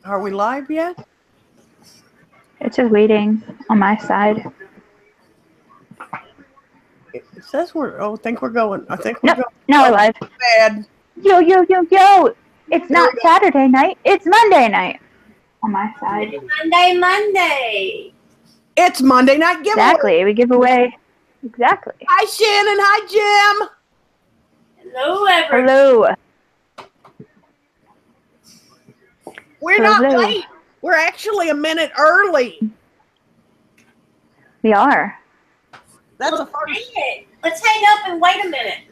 Are we live yet? It's just waiting on my side. It says I think we're going. I think we're Nope, going. now we're live. Bad. Yo, yo, yo, yo! It's There not we go. Saturday night, it's Monday night. On my side. Monday. It's Monday night giveaway. Exactly, we give away. Exactly. Hi, Shannon. Hi, Jim. Hello, everyone. Hello. We're not late. We're actually a minute early. We are. That's Well, a first. Let's hang up and wait a minute.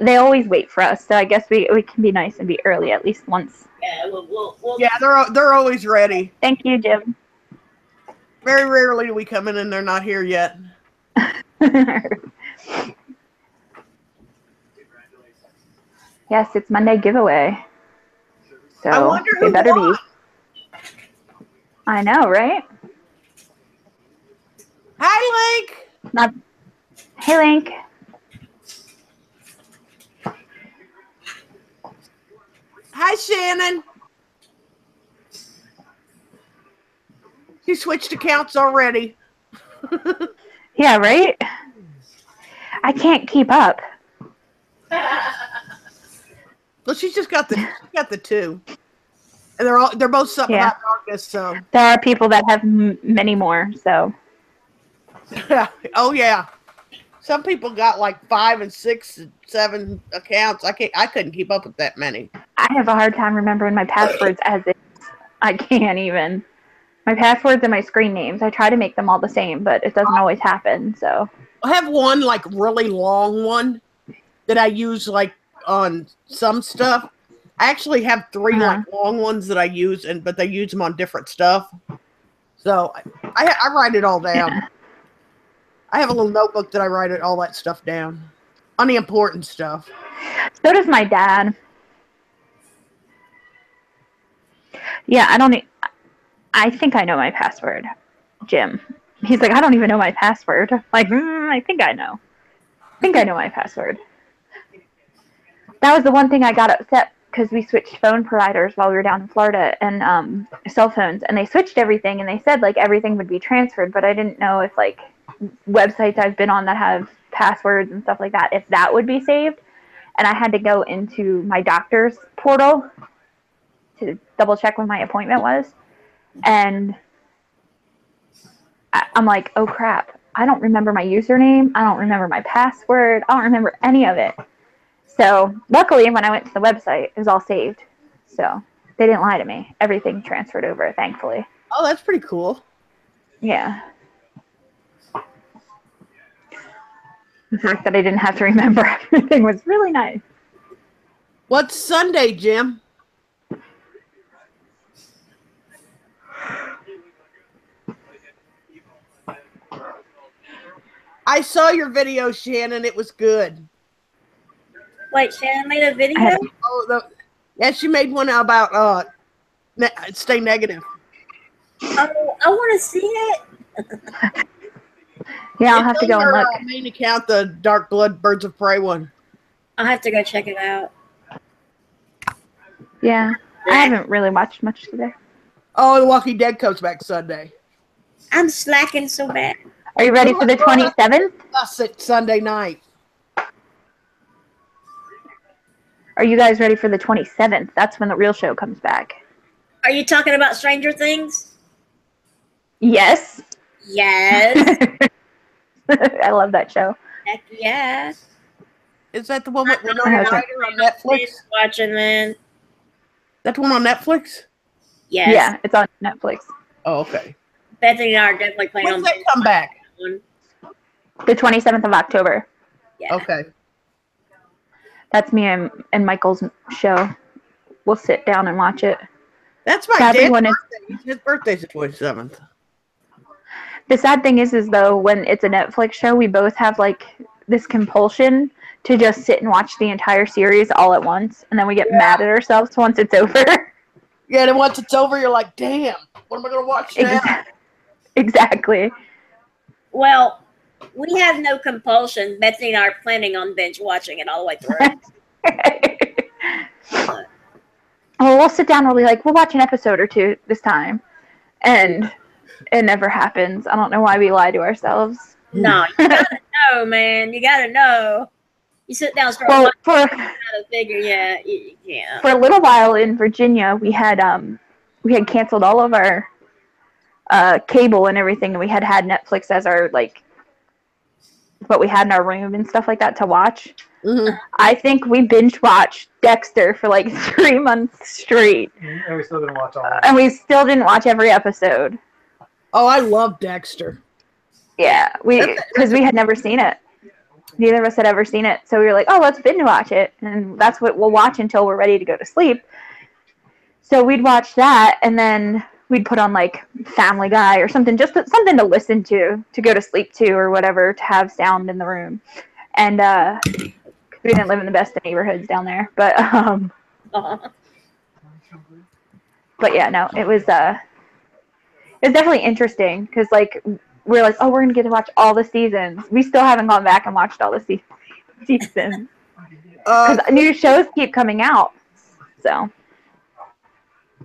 They always wait for us, so I guess we can be nice and be early at least once. Yeah, we'll Yeah, they're always ready. Thank you, Jim. Very rarely do we come in and they're not here yet. Yes, it's Monday giveaway. So I wonder who it better won. be. I know, right? Hi, Link. Hey, Link. Hi, Shannon. She switched accounts already. Yeah, right? I can't keep up. Well, she's just got the two, and they're both something about darkness. So there are people that have many more. So oh yeah, some people got like 5 and 6 and 7 accounts. I couldn't keep up with that many. I have a hard time remembering my passwords as is. I can't even. My passwords and my screen names. I try to make them all the same, but it doesn't always happen. So I have one like really long one that I use like on some stuff. I actually have 3 like long ones that I use, but they use them on different stuff. So I write it all down. Yeah. I have a little notebook that I write all that stuff down on the important stuff. So does my dad. Yeah, I think I know my password, Jim. He's like, I don't even know my password. Like, I think I know. I think I know my password. That was the one thing I got upset because we switched phone providers while we were down in Florida and cell phones, and they switched everything, and they said like everything would be transferred, but I didn't know if like websites I've been on that have passwords and stuff like that, if that would be saved. And I had to go into my doctor's portal to double check when my appointment was, and I'm like, oh crap, I don't remember my username, I don't remember my password, I don't remember any of it. So luckily when I went to the website, it was all saved. So they didn't lie to me. Everything transferred over, thankfully. Oh, that's pretty cool. Yeah. The fact that I didn't have to remember everything was really nice. What's Sunday, Jim? I saw your video, Shannon. It was good. Wait, Shannon made a video? Yeah, she made one about stay negative. Oh, I want to see it. Yeah, I'll have to go and look. Main account, the Dark Blood Birds of Prey one. I'll have to go check it out. Yeah, I haven't really watched much today. Oh, The Walking Dead comes back Sunday. I'm slacking so bad. Are you ready for the 27th? Us at Sunday night. Are you guys ready for the 27th? That's when the real show comes back. Are you talking about Stranger Things? Yes. Yes. I love that show. Heck yeah. Is that the one with Winona Ryder on Netflix? Watching then. That the one on Netflix? Yes. Yeah, it's on Netflix. Oh, okay. Bethany and I are definitely playing When's that come back? The 27th of October. Yeah. Okay. That's me and Michael's show. We'll sit down and watch it. That's my dad's birthday. His birthday's the 27th. The sad thing is though, when it's a Netflix show, we both have like this compulsion to just sit and watch the entire series all at once, and then we get mad at ourselves once it's over. Yeah, and once it's over, you're like, damn, what am I going to watch now? Exactly. Well, We have no compulsion. Betsy and I are planning on binge watching it all the way through. Well, we'll sit down and we'll be like, we'll watch an episode or two this time. And it never happens. I don't know why we lie to ourselves. No, you gotta know, man. You gotta know. You sit down and start Well, watching, you gotta figure, yeah. For a little while in Virginia, we had canceled all of our cable and everything, and we had Netflix as our, like, what we had in our room and stuff like that to watch. Mm-hmm. I think we binge watched Dexter for like 3 months straight. And we still didn't watch all of it. And we still didn't watch every episode. Oh, I love Dexter. Yeah, because we had never seen it. Neither of us had ever seen it. So we were like, oh, let's binge watch it. And that's what we'll watch until we're ready to go to sleep. So we'd watch that, and then we'd put on like Family Guy or something, just something to listen to go to sleep to or whatever, to have sound in the room. And we didn't live in the best of neighborhoods down there, but but yeah, no, it was definitely interesting because like we're like, oh, we're gonna get to watch all the seasons. We still haven't gone back and watched all the seasons because new shows keep coming out. So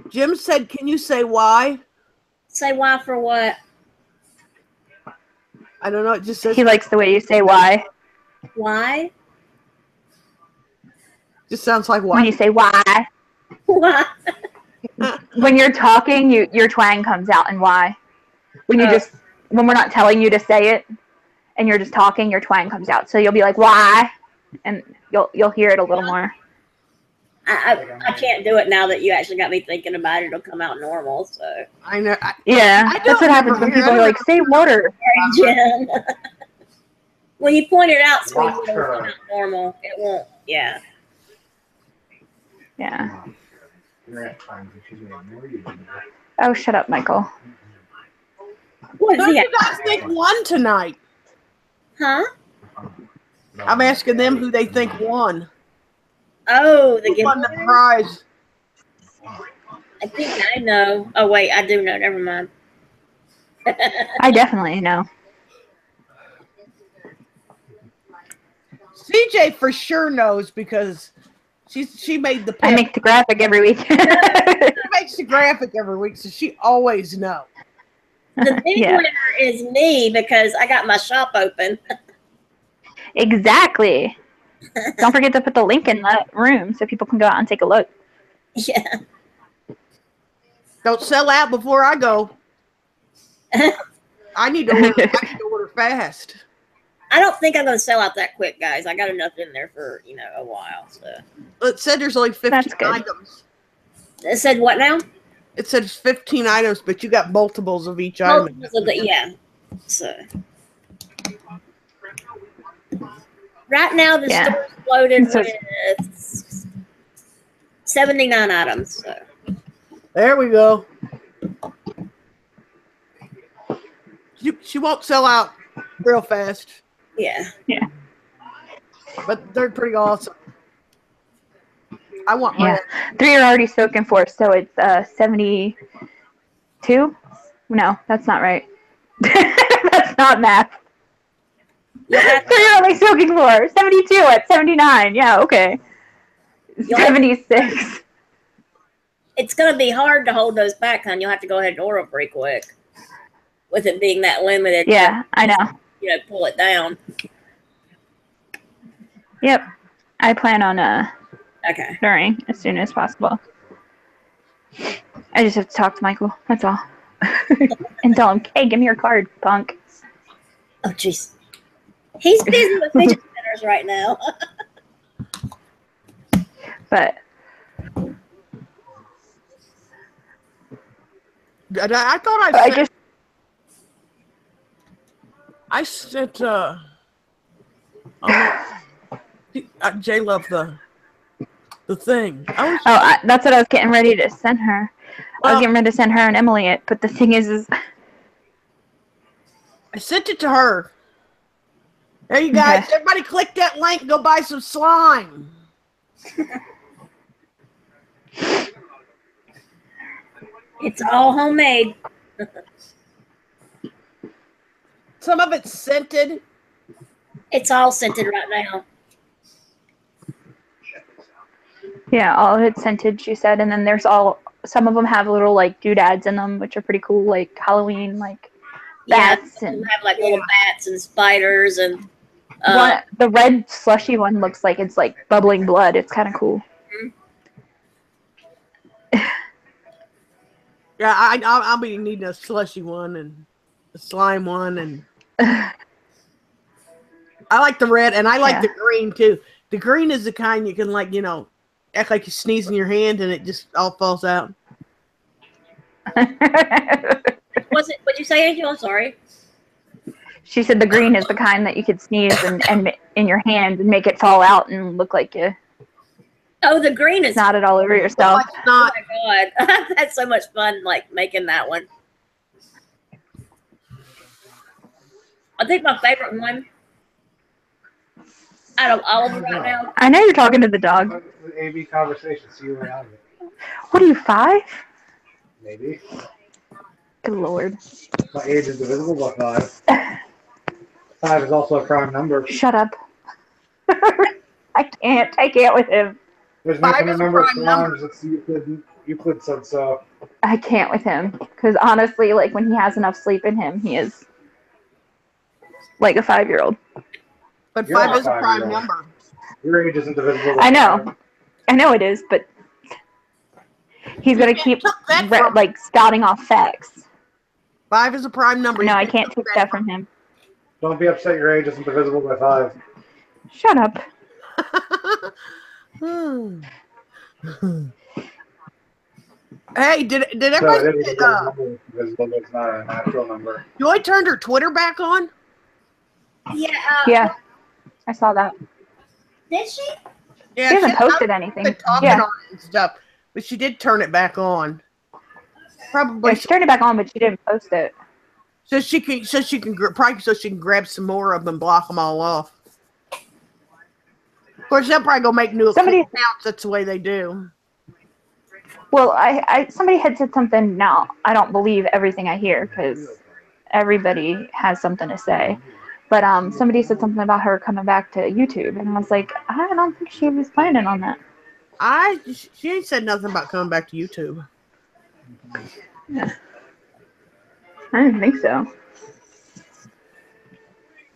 Jim said, "Can you say why?" Say why for what? I don't know. It just says he likes the way you say why. Why? Just sounds like why. When you say why. Why? When you're talking, your twang comes out, and why. When when we're not telling you to say it, and you're just talking, your twang comes out. So you'll be like why, and you'll hear it a little more. I can't do it now that you actually got me thinking about it. It'll come out normal. So I know. That's what happens when people are like, say water. Jen. When you point it out, sweet, it'll come out normal. It won't. Yeah. Yeah. Oh, shut up, Michael. What is Who do he? you guys think won tonight? Huh? I'm asking them who they think won. Oh, the Who won the giveaway? prize? I think I know. Oh wait, I do know. Never mind. I definitely know. CJ for sure knows because she made the pick. I make the graphic every week. She makes the graphic every week, so she always knows. The big Yeah. winner is me because I got my shop open. Exactly. Don't forget to put the link in the room so people can go out and take a look. Yeah. Don't sell out before I go. I need to order fast. I don't think I'm going to sell out that quick, guys. I got enough in there for, a while. So It said there's only 15 That's good. items. it said what now? It said 15 items, but you got multiples of each item. Multiples of yeah. So right now the Yeah. store's loaded So- with 79 items. So There we go. She won't sell out real fast, yeah. but they're pretty awesome. I want Yeah. red. 3 are already spoken for, so it's 72? No, that's not right. That's not math. You'll have 3 are only spoken for. 72 at 79. Yeah, okay. 76. it's going to be hard to hold those back, hon. You'll have to go ahead and order them pretty quick. With it being that limited, Yeah, I know. Pull it down. Yep. I plan on Okay. ordering as soon as possible. I just have to talk to Michael. That's all. And tell him, hey, give me your card, punk. Oh, jeez. He's busy with fidget spinners right now. But I thought I just I sent Jay loved the thing. that's what I was getting ready to send her. I was getting ready to send her and Emily it, but the thing is I sent it to her. There you guys. Okay. Everybody click that link and go buy some slime. It's all homemade. Some of it's scented, It's all scented right now. Yeah, all of it's scented, she said, and then there's some of them have little like doodads in them, which are pretty cool, like Halloween, like bats Yeah, and have like little bats and spiders and. The red slushy one looks like it's like bubbling blood. It's kind of cool. Yeah, I'll be needing a slushy one and a slime one, and I like the red and I like the green too. The green is the kind you can like, you know, act like you sneeze in your hand and it just all falls out. What'd you say, Angel? I'm sorry. She said the green is the kind that you could sneeze and in your hand and make it fall out and look like you. Oh, the green is not it all over yourself. Oh my god, that's so much fun! Like making that one. I think my favorite one out of all of them right now. I know you're talking to the dog. AB conversation. See you around it. What are you, 5? Maybe. Good lord. My age is divisible by 5. 5 is also a prime number. Shut up. I can't with him. There's no number of primes. It's Euclid said so. I can't with him. Because honestly, like when he has enough sleep in him, he is like a 5-year-old. But 5 is a prime number. Your age isn't divisible by I know. I know it is, but he's going to keep like spouting off facts. 5 is a prime number. No, I can't take that from him. Don't be upset your age isn't divisible by 5. Shut up. Hey, did everybody get divisible, but it's not a natural number. Joy turned her Twitter back on? Yeah. Yeah. I saw that. Did she? Yeah, she hasn't posted anything. Talking on it and stuff, but she did turn it back on. Probably. Yeah, she turned it back on, but she didn't post it. So she can grab some more of them and block them all off. Of course, they'll probably go make new accounts. That's the way they do. Well, somebody had said something. Now I don't believe everything I hear because everybody has something to say. But somebody said something about her coming back to YouTube, and I was like, I don't think she was planning on that. She ain't said nothing about coming back to YouTube. Yeah. I didn't think so.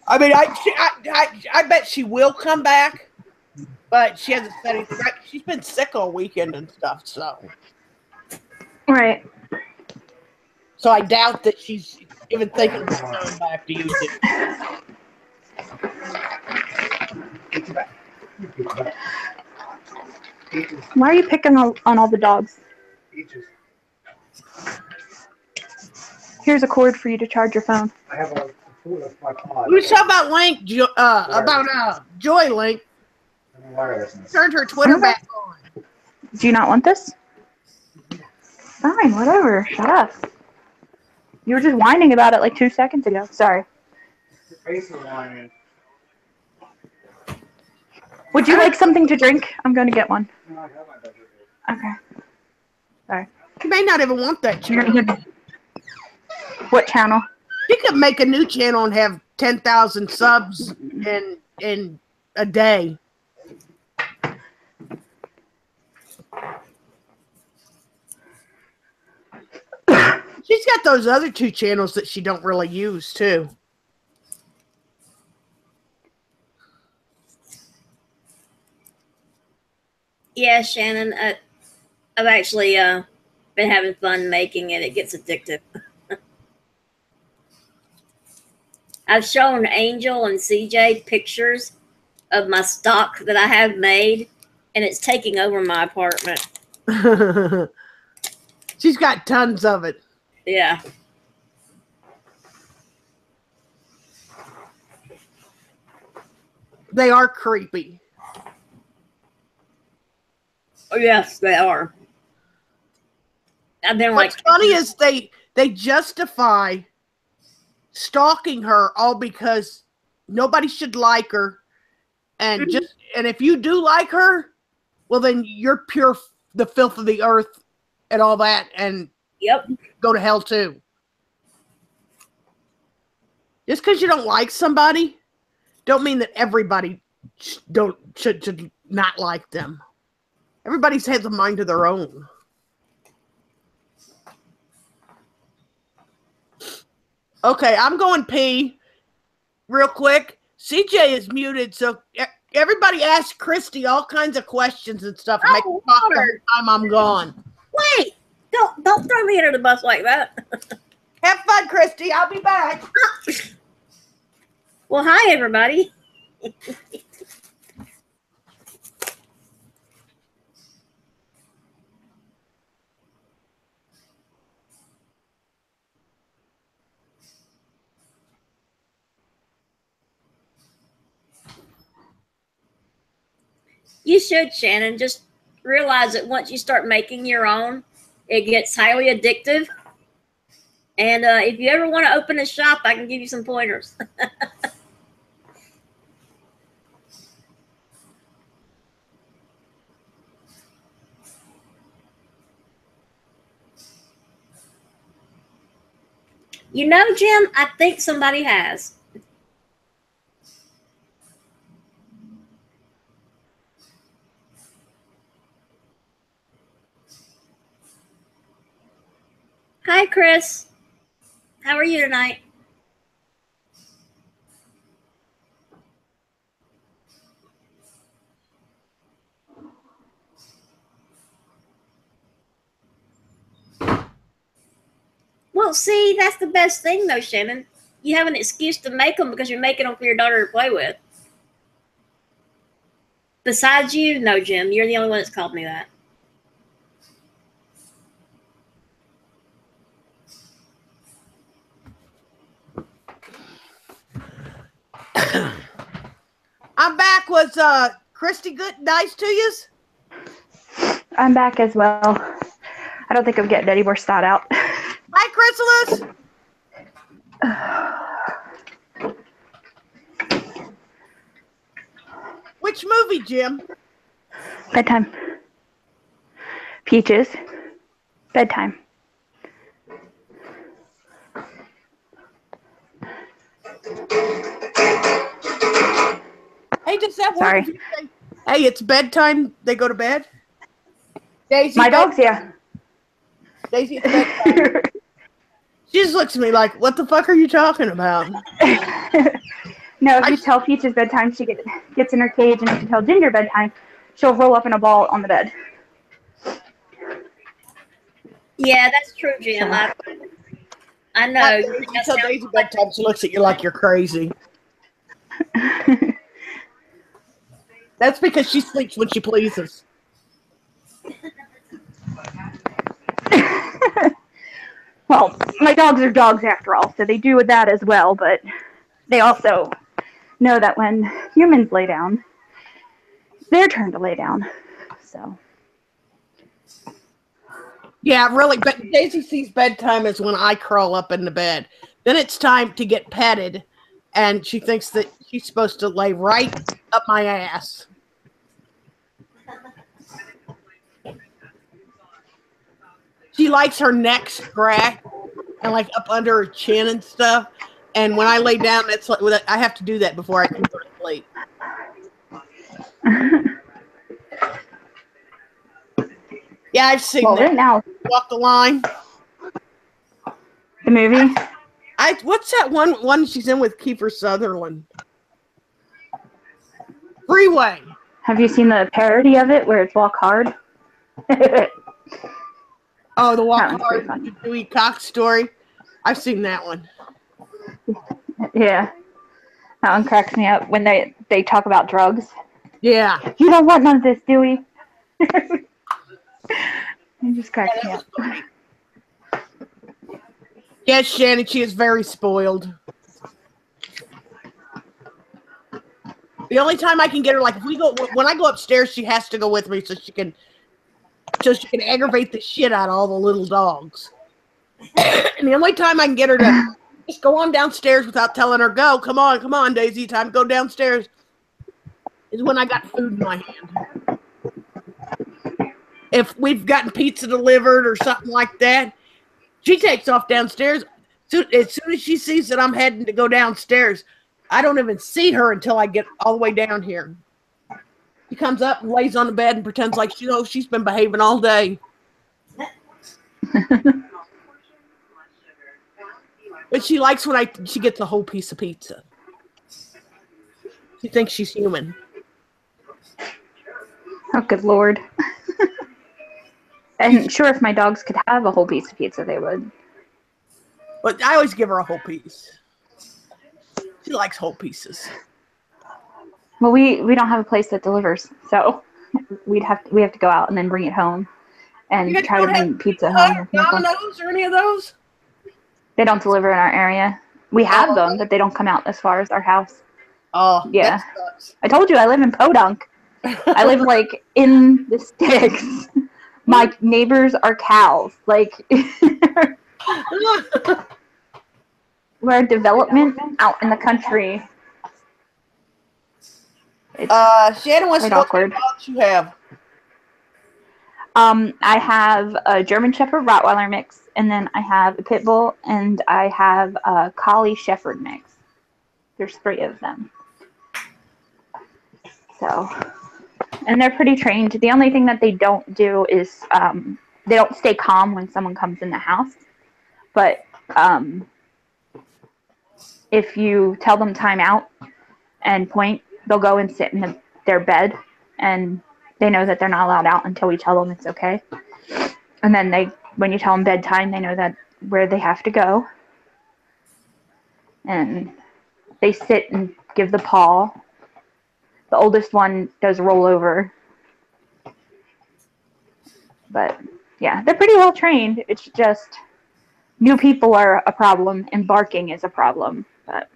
I mean, I bet she will come back, but she hasn't said anything. She's been sick all weekend and stuff, so. Right. So I doubt that she's even thinking about coming back to YouTube. Why are you picking on all the dogs? Here's a cord for you to charge your phone. I have a food of my pod. We was talking about Link, Joy Link. Turned her Twitter back on. Do you not want this? Fine, whatever. Shut up. You were just whining about it like 2 seconds ago. Sorry. Your face is whining. Would you like something to drink? I'm going to get one. No, I have my budget. Okay. Sorry. You may not even want that channel. What channel? You could make a new channel and have 10,000 subs in a day. She's got those other 2 channels that she don't really use too. Yeah, Shannon. I've actually been having fun making it. It gets addictive. I've shown Angel and CJ pictures of my stock that I have made, and it's taking over my apartment. She's got tons of it. Yeah. They are creepy. Oh, yes, they are. I've been What's funny is they justify stalking her all because nobody should like her, and and if you do like her, well then you're pure the filth of the earth and all that, and go to hell too. Just because you don't like somebody don't mean that everybody should not like them. Everybody has a mind of their own. Okay, I'm going pee real quick. CJ is muted, so everybody ask Christy all kinds of questions and stuff. Make her talk the whole time I'm gone. Wait, don't throw me under the bus like that. Have fun, Christy. I'll be back. Well, hi, everybody. You should, Shannon. Just realize that once you start making your own, it gets highly addictive. And if you ever want to open a shop, I can give you some pointers. You know, Jim, I think somebody has. Hi, Chris. How are you tonight? Well, see, that's the best thing, though, Shannon. You have an excuse to make them because you're making them for your daughter to play with. Besides you, no, Jim. You're the only one that's called me that. I'm back. Was Christy good? Nice to you? I'm back as well. I don't think I'm getting any more stat out. Hi, Chrysalis. Which movie, Jim? Bedtime. Peaches. Bedtime. Hey, does that work? Sorry. Hey, it's bedtime. They go to bed. Daisy, My dogs, yeah. Daisy, it's bedtime. She just looks at me like, "What the fuck are you talking about?" No, if you tell Peaches bedtime, she gets in her cage, and if you tell Ginger bedtime, she'll roll up in a ball on the bed. Yeah, that's true, Jim. I know. You tell Daisy bedtime, she looks at you like you're crazy. That's because she sleeps when she pleases. Well, my dogs are dogs after all, so they do with that as well, but they also know that when humans lay down, it's their turn to lay down. So. Yeah, really, but Daisy sees bedtime as when I crawl up in the bed. Then it's time to get petted, and she thinks that she's supposed to lay right up my ass. She likes her neck scratched and like up under her chin and stuff. And when I lay down, that's like I have to do that before I can go to sleep. Yeah, I've seen that. Right now, Walk the Line. The movie? What's that one she's in with Kiefer Sutherland? Freeway. Have you seen the parody of it where it's Walk Hard? Oh, the Walk Hard, the Dewey Cox story. I've seen that one. Yeah. That one cracks me up when they talk about drugs. Yeah. You don't want none of this, Dewey. It just cracks me up. Yes, Shannon, she is very spoiled. The only time I can get her, like, when I go upstairs, she has to go with me so she can aggravate the shit out of all the little dogs. And the only time I can get her to just go on downstairs without telling her, go, come on, Daisy, time to go downstairs, is when I got food in my hand. If we've gotten pizza delivered or something like that, she takes off downstairs. As soon as she sees that I'm heading to go downstairs, I don't even see her until I get all the way down here. She comes up and lays on the bed and pretends like she's been behaving all day. But she likes when she gets a whole piece of pizza. She thinks she's human. Oh, good Lord. And sure, if my dogs could have a whole piece of pizza, they would. But I always give her a whole piece. She likes whole pieces. Well, we don't have a place that delivers, so we have to go out and then bring it home and try to bring pizza home. Domino's or any of those? They don't deliver in our area. We have them, but they don't come out as far as our house. Oh, yeah. That sucks. I told you I live in Podunk. I live like in the sticks. My neighbors are cows. Like we're a development out in the country. Shannon wants to know what dogs you have. I have a German Shepherd Rottweiler mix, and then I have a Pit Bull, and I have a Collie Shepherd mix. There's 3 of them. So, and they're pretty trained. The only thing that they don't do is they don't stay calm when someone comes in the house. But if you tell them time out and point, they'll go and sit in their bed, and they know that they're not allowed out until we tell them it's okay. And then when you tell them bedtime, they know that where they have to go. And they sit and give the paw. The oldest one does roll over. But yeah, they're pretty well trained. It's just new people are a problem and barking is a problem. But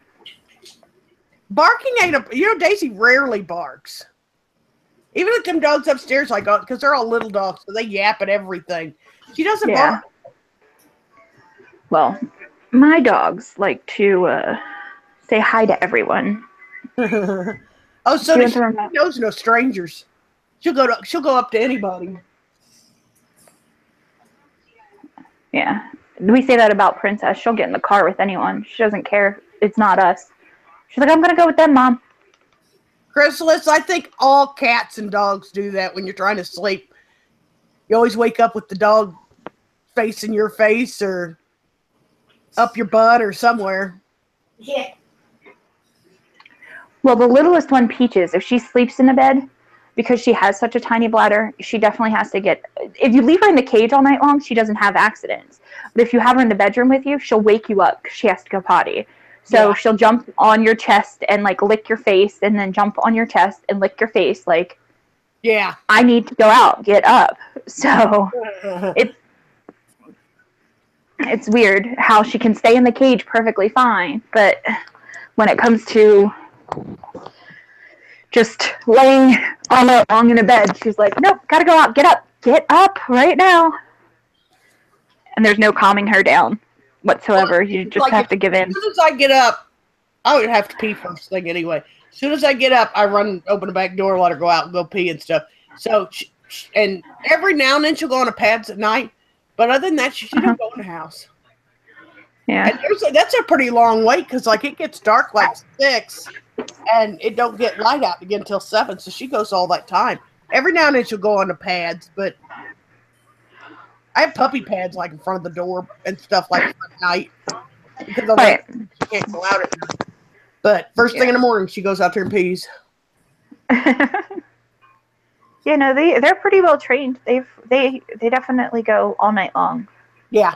barking ain't Daisy rarely barks. Even if them dogs upstairs, because they're all little dogs, so they yap at everything. She doesn't bark. Well, my dogs like to say hi to everyone. Oh, so she knows no strangers. She'll go up to anybody. Yeah, we say that about Princess. She'll get in the car with anyone. She doesn't care. It's not us. She's like, I'm gonna go with them, Mom. Chrysalis, I think all cats and dogs do that when you're trying to sleep. You always wake up with the dog facing your face or up your butt or somewhere. Yeah. Well, the littlest one, Peaches, if she sleeps in the bed, because she has such a tiny bladder, she definitely has to if you leave her in the cage all night long, she doesn't have accidents. But if you have her in the bedroom with you, she'll wake you up because she has to go potty. So she'll jump on your chest and lick your face, and then jump on your chest and lick your face. Yeah, I need to go out, get up. So it's weird how she can stay in the cage perfectly fine, but when it comes to just laying all night long in a bed, she's like, nope, gotta go out, get up right now. And there's no calming her down whatsoever. You just have to give in. As soon as I get up, I would have to pee first thing anyway. As soon as I get up, I run, open the back door, let her go out and go pee and stuff. So, and every now and then she'll go on the pads at night, but other than that, she don't go in the house. Yeah. And that's a pretty long wait because it gets dark 6, and it don't get light out again until 7. So she goes all that time. Every now and then she'll go on the pads, but I have puppy pads in front of the door and stuff at night because she can't go out at night. But first thing in the morning, she goes out there and pees. Yeah, no, they're pretty well trained. They definitely go all night long. Yeah.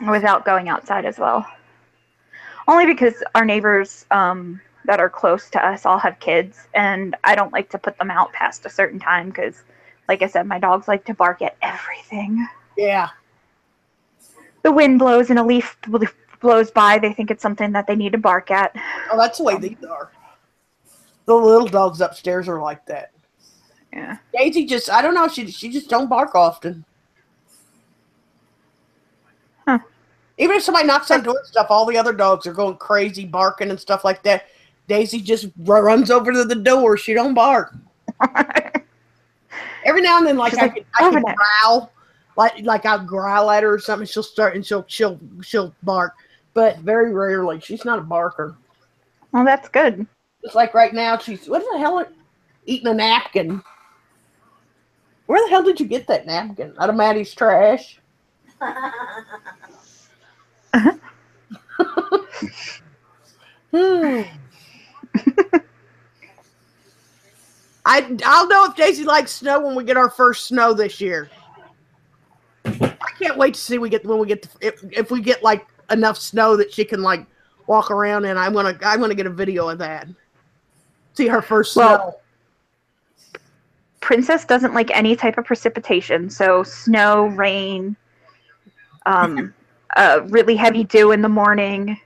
Without going outside as well. Only because our neighbors that are close to us all have kids, and I don't like to put them out past a certain time because, like I said, my dogs like to bark at everything. Yeah. The wind blows and a leaf blows by, they think it's something that they need to bark at. Oh, that's the way these are. The little dogs upstairs are like that. Yeah. Daisy I don't know, she just don't bark often. Huh. Even if somebody knocks on the door and stuff, all the other dogs are going crazy barking and stuff like that. Daisy just runs over to the door. She don't bark. Every now and then, I can growl, like I'll growl at her or something. She'll start and she'll bark, but very rarely. She's not a barker. Well, that's good. It's like right now, she's, what the hell, eating a napkin. Where the hell did you get that napkin? Out of Maddie's trash? I'll know if Daisy likes snow when we get our first snow this year. I can't wait to see if we get like enough snow that she can like walk around in. I want to get a video of that. See her first snow. Princess doesn't like any type of precipitation, so snow, rain, really heavy dew in the morning.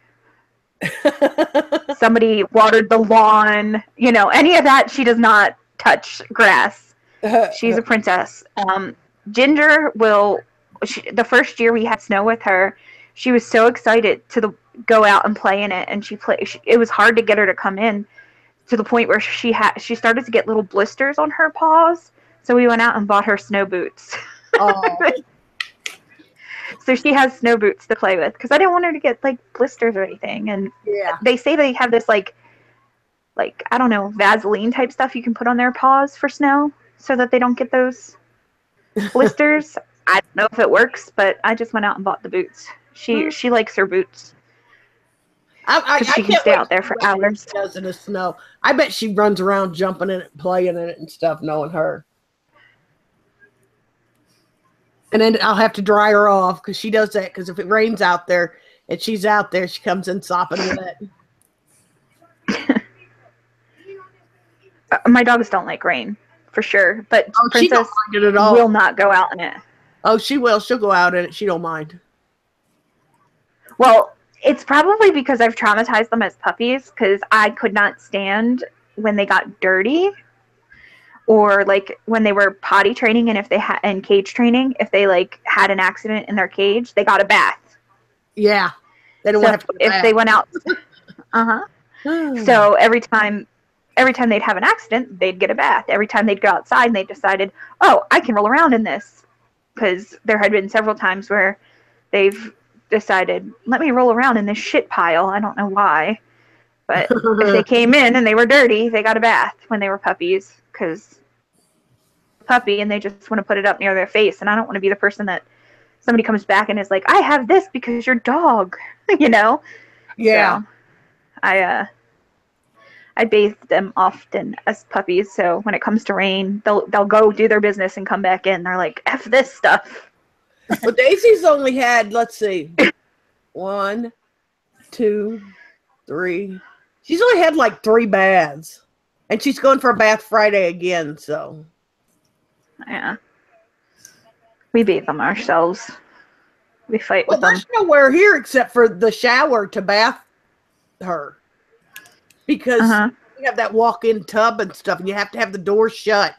Somebody watered the lawn, any of that. She does not touch grass. She's a princess. Ginger the first year we had snow with her, she was so excited to go out and play in it, and it was hard to get her to come in, to the point where she started to get little blisters on her paws. So we went out and bought her snow boots. Oh. So she has snow boots to play with, because I didn't want her to get like blisters or anything. And they say they have this like I don't know, Vaseline type stuff you can put on their paws for snow so that they don't get those blisters. I don't know if it works, but I just went out and bought the boots. She likes her boots. She can stay out there for hours. She does in the snow. I bet she runs around jumping in it, playing in it and stuff, knowing her. And then I'll have to dry her off, because she does that. Because if it rains out there and she's out there, she comes in sopping wet. My dogs don't like rain, for sure. But Princess she don't mind it at all. Will not go out in it. Oh, she will. She'll go out in it. She don't mind. Well, it's probably because I've traumatized them as puppies, because I could not stand when they got dirty, or like when they were potty training, and if they had and cage training, if they like had an accident in their cage, they got a bath. Yeah, they don't have to get a bath. If they went out. So every time they'd have an accident, they'd get a bath. Every time they'd go outside and they decided, oh, I can roll around in this, because there had been several times where they've decided, let me roll around in this shit pile. I don't know why, but if they came in and they were dirty, they got a bath when they were puppies, because puppy, and they just want to put it up near their face, and I don't want to be the person that somebody comes back and is like, I have this because your dog, Yeah. So, I bathe them often as puppies, so when it comes to rain, they'll go do their business and come back in. They're like, F this stuff. Well, Daisy's only had, let's see, 1, 2, 3. She's only had like 3 baths. And she's going for a bath Friday again, so. Yeah. We bathe them ourselves. We fight with them. There's nowhere here except for the shower to bath her. Because you have that walk-in tub and stuff, and you have to have the door shut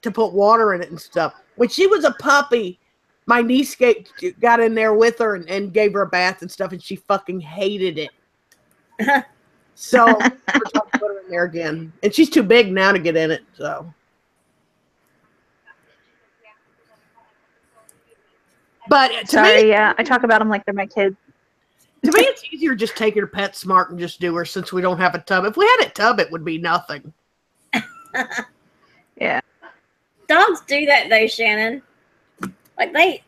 to put water in it and stuff. When she was a puppy, my niece got in there with her and gave her a bath and stuff, and she fucking hated it. So we're trying to put her in there again. And she's too big now to get in it, so. But I talk about them like they're my kids. To me, it's easier just taking her PetSmart and just do her, since we don't have a tub. If we had a tub, it would be nothing. Yeah. Dogs do that though, Shannon. Like they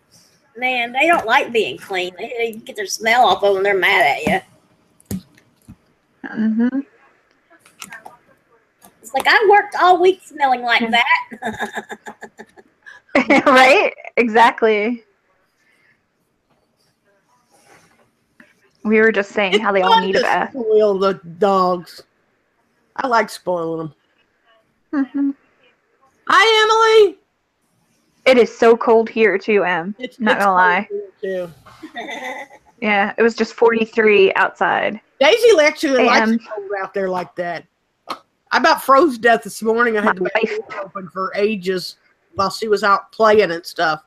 don't like being clean. They get their smell off of them. They're mad at you. Mm-hmm. It's like, I worked all week smelling like that. Right? Exactly. We were just saying how they all need a bath. Spoil the dogs. I like spoiling them. Mm-hmm. Hi, Emily. It is so cold here too, Em. Not gonna lie. Too. Yeah, it was just 43 outside. Daisy actually likes it cold out there like that. I about froze to death this morning. I had the door open for ages while she was out playing and stuff.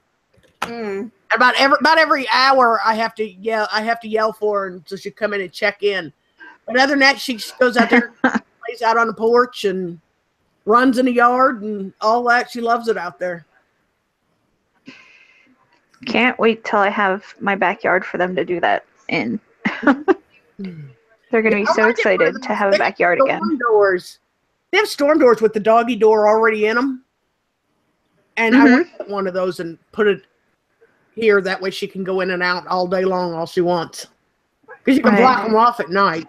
About every hour, I have to yell for her, and so she'll come in and check in. But other than that, she goes out there, plays out on the porch, and runs in the yard and all that. She loves it out there. Can't wait till I have my backyard for them to do that in. They're going to be so excited to have a backyard again. Doors. They have storm doors with the doggy door already in them. And I want to get one of those and put it here. That way she can go in and out all day long, all she wants. Because you can block them off at night.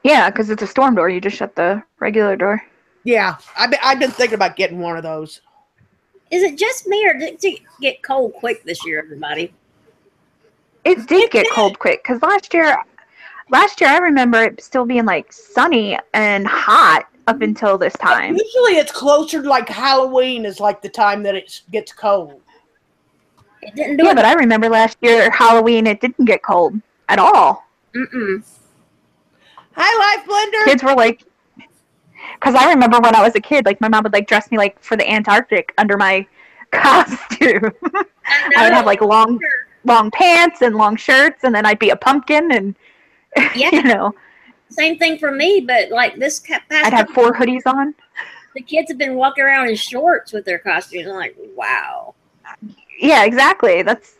Yeah, because it's a storm door. You just shut the regular door. Yeah, I've been thinking about getting one of those. Is it just me, or did it get cold quick this year, everybody? It did get cold quick, because last year I remember it still being like sunny and hot up until this time. Usually it's closer to like Halloween is like the time that it gets cold. It didn't do it. But I remember last year Halloween it didn't get cold at all. Hi, Life Blender. Kids were like, because I remember when I was a kid, like my mom would like dress me like for the Antarctic under my costume. I would have like long pants and long shirts, and then I'd be a pumpkin, and you know. Same thing for me, but like this past I'd have 4 hoodies on. The kids have been walking around in shorts with their costumes. I'm like, wow. Yeah, exactly. That's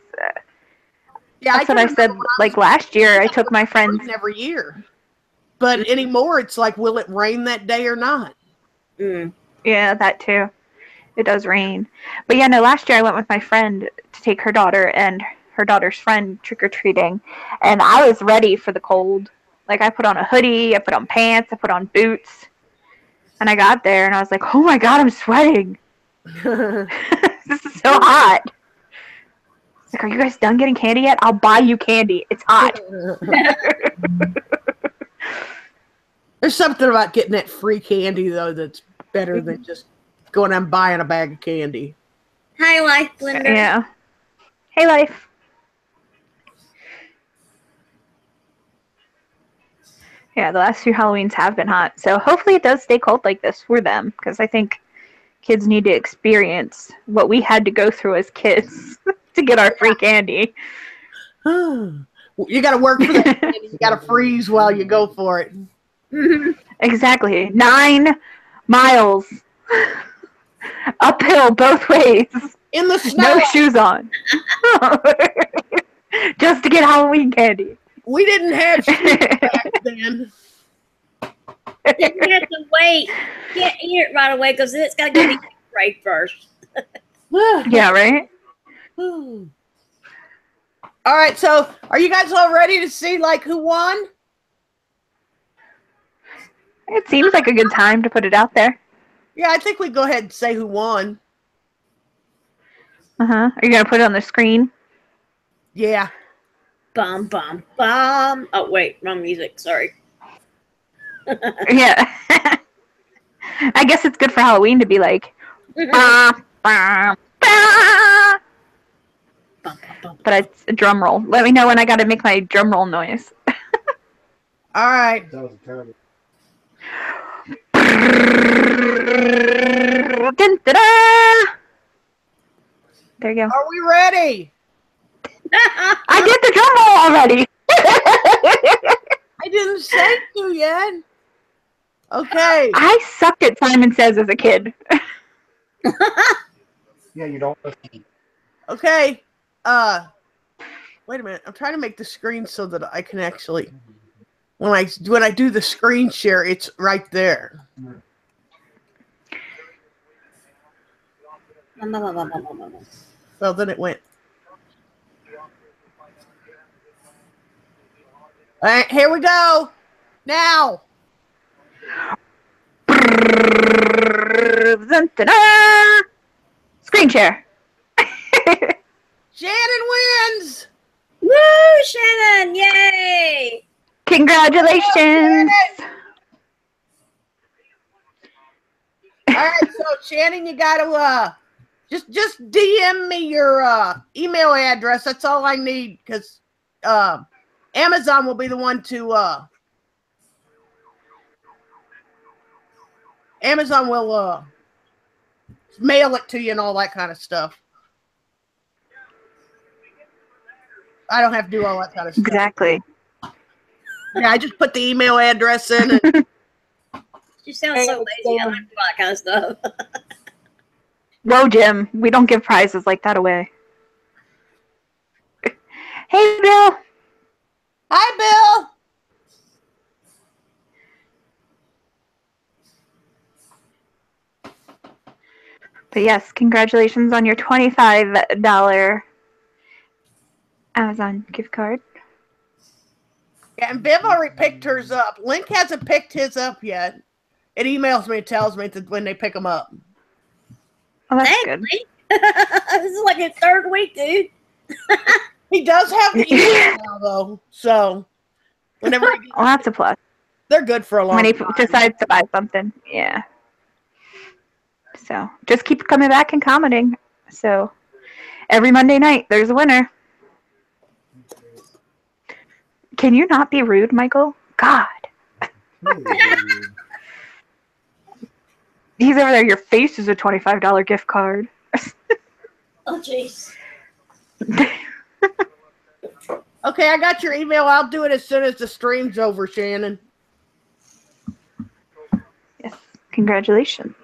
what I said. Like last year, I took my friends every year. But anymore, it's like, will it rain that day or not? Yeah, that too. It does rain. But yeah, no, last year I went with my friend to take her daughter and her daughter's friend trick-or-treating. And I was ready for the cold. Like, I put on a hoodie, I put on pants, I put on boots. And I got there and I was like, oh my God, I'm sweating. This is so hot. Like, are you guys done getting candy yet? I'll buy you candy. It's hot. There's something about getting that free candy, though, that's better than just going out and buying a bag of candy. Hi, Life Blender. Yeah. Hey, Life. Yeah, the last few Halloweens have been hot. So hopefully it does stay cold like this for them, because I think kids need to experience what we had to go through as kids to get our free candy. You got to work for that candy. You got to freeze while you go for it. Exactly. 9 miles uphill both ways. In the snow. No shoes on. Just to get Halloween candy. We didn't have shoes back then. Then you have to wait. You can't eat it right away because it's got to go to the grade first. Yeah, right? All right, so are you guys all ready to see, like, who won? It seems like a good time to put it out there. Yeah, I think we go ahead and say who won. Are you going to put it on the screen? Yeah. Bum, bum, bum. Oh, wait. Wrong music. Sorry. Yeah. I guess it's good for Halloween to be like, bah, bah, bah. But it's a drum roll. Let me know when I got to make my drum roll noise. All right. That was terrible. Dun, da, da. There you go. Are we ready? I did the drum roll already. I didn't say to yet. Okay. I sucked at Simon Says as a kid. Yeah, you don't listen. Okay. Wait a minute. I'm trying to make the screen so that I can actually, when I do the screen share, it's right there. So then it went. All right, here we go. Now. Dun, da, da. Screen share. Shannon wins. Woo, Shannon! Yay! Congratulations. All right, so Shannon, you gotta just DM me your email address. That's all I need, because Amazon will be the one to Amazon will mail it to you and all that kind of stuff. I don't have to do all that kind of stuff. Exactly. Yeah, I just put the email address in. And You sound so lazy. I like to do all that kind of stuff. Whoa, Jim. We don't give prizes like that away. Hey, Bill. Hi, Bill. But yes, congratulations on your $25 Amazon gift card. Yeah, and Viv already picked hers up. Link hasn't picked his up yet. It emails me and tells me that when they pick them up. Oh, that's Thanks, good. Link. This is like his third week, dude. He does have the email now, though. So, whenever he gets, Well, that's a plus. they're good for a long When he time. decides to buy something, yeah. So just keep coming back and commenting. So every Monday night, there's a winner. Can you not be rude, Michael? God. He's over there. Your face is a $25 gift card. Oh, jeez. Okay, I got your email. I'll do it as soon as the stream's over, Shannon. Yes. Congratulations.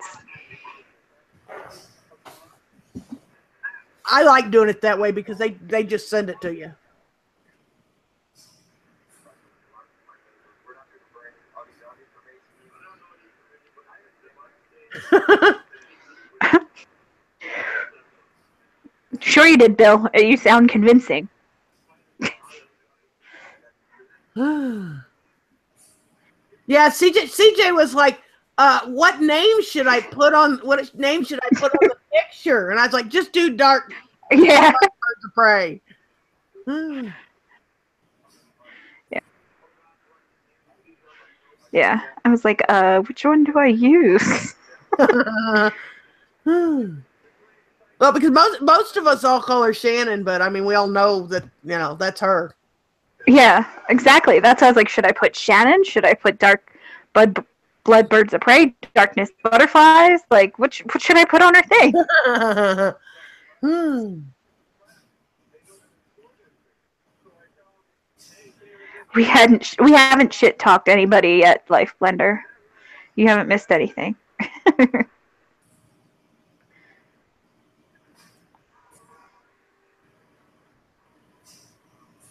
I like doing it that way because they just send it to you. Sure you did, Bill. You sound convincing. Yeah, CJ was like, what name should I put on the picture? And I was like, just do dark Yeah. birds of prey. Yeah. Yeah. I was like, which one do I use? Well, because most of us all call her Shannon, but I mean, we all know that, that's her. Yeah, exactly. That's why I was like, should I put Shannon? Should I put blood birds of prey, darkness butterflies? Like, what should I put on her thing? We haven't shit talked anybody yet, Life Blender. You haven't missed anything.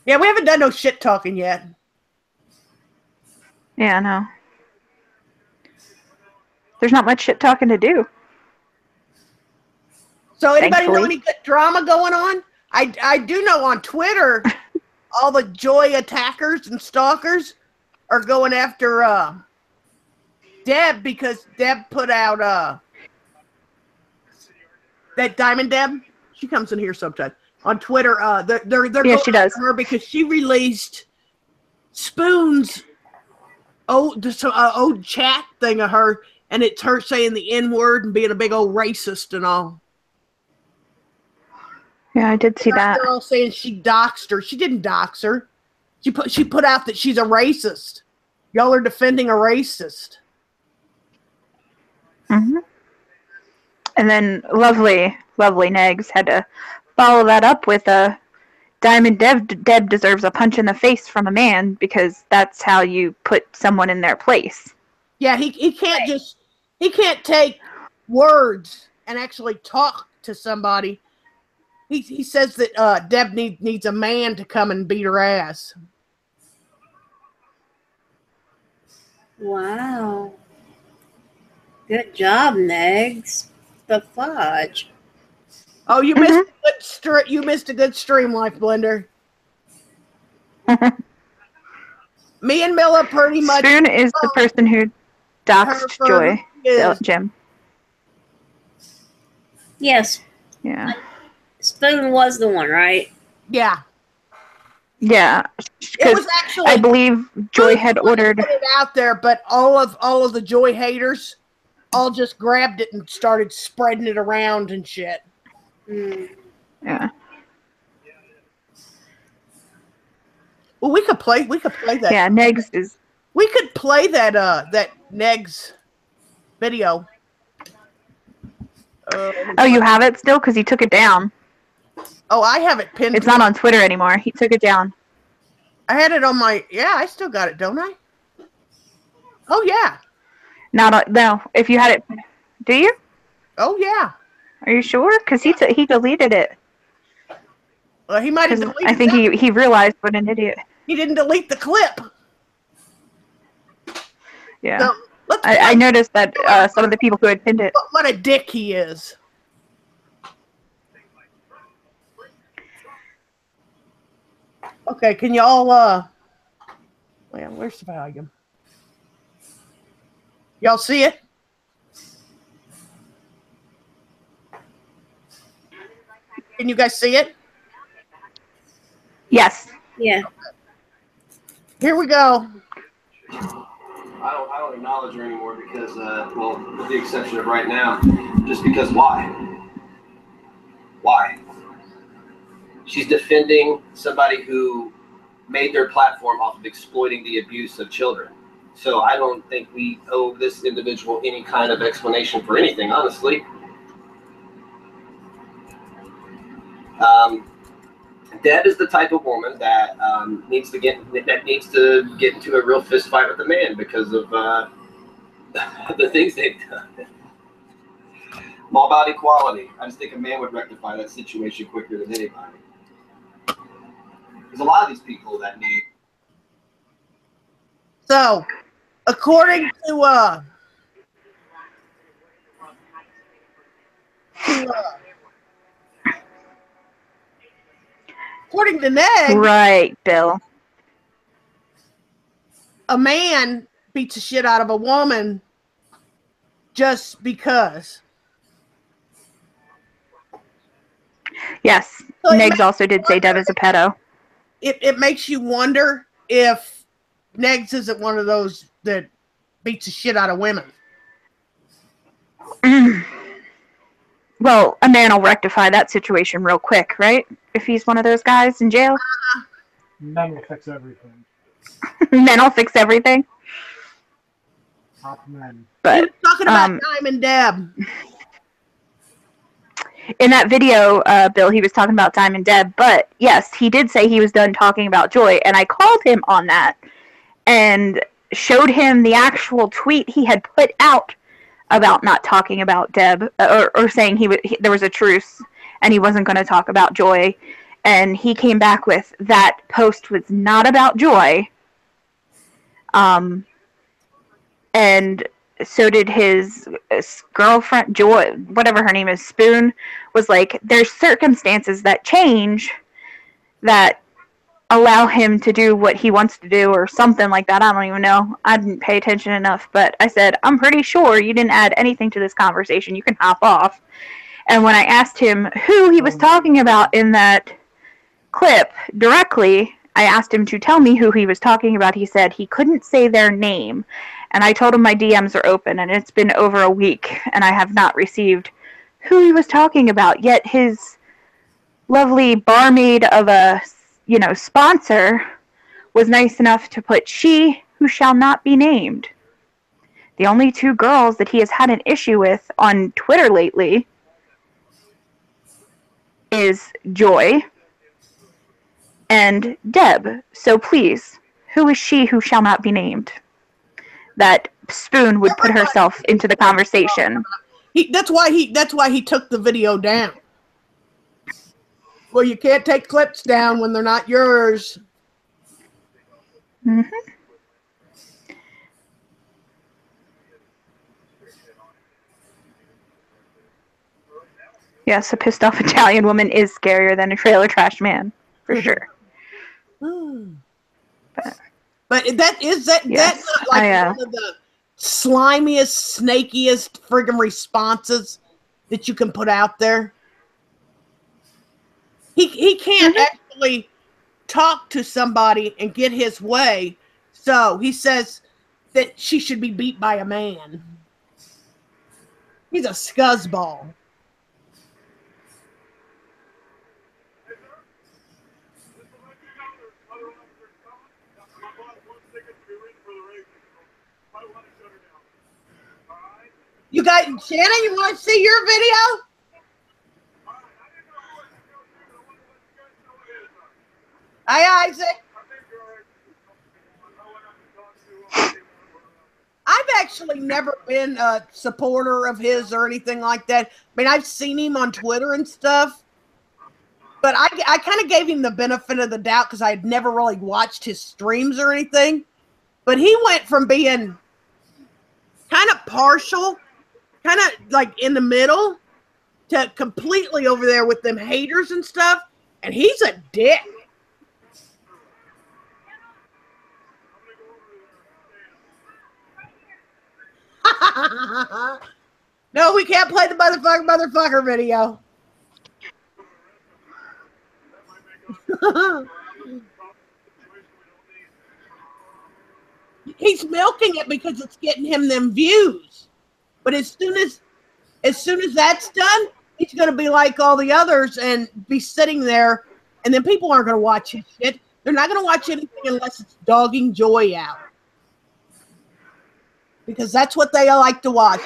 Yeah, we haven't done no shit talking yet. Yeah, no. There's not much shit talking to do. So anybody know Thankfully. any good drama going on? I do know on Twitter, all the Joy attackers and stalkers are going after Deb because Deb put out that Diamond Deb. She comes in here sometimes on Twitter. They're going she does. after her because she released Spoon's old chat thing of her, and it's her saying the N-word and being a big old racist and all. Yeah, I did see that. They're all saying she doxed her. She didn't dox her. She put out that she's a racist. Y'all are defending a racist. Mm-hmm. And then lovely Negs had to follow that up with a Diamond Deb deserves a punch in the face from a man because that's how you put someone in their place. Yeah, he can't take words and actually talk to somebody. He says that Deb needs a man to come and beat her ass. Wow. Good job, Negs. The fudge. Oh, you missed a good stream, Life Blender. Me and Milla pretty much. Spoon is the person who doxed Joy, Jim. Yes. Yeah. Spoon was the one, right? Yeah. Yeah. It was actually. I believe Joy had ordered. Put it out there, but all of the Joy haters all just grabbed it and started spreading it around and shit. Mm. Yeah. Well, we could play that. Yeah, Negs is. We could play that Negs video. Oh, you have it still? Because he took it down. Oh, I have it pinned. It's not on Twitter anymore. He took it down. I had it on my. Yeah, I still got it, don't I? Oh yeah. No. If you had it, do you? Oh yeah. Are you sure? Because he deleted it. Well, he might have deleted. I think he realized what an idiot. He didn't delete the clip. Yeah. So, I noticed that some of the people who had pinned it. What a dick he is. Okay, can y'all well, where's the volume? Y'all see it? Can you guys see it? Yes. Yeah. Here we go. I don't acknowledge her anymore because, well, with the exception of right now, just because why? Why? She's defending somebody who made their platform off of exploiting the abuse of children. So I don't think we owe this individual any kind of explanation for anything, honestly. Deb is the type of woman that needs to get into a real fist fight with a man because of the things they've done. I'm all about equality. I just think a man would rectify that situation quicker than anybody. There's a lot of these people that need. So, according to according to Neg, Right, Bill. a man beats the shit out of a woman just because. Yes. So Negs also did say Deb is a pedo. It makes you wonder if Negs isn't one of those that beats the shit out of women. Well, a man will rectify that situation real quick, right? If he's one of those guys in jail. Men will fix everything. Men will fix everything. Top men. But he was talking about Diamond Deb. In that video, Bill, he was talking about Diamond Deb. But yes, he did say he was done talking about Joy. And I called him on that and showed him the actual tweet he had put out about not talking about Deb, or saying there was a truce and he wasn't going to talk about Joy. And he came back with that post was not about Joy. And so did his girlfriend, Joy, whatever her name is, Spoon, was like, there's circumstances that change that allow him to do what he wants to do or something like that. I don't even know. I didn't pay attention enough, but I said, I'm pretty sure you didn't add anything to this conversation. You can hop off. And when I asked him who he was talking about in that clip directly, I asked him to tell me who he was talking about. He said he couldn't say their name. And I told him my DMs are open, and it's been over a week, and I have not received who he was talking about. Yet his lovely barmaid of a, sponsor was nice enough to put she who shall not be named. The only two girls that he has had an issue with on Twitter lately is Joy and Deb. So please, who is she who shall not be named? That Spoon would put herself into the conversation. That's why he took the video down. Well, you can't take clips down when they're not yours. Mm-hmm. Yes, a pissed off Italian woman is scarier than a trailer trash man, for sure. But that's not like one of the slimiest, snakiest friggin' responses that you can put out there. He can't actually talk to somebody and get his way, so he says that she should be beat by a man. He's a scuzzball. You guys, Shannon, you want to see your video? Hi, Isaac. I've actually never been a supporter of his or anything like that. I mean, I've seen him on Twitter and stuff, but I kind of gave him the benefit of the doubt because I had never really watched his streams or anything. But he went from being kind of partial, kind of like in the middle, to completely over there with them haters and stuff. And he's a dick. No, we can't play the motherfucker video. He's milking it because it's getting him them views. But as soon as that's done, he's going to be like all the others and be sitting there, and then people aren't going to watch his shit. They're not going to watch anything unless it's dogging joy out. Because that's what they like to watch.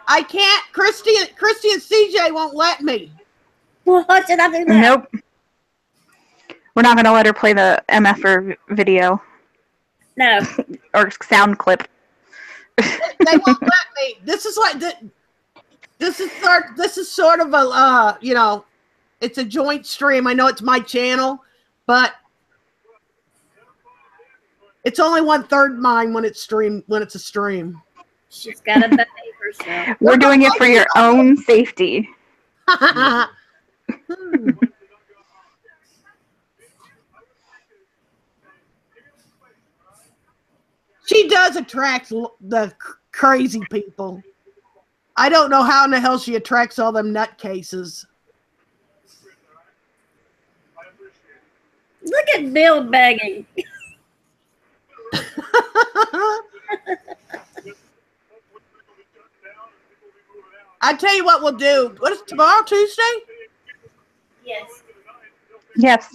I can't. Christy and CJ won't let me. What did I do that? Nope. We're not going to let her play the MFR video. No. Or sound clip. They won't let me. This is like this is sort of a you know, it's a joint stream. I know it's my channel, but it's only 1/3 mine when it's a stream. She's got to behave herself. We're doing it for your own safety. She does attract the crazy people. I don't know how in the hell she attracts all them nutcases. Look at Bill begging. I tell you what we'll do. What is tomorrow, Tuesday? Yes. Yes.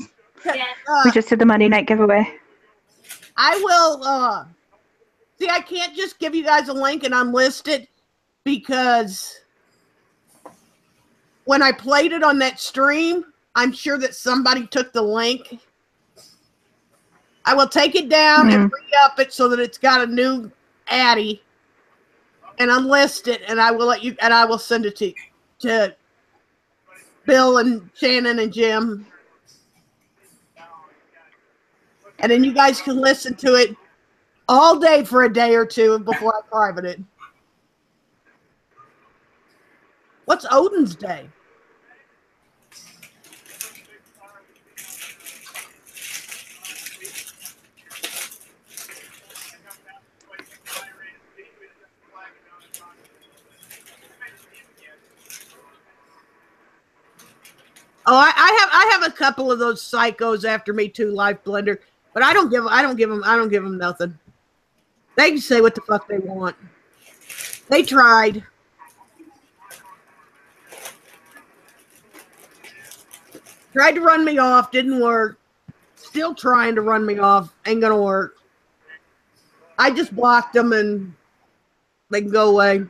We just did the Monday night giveaway. I will see, I can't just give you guys a link and unlist it because when I played it on that stream, I'm sure that somebody took the link. I will take it down and re-up it so that it's got a new Addy and unlist it, and I will let you, and I will send it to Bill and Shannon and Jim. And then you guys can listen to it all day for a day or two before I private it. What's Odin's Day? Oh, I have a couple of those psychos after me too, Life Blender, but I don't give them nothing. They can say what the fuck they want. They tried. Tried to run me off, didn't work. Still trying to run me off, ain't gonna work. I just blocked them and they can go away.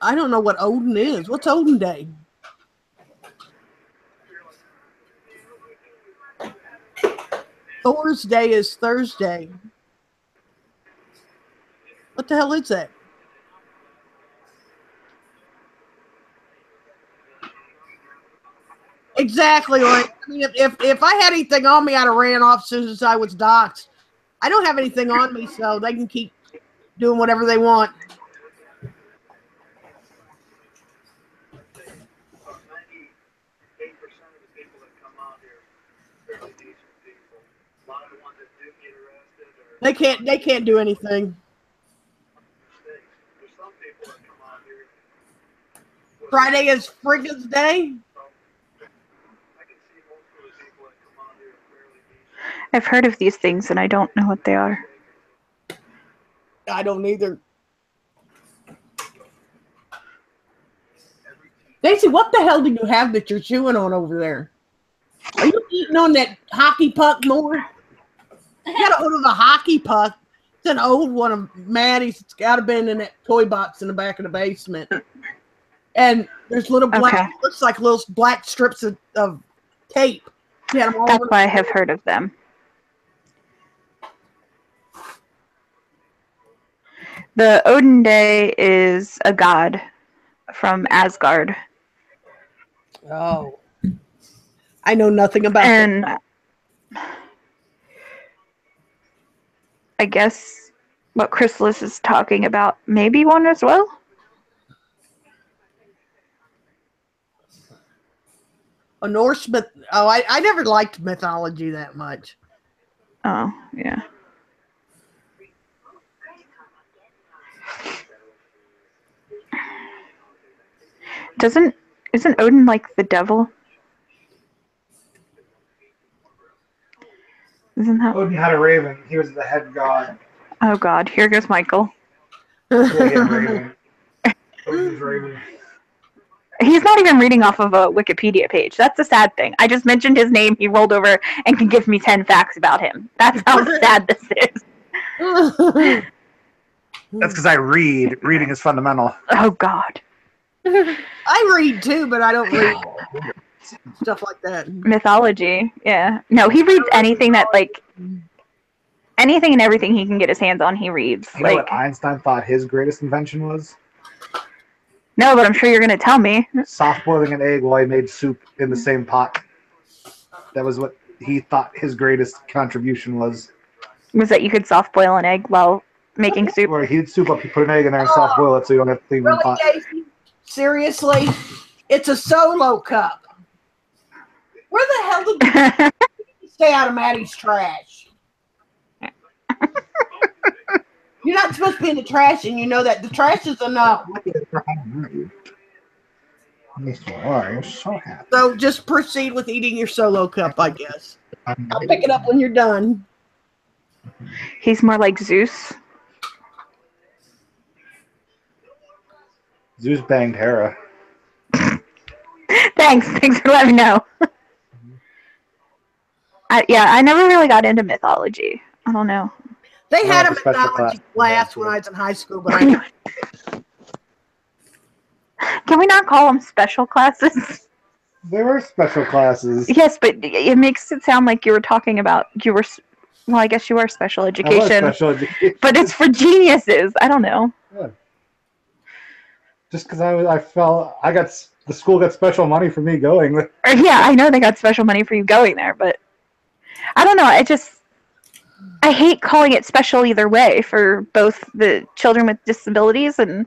I don't know what Odin is. What's Odin Day? Thor's Day is Thursday. What the hell is that? Exactly. Like, I mean, if I had anything on me, I'd have ran off as soon as I was doxxed. I don't have anything on me, so they can keep doing whatever they want. They can't do anything. Friday is Frigga's Day. I've heard of these things and I don't know what they are. I don't either. Daisy, what the hell do you have that you're chewing on over there? Are you eating on that hockey puck more? I got a hold of a hockey puck. It's an old one of Maddie's. It's got to been in that toy box in the back of the basement. And there's little black, looks like little black strips of tape. That's why I have heard of them. The Odin Day is a god from Asgard. Oh. I know nothing about it. I guess what Chrysalis is talking about. Maybe one as well? A Norse myth. Oh, I never liked mythology that much. Oh, yeah. Isn't Odin like the devil? Isn't that? Odin had a raven. He was the head god. Oh God, here goes Michael. Yeah, he had a raven. Odin's raven. He's not even reading off of a Wikipedia page. That's the sad thing. I just mentioned his name. He rolled over and can give me 10 facts about him. That's how sad this is. That's because I read. Reading is fundamental. Oh God. I read too, but I don't read stuff like that. Mythology. Yeah. No, he reads anything that anything and everything he can get his hands on. He reads. You know what Einstein thought his greatest invention was? No, but I'm sure you're gonna tell me. Soft boiling an egg while he made soup in the same pot. That was what he thought his greatest contribution was. Was that you could soft boil an egg while making soup? Where he'd soup up, you put an egg in there and soft boil it so you don't have to clean one pot. Casey? Seriously? It's a solo cup. Where the hell did you stay out of Maddie's trash? You're not supposed to be in the trash, and you know that the trash is enough. So just proceed with eating your solo cup, I guess. I'll pick it up when you're done. He's more like Zeus. Zeus banged Hera. Thanks for letting me know. I never really got into mythology. I don't know. They had a special mythology class when I was in high school, but Can we not call them special classes? They were special classes. Yes, but it makes it sound like you were talking about well, I guess you are special education. Special education. But it's for geniuses. I don't know. Yeah. Just because the school got special money for me going. Yeah, I know they got special money for you going there, but I don't know. I hate calling it special either way for both the children with disabilities and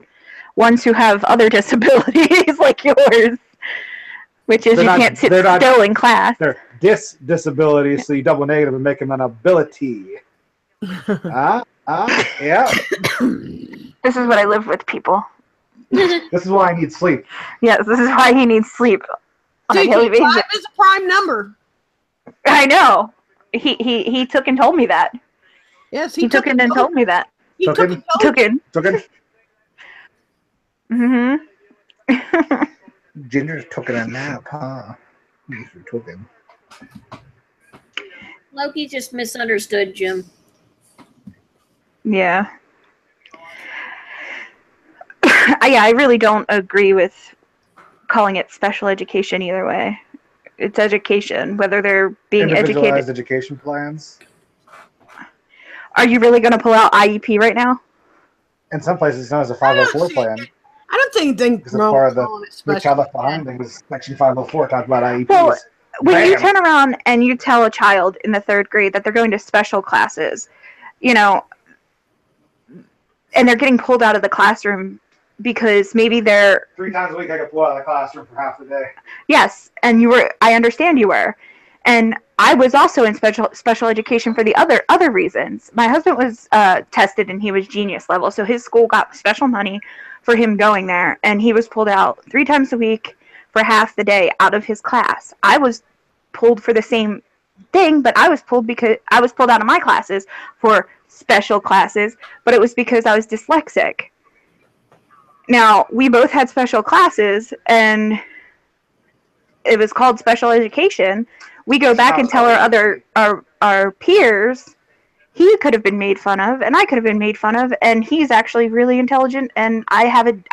ones who have other disabilities like yours, which is can't sit still in class. They're disabilities, so you double negative and make them an ability. Yeah. This is what I live with, people. This is why I need sleep. Yes, this is why he needs sleep on a daily basis. 5 is a prime number. I know. He took and told me that. Yes, he took and told me that. He took and took it. Mm-hmm. Ginger's took a nap, huh? Took him. Loki just misunderstood Jim. Yeah. I really don't agree with calling it special education either way. It's education, whether they're being educated. Education plans. Are you really going to pull out IEP right now? In some places, it's known as a 504 plan. I don't think because part of the Child Left Behind thing was Section 504 talked about IEPs. Well, when you turn around and you tell a child in the 3rd grade that they're going to special classes, and they're getting pulled out of the classroom because maybe they're 3 times a week I got pulled out of the classroom for half the day. Yes, and I understand you were. And I was also in special education for the other reasons. My husband was tested and he was genius level, so his school got special money for him going there, and he was pulled out 3 times a week for half the day out of his class. I was pulled for the same thing, but I was pulled out of my classes for special classes, but it was because I was dyslexic. Now, we both had special classes, and it was called special education. We go back and tell our peers he could have been made fun of, and I could have been made fun of, and he's actually really intelligent, and I have an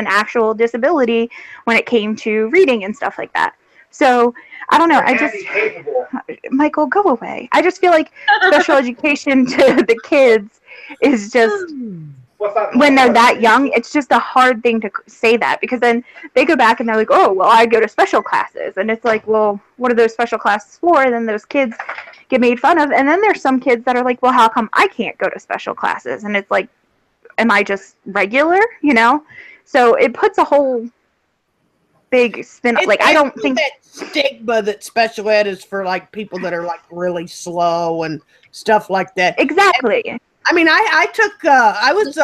actual disability when it came to reading and stuff like that. So I don't know. Michael, go away. I just feel like special education to the kids is just when they're that young, it's just a hard thing to say that, because then they go back and they're like, oh, well, I go to special classes. And it's like, well, what are those special classes for? And then those kids get made fun of. And then there's some kids that are like, well, how come I can't go to special classes? And it's like, am I just regular? You know? So it puts a whole big spin. Like, I don't think that stigma that special ed is for like people that are like really slow and stuff like that. Exactly. And, I mean, I took I was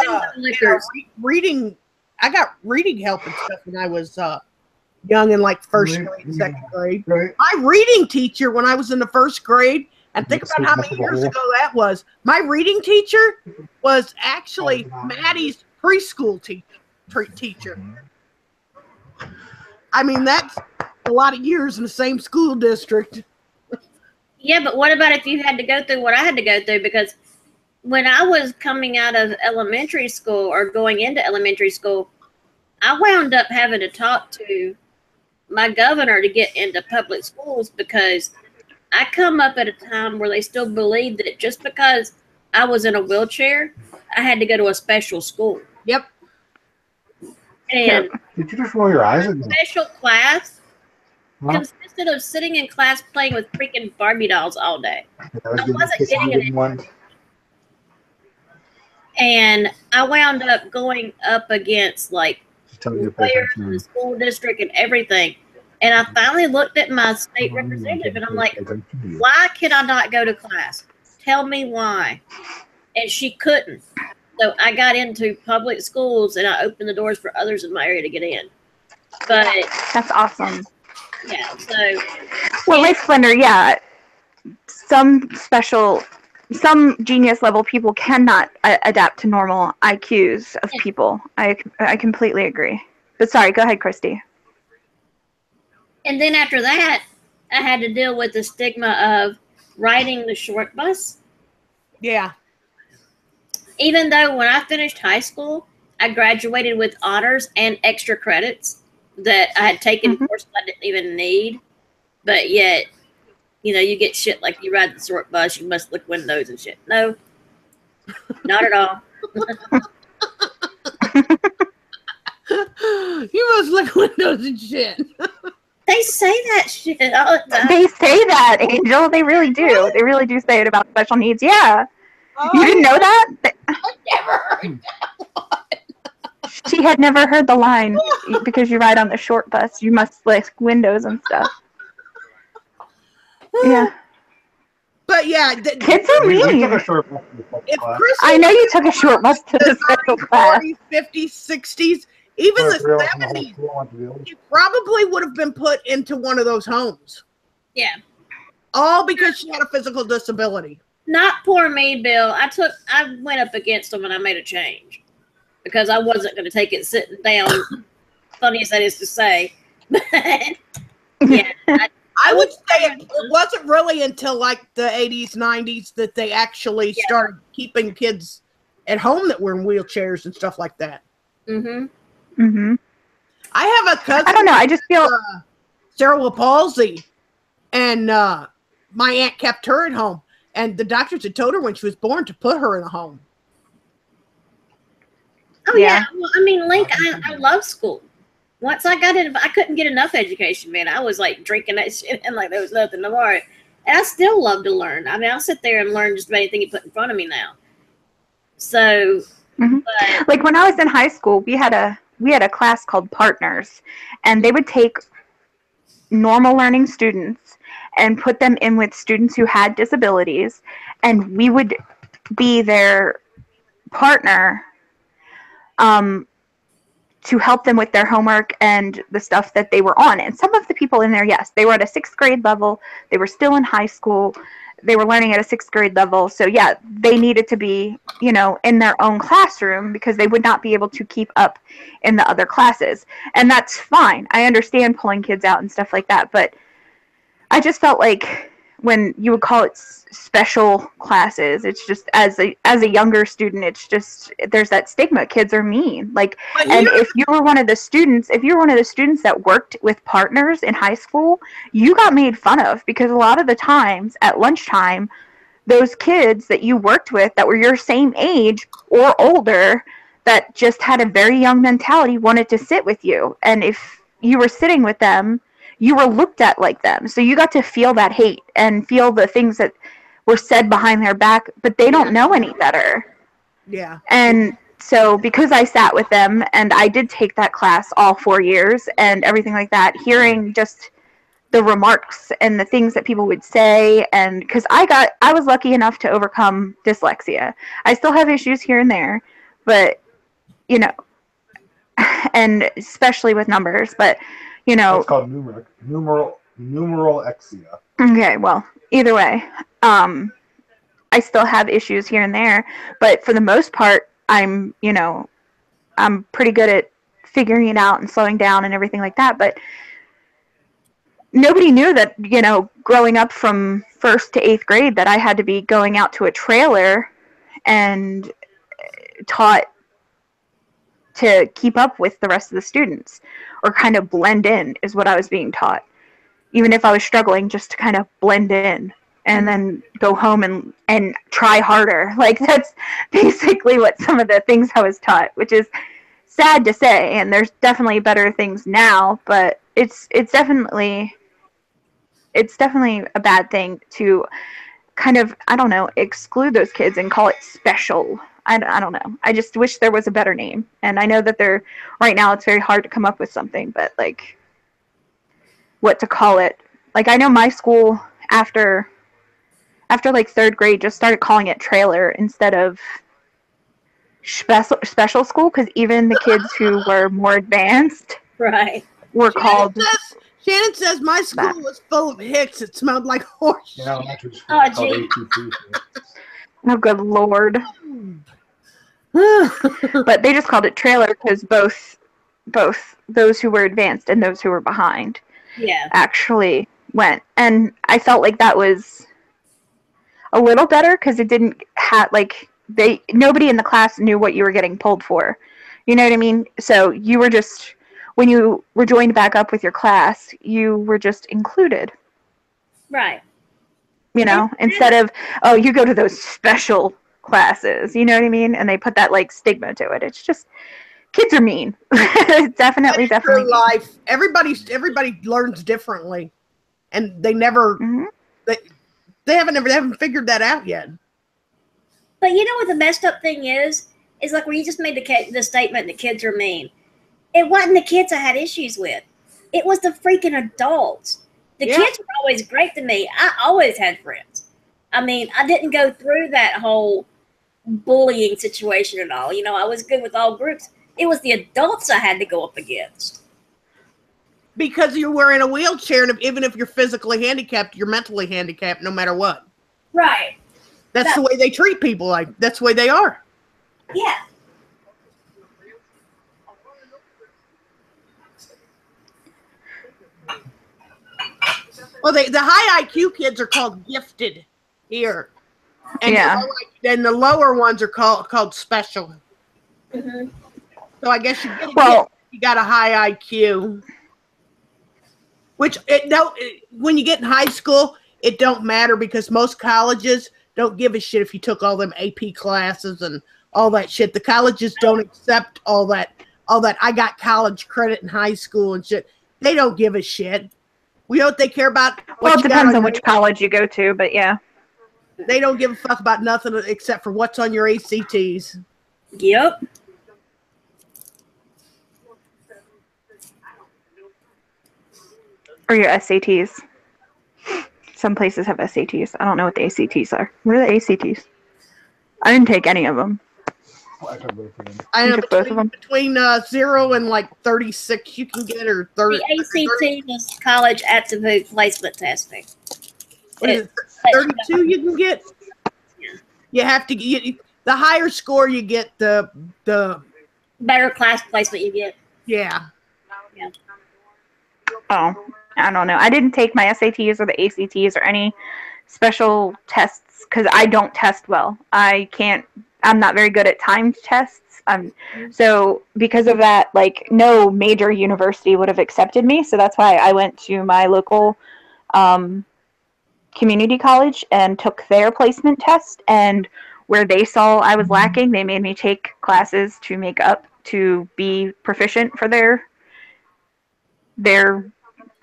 reading. I got reading help and stuff when I was young in like first grade, second grade. Right. My reading teacher when I was in the first grade, and think about how many years ago that was. My reading teacher was actually Maddie's preschool teacher. I mean, that's a lot of years in the same school district. Yeah, but what about if you had to go through what I had to go through? Because when I was coming out of elementary school or going into elementary school, I wound up having to talk to my governor to get into public schools, because I come up at a time where they still believed that just because I was in a wheelchair, I had to go to a special school. Yep. And did you just roll your eyes? Special class consisted of sitting in class playing with freaking Barbie dolls all day. I wasn't getting it. And I wound up going up against like players in the school district and everything. And I finally looked at my state representative and I'm like, why can I not go to class? Tell me why. And she couldn't. So I got into public schools and I opened the doors for others in my area to get in. But that's awesome. Yeah. So well, like Slender, yeah. Some genius level people cannot adapt to normal IQs of people. I completely agree. But sorry, go ahead, Christy. And then after that, I had to deal with the stigma of riding the short bus. Yeah. Even though when I finished high school, I graduated with honors and extra credits that I had taken courses I didn't even need. But yet, you know, you get shit like you ride the short bus, you must look windows and shit. No, not at all. You must look windows and shit. They say that shit all the time. They say that, Angel. They really do. They really do say it about special needs. Yeah. You didn't know that? I never heard that one. She had never heard the line, because you ride on the short bus, you must lick windows and stuff. Yeah. But yeah, kids are mean. I know you took a short bus to the special class. 40s, 50s, 60s, even the 70s, you probably would have been put into one of those homes. Yeah. All because she had a physical disability. Not poor me, Bill. I went up against them and I made a change because I wasn't going to take it sitting down. Funny as that is to say. Yeah. I would say it wasn't really until like the 80s, 90s that they actually started keeping kids at home that were in wheelchairs and stuff like that. Mm-hmm. Mm-hmm. I have a cousin. I don't know. I just feel cerebral palsy, and my aunt kept her at home, and the doctors had told her when she was born to put her in a home. Oh yeah. Well, I mean, Link, I love school. Once I got in, I couldn't get enough education, man. I was like drinking that shit and like there was nothing more. And I still love to learn. I mean, I'll sit there and learn just about anything you put in front of me now. So, but, like when I was in high school, we had a class called Partners, and they would take normal learning students and put them in with students who had disabilities, and we would be their partner to help them with their homework and the stuff that they were on. And some of the people in there, yes, they were at a 6th grade level. They were still in high school. They were learning at a 6th grade level. So yeah, they needed to be, you know, in their own classroom because they would not be able to keep up in the other classes. And that's fine. I understand pulling kids out and stuff like that. But I just felt like when you would call it special classes, it's just as a younger student, it's just there's that stigma. Kids are mean. Like, and if you were one of the students that worked with partners in high school, you got made fun of because a lot of the times at lunchtime, those kids that you worked with that were your same age or older, that just had a very young mentality wanted to sit with you. And if you were sitting with them, you were looked at like them. So you got to feel that hate and feel the things that were said behind their back, but they don't know any better. Yeah. And so because I sat with them and I did take that class all 4 years and everything like that, hearing just the remarks and the things that people would say, and because I was lucky enough to overcome dyslexia. I still have issues here and there, but you know, and especially with numbers, but you know, It's called numeralexia. okay, well, either way, I still have issues here and there, but for the most part, I'm pretty good at figuring it out and slowing down and everything like that. But nobody knew that, growing up from 1st to 8th grade, that I had to be going out to a trailer and taught to keep up with the rest of the students, or kind of blend in, is what I was being taught. Even if I was struggling, just to kind of blend in and then go home and try harder. Like, that's basically what some of the things I was taught, which is sad to say. And there's definitely better things now, but it's definitely a bad thing to kind of, I don't know, exclude those kids and call it special. I don't know. I just wish there was a better name. And I know that right now it's very hard to come up with something, but like, what to call it. Like, I know my school after like 3rd grade just started calling it trailer instead of special school, because even the kids who were more advanced were called. Shannon says my school was full of hicks. It smelled like horse. Yeah, Oh, gee. Oh, good Lord. But they just called it trailer because both those who were advanced and those who were behind actually went. And I felt like that was a little better because it didn't have, like, nobody in the class knew what you were getting pulled for. You know what I mean? So you were just, when you were joined back up with your class, you were just included. Right. Instead of, oh, you go to those special classes, you know what I mean? And they put that, like, stigma to it. It's just, kids are mean. definitely true life. Everybody learns differently, and they never they haven't figured that out yet. But you know what the messed up thing is like, when you just made the statement that kids are mean. It wasn't the kids I had issues with. It was the freaking adults. The kids were always great to me. I always had friends. I mean, I didn't go through that whole bullying situation at all. I was good with all groups. It was the adults I had to go up against. Because you were in a wheelchair, and even if you're physically handicapped, you're mentally handicapped no matter what. Right. That's the way they treat people. Like, that's the way they are. Yeah. Well, the high IQ kids are called gifted here. And the lower ones are called special. Mm-hmm. So I guess you got a high IQ. Which when you get in high school, it don't matter, because most colleges don't give a shit if you took all them AP classes and all that shit. The colleges don't accept all that. I got college credit in high school and shit. They don't give a shit. We know what they care about. Well, it depends on which college you go to, but yeah. They don't give a fuck about nothing except for what's on your ACTs. Yep. Or your SATs. Some places have SATs. I don't know what the ACTs are. What are the ACTs? I didn't take any of them. I took both of them. I know both of them. Between 0 and like 36 you can get, or 30. The ACT is college aptitude placement testing. 32 you can get. You have to get the higher score you get, the better class placement you get. Yeah. Oh, I don't know. I didn't take my SATs or the ACTs or any special tests because I don't test well. I'm not very good at timed tests. So because of that, like, no major university would have accepted me. So that's why I went to my local community college and took their placement test. And where they saw I was lacking, they made me take classes to make up to be proficient for their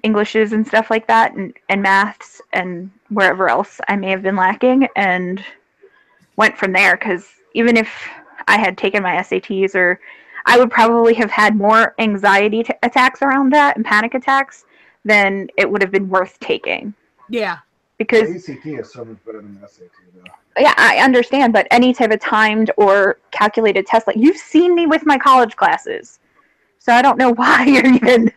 Englishes and stuff like that, and maths and wherever else I may have been lacking, and went from there. Because even if I had taken my SATs, or I would probably have had more anxiety attacks around that and panic attacks, then it would have been worth taking. Yeah. The Because ACT is so much better than the SAT, though. yeah, I understand, but any type of timed or calculated test, like you've seen me with my college classes, so I don't know why you're even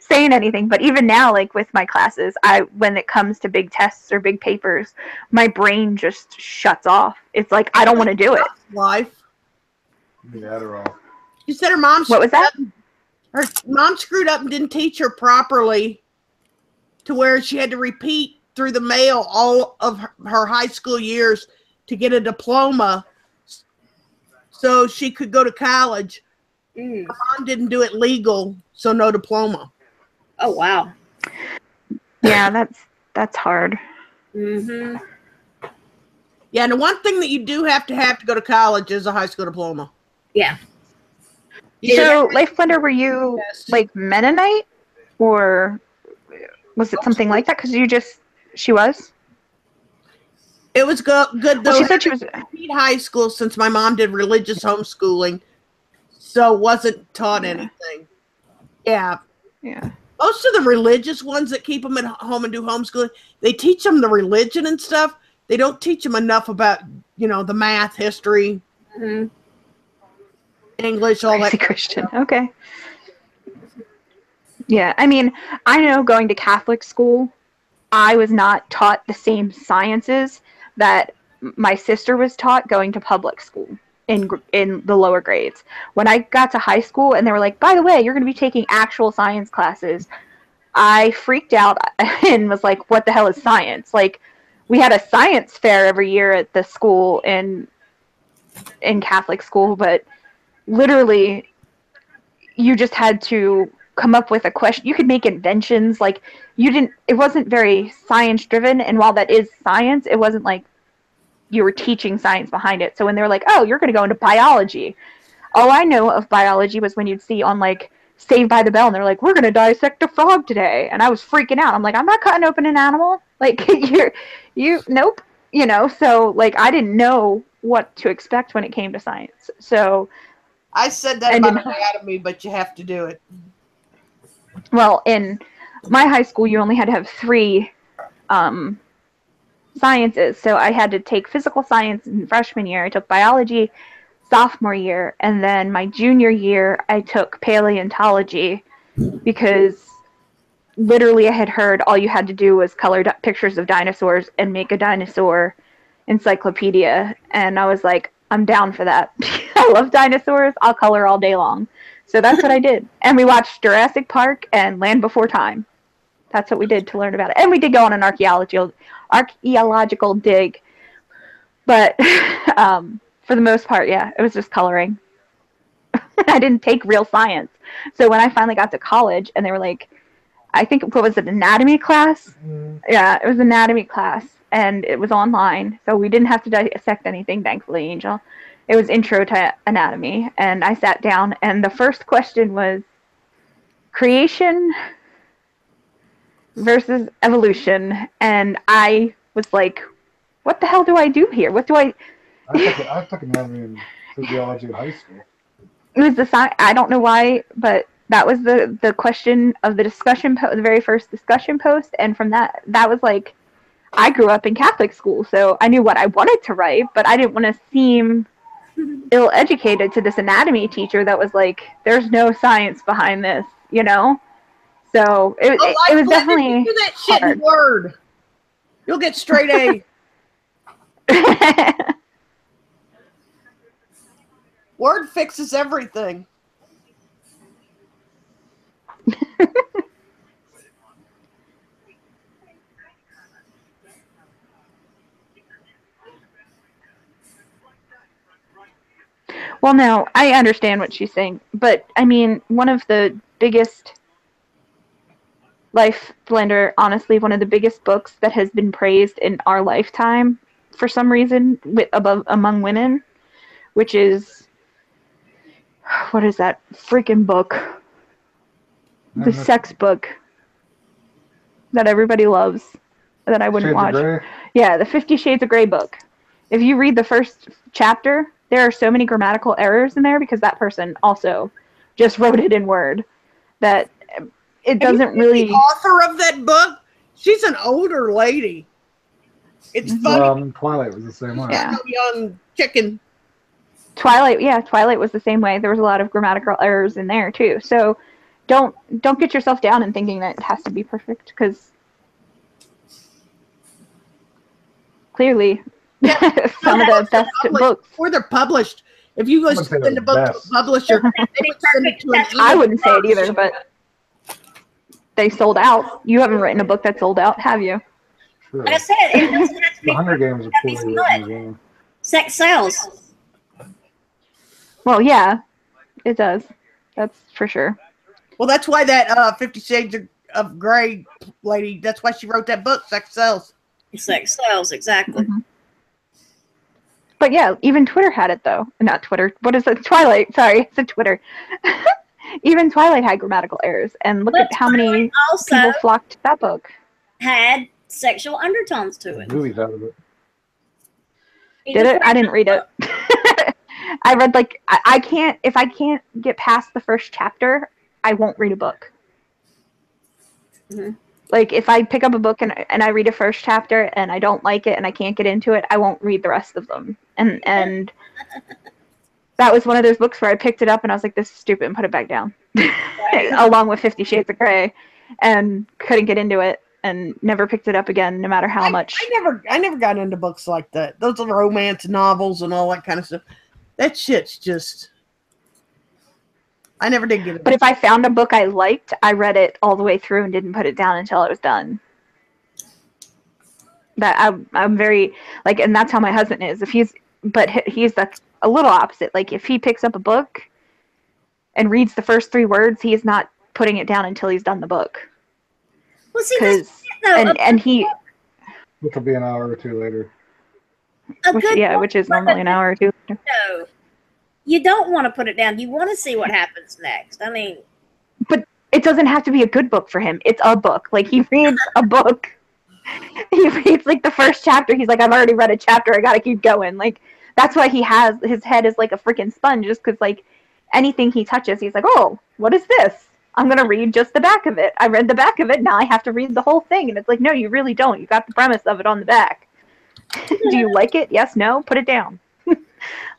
saying anything. But even now, like with my classes, when it comes to big tests or big papers, my brain just shuts off. It's like I don't want to do it. Life. The Adderall. You said her mom. What was that? Her mom screwed up and didn't teach her properly, to where she had to repeat through the mail all of her high school years to get a diploma, so she could go to college. Her mom didn't do it legal, so no diploma. Oh wow. Yeah, that's hard. Mm-hmm. Yeah, and the one thing that you do have to go to college is a high school diploma. Yeah. So, Life Blender, were you like Mennonite, or was it something like that? Because she was. It was good though. Well, she said she was high school, since my mom did religious homeschooling, so wasn't taught anything. Yeah. Yeah. Most of the religious ones that keep them at home and do homeschooling, they teach them the religion and stuff. They don't teach them enough about, the math, history, English, all that. Christian. Okay. Yeah, I mean, I know going to Catholic school, I was not taught the same sciences that my sister was taught going to public school in the lower grades. When I got to high school and they were like, by the way, you're going to be taking actual science classes, I freaked out and was like, what the hell is science? Like, we had a science fair every year at the school in Catholic school, but literally you just had to come up with a question. You could make inventions. Like, it wasn't very science driven, and while that is science, it wasn't like you were teaching science behind it. So when they were like, oh, you're going to go into biology, all I know of biology was when you'd see on like Saved by the Bell, and they're like, we're going to dissect a frog today, and I was freaking out. I'm like, I'm not cutting open an animal. Like, nope. So like I didn't know what to expect when it came to science. So I said that about anatomy, but you have to do it. Well, in my high school, you only had to have 3 sciences. So I had to take physical science in freshman year. I took biology sophomore year. And then my junior year, I took paleontology, because literally I had heard all you had to do was color pictures of dinosaurs and make a dinosaur encyclopedia. And I was like, I'm down for that. I love dinosaurs. I'll color all day long. So that's what I did. And we watched Jurassic Park and Land Before Time. That's what we did to learn about it. And we did go on an archaeological dig. But for the most part, yeah, it was just coloring. I didn't take real science. So when I finally got to college and they were like, I think, what was it, anatomy class? Yeah, it was anatomy class. And it was online. So we didn't have to dissect anything, thankfully, Angel. It was intro to anatomy. And I sat down, and the first question was creation versus evolution. And I was like, what the hell do I do here? What do I took anatomy and physiology in high school. It was I don't know why, but that was the question of the discussion, the very first discussion post. And from that was like, I grew up in Catholic school, so I knew what I wanted to write, but I didn't want to seem ill-educated to this anatomy teacher that was like, there's no science behind this, So it was definitely do that shit in Word. You'll get straight A. Word fixes everything. Well, no, I understand what she's saying, but I mean, one of the biggest Life Blender, honestly, one of the biggest books that has been praised in our lifetime for some reason among women, which is, what is that freaking book? The sex book that everybody loves, that I wouldn't watch. Yeah, the 50 Shades of Grey book. If you read the first chapter, there are so many grammatical errors in there because that person also just wrote it in Word that it doesn't really. The author of that book, she's an older lady. It's funny. Twilight was the same way. Yeah. Young chicken. Twilight was the same way. There was a lot of grammatical errors in there too. So don't get yourself down in thinking that it has to be perfect, because clearly some of the best books. Before they're published, if you go send a book to a publisher, send it to I wouldn't say it either, but they sold out. You haven't written a book that sold out, have you? Like I said, it doesn't have to be. The Hunger Games are poorly written as well. Sex sells. Well, yeah, it does. That's for sure. Well, that's why that 50 Shades of Grey lady, that's why she wrote that book, Sex Sells. Sex sells, exactly. Mm-hmm. But yeah, even Twitter had it, though. Not Twitter. What is it? Twilight. Sorry, it's a Twitter. Even Twilight had grammatical errors. And look at how many people flocked to that book. Had sexual undertones to it. Movies out of it. Did it? I didn't read it. I read, like, I can't, if I can't get past the first chapter, I won't read a book. Mm-hmm. Like, if I pick up a book and I read a first chapter and I don't like it and I can't get into it, I won't read the rest of them. And that was one of those books where I picked it up and I was like, this is stupid, and put it back down. Along with 50 Shades of Grey, and couldn't get into it and never picked it up again, no matter how much. I never got into books like that. Those are romance novels and all that kind of stuff. That shit's just... I never did get it. But if I found a book I liked, I read it all the way through and didn't put it down until I was done. That I'm very, like, and that's how my husband is. He's a little opposite. Like, if he picks up a book and reads the first 3 words, he is not putting it down until he's done the book. Well, see, which will be an hour or 2 later. Which is normally an hour or 2 later. No. You don't want to put it down. You want to see what happens next. I mean... But it doesn't have to be a good book for him. It's a book. Like, he reads a book. He reads, like, the first chapter. He's like, I've already read a chapter. I gotta keep going. Like, that's why his head is like a freaking sponge, just because, like, anything he touches, he's like, oh, what is this? I'm gonna read just the back of it. I read the back of it. Now I have to read the whole thing. And it's like, no, you really don't. You got the premise of it on the back. Do you like it? Yes, no? Put it down.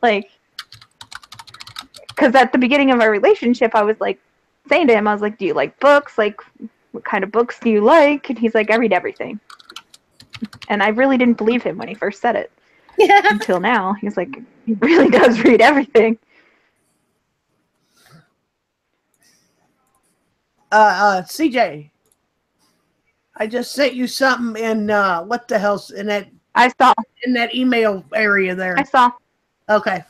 Like... Because at the beginning of our relationship, I was like saying to him, I was like, do you like books? Like, what kind of books do you like? And he's like, I read everything. And I really didn't believe him when he first said it. Yeah. Until now. He's like, he really does read everything. CJ, I just sent you something in, what the hell's in that? I saw. In that email area there. I saw. Okay.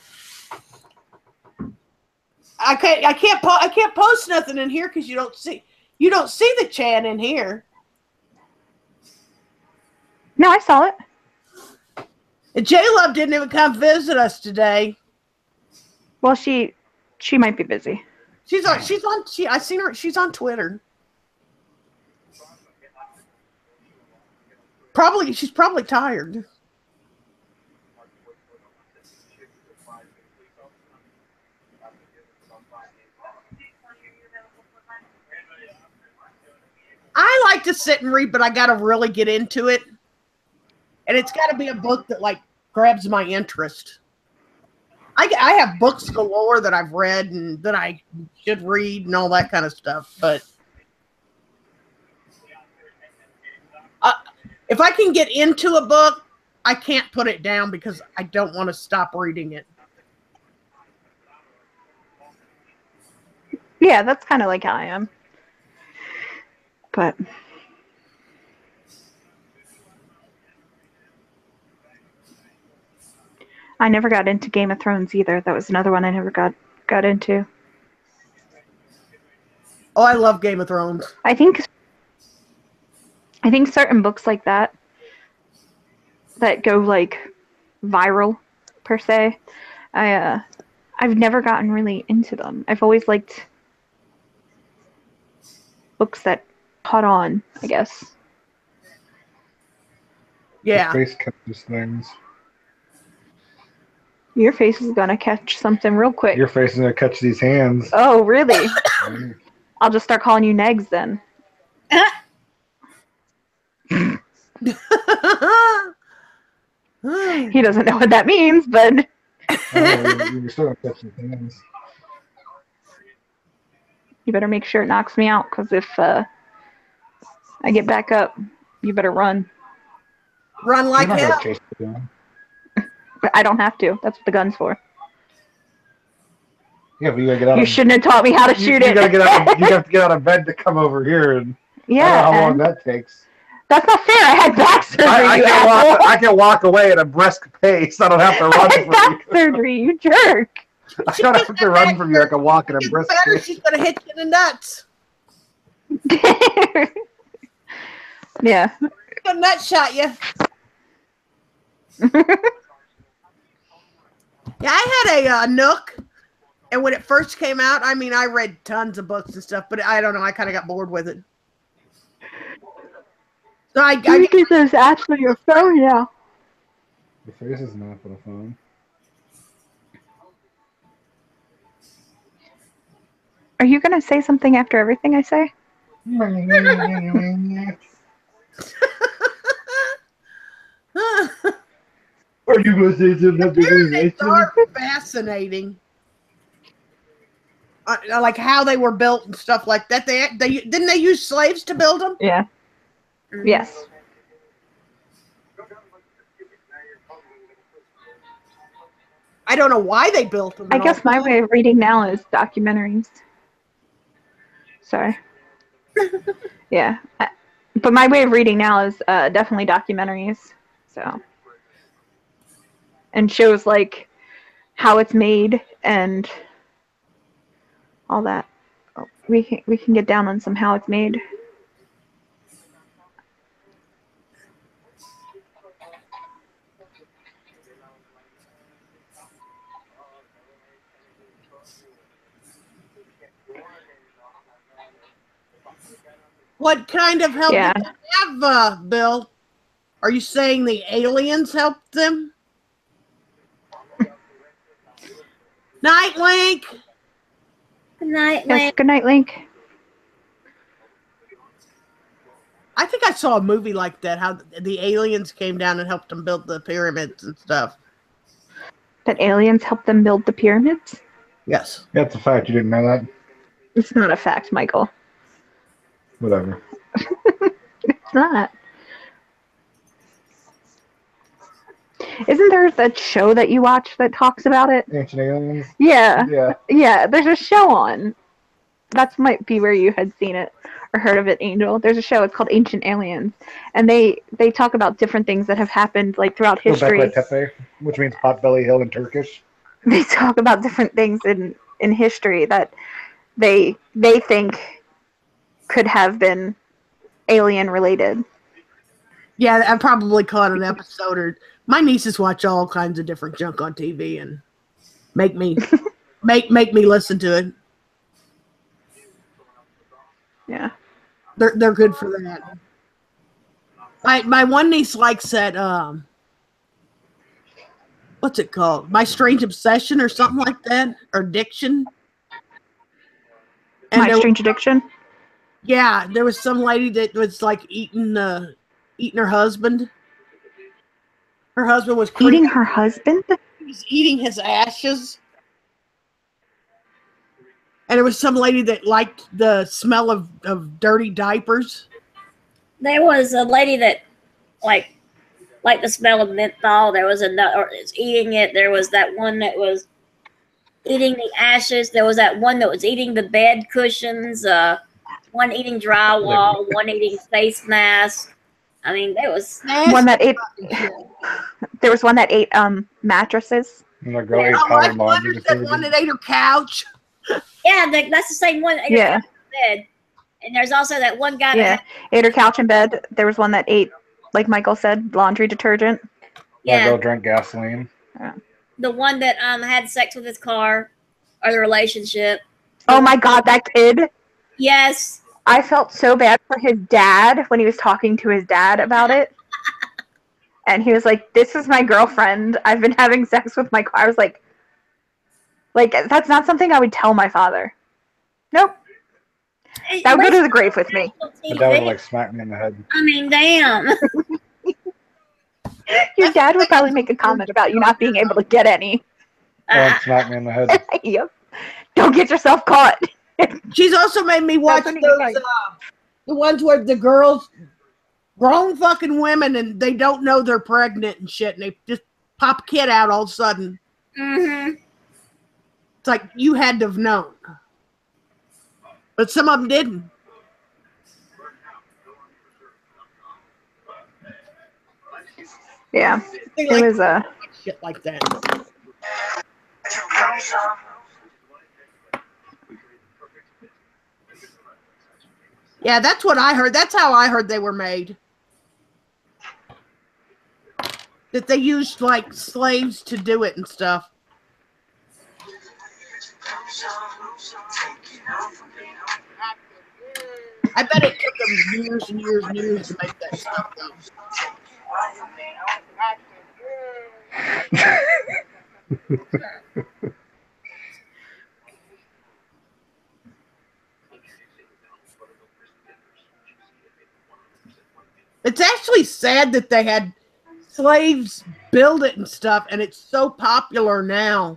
I can't post nothing in here because you don't see the chat in here. No, I saw it. And J-Love didn't even come visit us today. Well, she might be busy. I seen her. She's on Twitter. She's probably tired. I like to sit and read, but I got to really get into it. And it's got to be a book that, like, grabs my interest. I have books galore that I've read and that I should read and all that kind of stuff. But if I can get into a book, I can't put it down because I don't want to stop reading it. Yeah, that's kind of like how I am. But I never got into Game of Thrones either. That was another one I never got into. Oh, I love Game of Thrones. I think certain books like that go like viral per se. I've never gotten really into them. I've always liked books that caught on, I guess. Yeah. Your face catches things. Your face is gonna catch something real quick. Your face is gonna catch these hands. Oh, really? I'll just start calling you Negs then. He doesn't know what that means, but You're still gonna catch these hands. you better make sure it knocks me out, because if I get back up, you better run. Run like You're not hell. gonna chase the gun. But I don't have to. That's what the gun's for. Yeah, but you gotta get out. You shouldn't have taught me how to shoot you it. gotta get out. You have to get out of bed to come over here, and I Yeah, don't know how long and that takes. that's not fair. I had back surgery, I you can asshole. I can walk away at a brisk pace. I don't have to I run had from back you. surgery, you jerk. I don't have to run from you. I can walk at a It's brisk better. pace. She's gonna hit you in the nuts. Yeah. A nut shot you. Yeah, I had a Nook, and when it first came out, I mean, I read tons of books and stuff, but I don't know, I kind of got bored with it. So I You get those apps on your phone now. The face is not for the phone. Are you gonna say something after everything I say? Are you gonna say something after pyramids are fascinating. Like how they were built and stuff like that. They didn't they use slaves to build them? Yeah. Yes. I don't know why they built them. I guess my way of reading now is documentaries. Sorry. Yeah. But my way of reading now is definitely documentaries. So. And shows like how it's made and all that. We can get down on some how it's made. What kind of help Yeah. did they have, Bill? Are you saying the aliens helped them? Night Link. Good night, Yes, Link. good night, Link. I think I saw a movie like that, how the aliens came down and helped them build the pyramids and stuff. That aliens helped them build the pyramids? Yes. That's a fact. You didn't know that? It's not a fact, Michael. Whatever. It's not. Isn't there that show that you watch that talks about it? Ancient aliens? Yeah. Yeah. Yeah, there's a show on. That might be where you had seen it or heard of it, Angel. There's a show, it's called Ancient Aliens. And they talk about different things that have happened like throughout history. Göbekli Tepe, which means Potbelly Hill in Turkish. They talk about different things in history that they think could have been alien related. Yeah, I probably caught an episode, or my nieces watch all kinds of different junk on TV and make me make me listen to it. Yeah. They're good for that. My one niece likes that what's it called? My Strange Obsession or something like that, or Addiction. And My Strange Addiction? Yeah, there was some lady that was like eating her husband. Her husband was Eating her husband? He was eating his ashes. And there was some lady that liked the smell of dirty diapers. There was a lady that like the smell of menthol. There was another eating it. There was that one that was eating the ashes. There was that one that was eating the bed cushions. One eating drywall. One eating face masks. I mean, there was one that ate. There was one that ate mattresses. And the girl ate powdered laundry detergent. One that ate her couch. Yeah, that's the same one. That ate her couch and bed. And there's also that one guy that ate her couch in bed. There was one that ate, like Michael said, laundry detergent. That Yeah, girl drank gasoline. the one that had sex with his car, or the relationship. Oh my god, that kid. Yes. I felt so bad for his dad when he was talking to his dad about it. And he was like, "This is my girlfriend. I've been having sex with my car." I was like, that's not something I would tell my father. Nope. That would go to the grave with me. My dad would like smack me in the head. I mean, damn. Your dad would probably make a comment about you not being able to get any. Or smack me in the head. Yep. Don't get yourself caught. She's also made me watch That's those, funny. the ones where the girls, grown fucking women, and they don't know they're pregnant and shit, and they just pop a kid out all of a sudden. Mm-hmm. It's like, you had to have known. But some of them didn't. Yeah. They It like was a. shit like that. Yeah, that's what I heard. That's how I heard they were made. That they used like slaves to do it and stuff. I bet it took them years and years and years to make that stuff though. It's actually sad that they had slaves build it and stuff, and it's so popular now.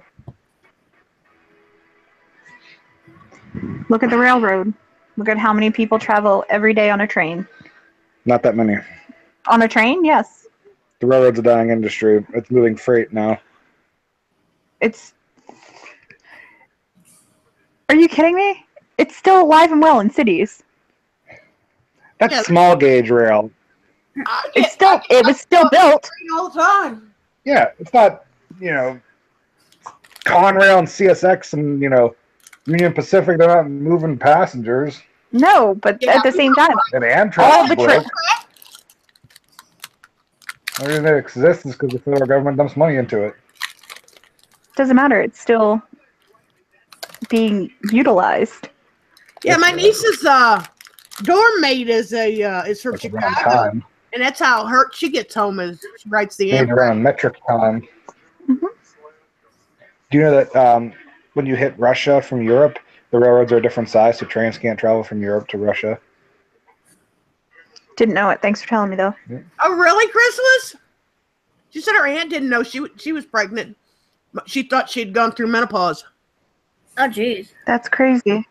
Look at the railroad. Look at how many people travel every day on a train. Not that many. On a train? Yes. The railroad's a dying industry. It's moving freight now. It's. Are you kidding me? It's still alive and well in cities. That's Yeah. small gauge rail. It's still. It was still built. All the time. Yeah, it's not, Conrail and CSX and, Union Pacific, they're not moving passengers. No, but Yeah, at the same time, And all Amtrak the broke. The reason it exists is because the federal government dumps money into it. doesn't matter. It's still being utilized. Yeah, my niece's dorm mate is from It's around Chicago, time. and that's how she gets home is she writes the It's Amtrak. around metric time. Mhm. Do you know that when you hit Russia from Europe, the railroads are a different size, so trains can't travel from Europe to Russia? Didn't know it. Thanks for telling me, though. Oh, really, Chrysalis? She said her aunt didn't know she was pregnant. She thought she'd gone through menopause. Oh, jeez. That's crazy.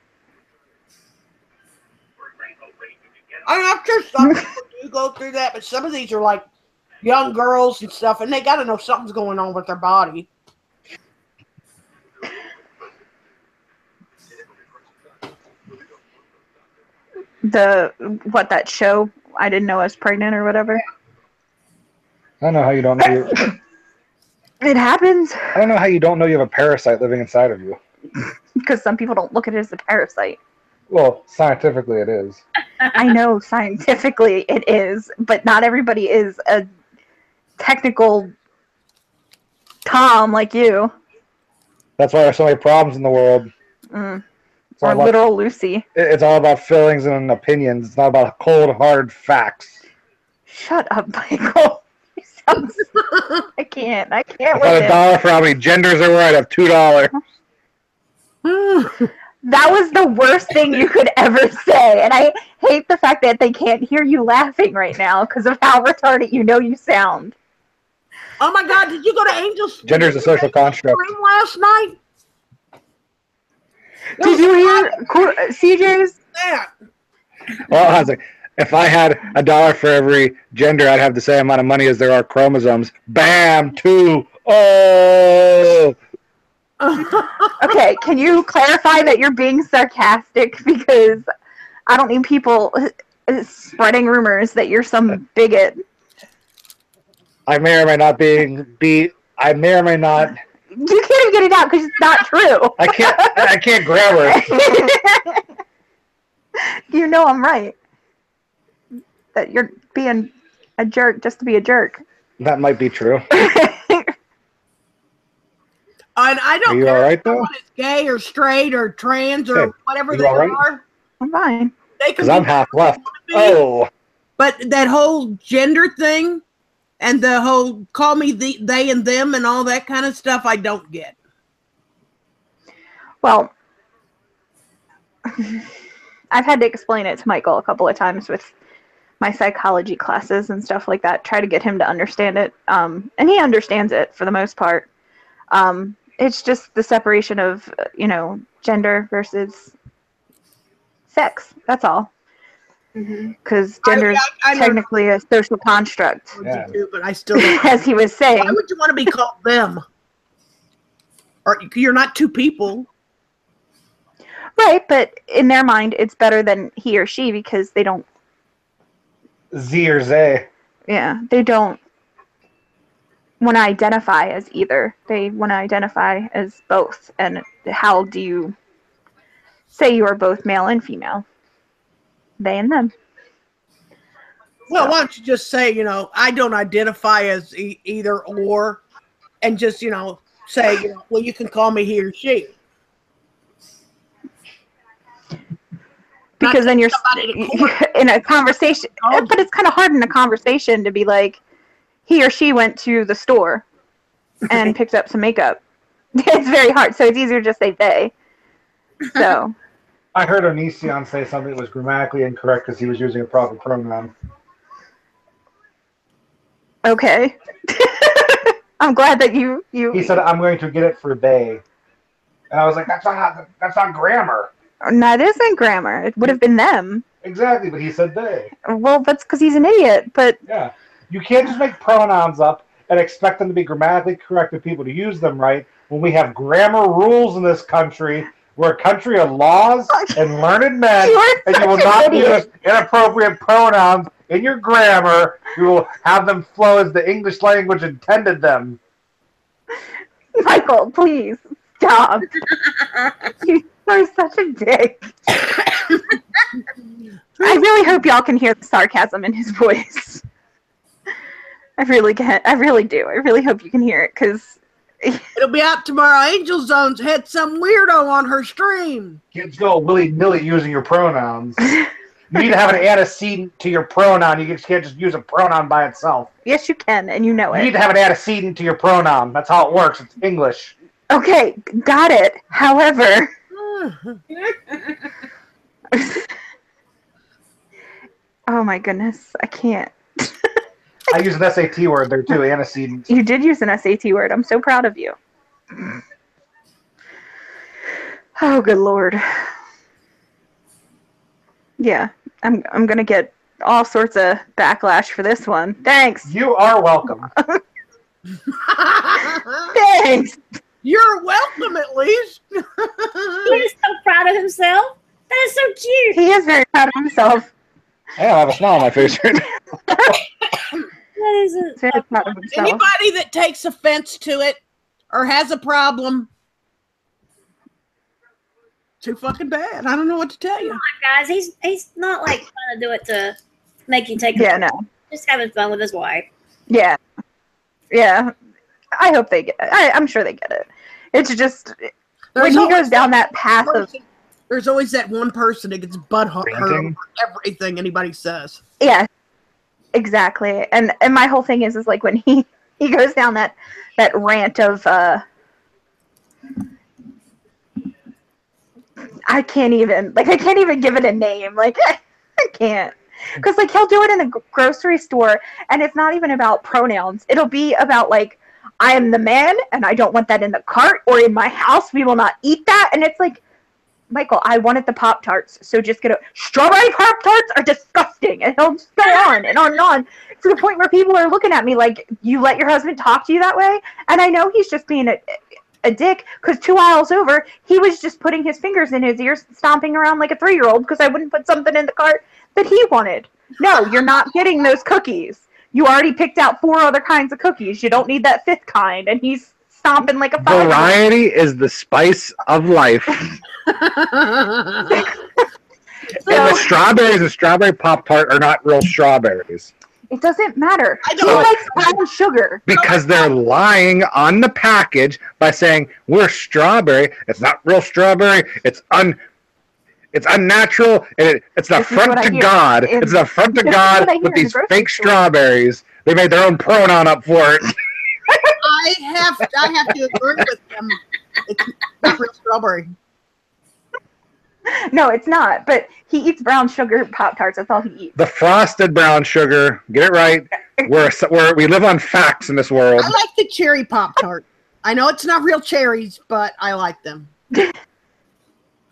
I'm not sure some people do go through that, but some of these are like young girls and stuff, and they got to know something's going on with their body. That show? I didn't know I was pregnant or whatever. I don't know how you don't know. It happens I don't know how you don't know you have a parasite living inside of you. because some people don't look at it as a parasite. Well, scientifically, it is. I know scientifically it is, but not everybody is a technical Tom like you. That's why there's so many problems in the world. It's all Or about- literal Lucy. It's all about feelings and opinions. It's not about cold, hard facts. Shut up, Michael. You sound I can't. I can't If I with had it. $1 for how many genders there were, I'd have $2. That was the worst thing you could ever say, and I hate the fact that they can't hear you laughing right now because of how retarded you know you sound. Oh my God! Did you go to Angel's? Gender's a social construct. Stream last night? Did you hear CJ's? That? Well, I was like, if I had $1 for every gender, I'd have the same amount of money as there are chromosomes. Bam! 2. Oh! Okay, can you clarify that you're being sarcastic because I don't need people spreading rumors that you're some bigot. I may or may not I may or may not. You can't even get it out because it's not true. I can't grab her. You know I'm right. That you're being a jerk just to be a jerk. That might be true. And I don't Are you care all right, if though? someone is gay or straight or trans or Okay. whatever You they all right? are. I'm fine. They can Because I'm be half whatever left. they wanna be. Oh, But that whole gender thing and the whole call me they and them and all that kind of stuff, I don't get. Well, I've had to explain it to Michael a couple of times with my psychology classes and stuff like that, try to get him to understand it. And he understands it for the most part. It's just the separation of, gender versus sex. That's all. Because gender is I know technically a social construct, what Yeah. you do, but I still don't. as he was saying. Why would you want to be called them? Or you're not two people. Right, but in their mind, it's better than he or she because they don't, Z or Zay. they don't want to identify as either. They want to identify as both. And how do you say you are both male and female? They and them. Well, So- why don't you just say, I don't identify as either or, and just, say, well, you can call me he or she. Because then you're somebody to court. in a conversation. Oh. But it's kind of hard in a conversation to be like, he or she went to the store and picked up some makeup. It's very hard. So it's easier to just say they. So. I heard Onision say something that was grammatically incorrect because he was using a proper pronoun. Okay. I'm glad that you. He said, "I'm going to get it for they," and I was like, "That's not grammar." That isn't grammar. It would have been them. Exactly, but he said they. Well, that's because he's an idiot. But Yeah, you can't just make pronouns up and expect them to be grammatically correct and people to use them right when we have grammar rules in this country. We're a country of laws and learned men, and you will not use inappropriate pronouns in your grammar. You will have them flow as the English language intended them. Michael, please stop. You are such a dick. I really hope y'all can hear the sarcasm in his voice. I really can. I really do. I really hope you can hear it because It'll be out tomorrow. Angel Zone's had some weirdo on her stream. Kids go willy-nilly using your pronouns. You need to have an antecedent to your pronoun. You just can't just use a pronoun by itself. yes, you can, and you know You it. need to have an antecedent to your pronoun. That's how it works. It's English. Okay, got it. However, oh my goodness, I can't. I use an SAT word there too, antecedent. You did use an SAT word. I'm so proud of you. Oh, good Lord. Yeah, I'm gonna get all sorts of backlash for this one. Thanks. You are welcome. Thanks. You're welcome, at least. He is so proud of himself. That is so cute. He is very proud of himself. Hey, I have a smile on my face right now. That is He's very proud of himself. Anybody that takes offense to it or has a problem, too fucking bad. I don't know what to tell you. guys. He's not like trying to do it to make you take. Yeah, no. Just having fun with his wife. Yeah. Yeah. I hope they get it. I'm sure they get it. It's just when he goes down that path of There's always that one person that gets butthurt Ranting. over everything anybody says. yeah, exactly. And my whole thing is like when he goes down that rant of I can't even give it a name. Like I can't. Because like he'll do it in the grocery store and it's not even about pronouns. It'll be about like I am the man and I don't want that in the cart or in my house. We will not eat that. And it's like, Michael, I wanted the Pop-Tarts, so just get a strawberry Pop-Tarts are disgusting. And he'll just go on and on and on to the point where people are looking at me like, you let your husband talk to you that way? And I know he's just being a dick because 2 aisles over, he was just putting his fingers in his ears, stomping around like a 3-year-old because I wouldn't put something in the cart that he wanted. No, you're not getting those cookies. You already picked out 4 other kinds of cookies. You don't need that 5th kind. And he's stomping like a 5-year-old. Variety is the spice of life. And the strawberries and strawberry Pop-Tart are not real strawberries. It doesn't matter. I He don't- likes brown sugar. Because they're lying on the package by saying we're strawberry. It's not real strawberry. It's unnatural, and it's an This is what affront I to hear God. in- It's an affront to this is God what I hear with in these the grocery fake store. strawberries. They made their own pronoun up for it. I have to agree with them. It's not real strawberry. No, it's not. But he eats brown sugar Pop-Tarts. That's all he eats. The frosted brown sugar. Get it right. We live on facts in this world. I like the cherry Pop-Tart. I know it's not real cherries, but I like them.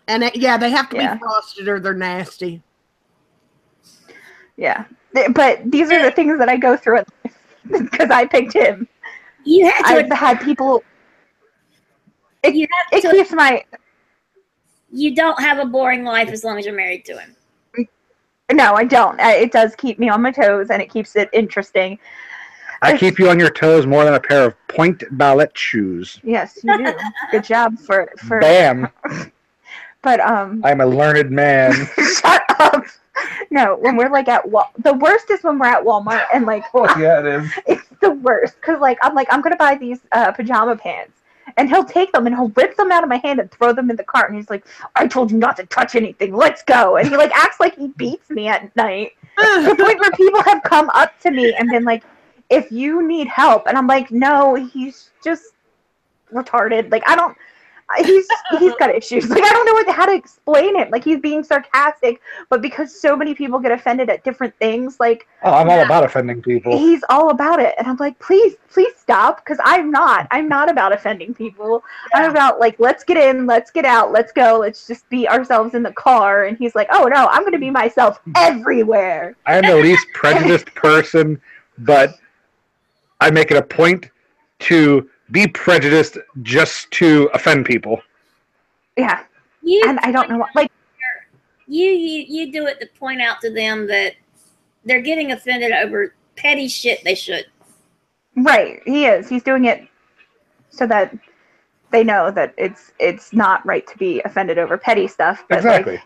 And they have to be frosted or they're nasty. Yeah. But these are the things that I go through because I picked him. You had to. I've had people. It keeps my. You don't have a boring life as long as you're married to him. No, I don't. It does keep me on my toes, and it keeps it interesting. I keep you on your toes more than a pair of point ballet shoes. Yes, you do. Good job for. Bam. But I'm a learned man. Shut up. No, when we're like at the worst is when we're at Walmart and like. Oh yeah, it is. It's the worst because I'm gonna buy these pajama pants. And he'll take them and he'll rip them out of my hand and throw them in the cart. And he's like, I told you not to touch anything. Let's go. And he like acts like he beats me at night. To the point where people have come up to me and been like, if you need help. And I'm like, no, he's just retarded. Like, he's got issues. Like, I don't know how to explain it. Like, he's being sarcastic. But because so many people get offended at different things, like. Oh, I'm all about offending people. He's all about it. And I'm like, please stop. Because I'm not about offending people. Yeah. I'm about, like, let's get in, let's get out, let's go. Let's just be ourselves in the car. And he's like, oh, no, I'm going to be myself everywhere. I am the least prejudiced person, but I make it a point to be prejudiced just to offend people. Yeah. And I don't know what, like. You do it to point out to them that they're getting offended over petty shit they should. Right. He is. He's doing it so that they know that it's not right to be offended over petty stuff. But exactly. Like,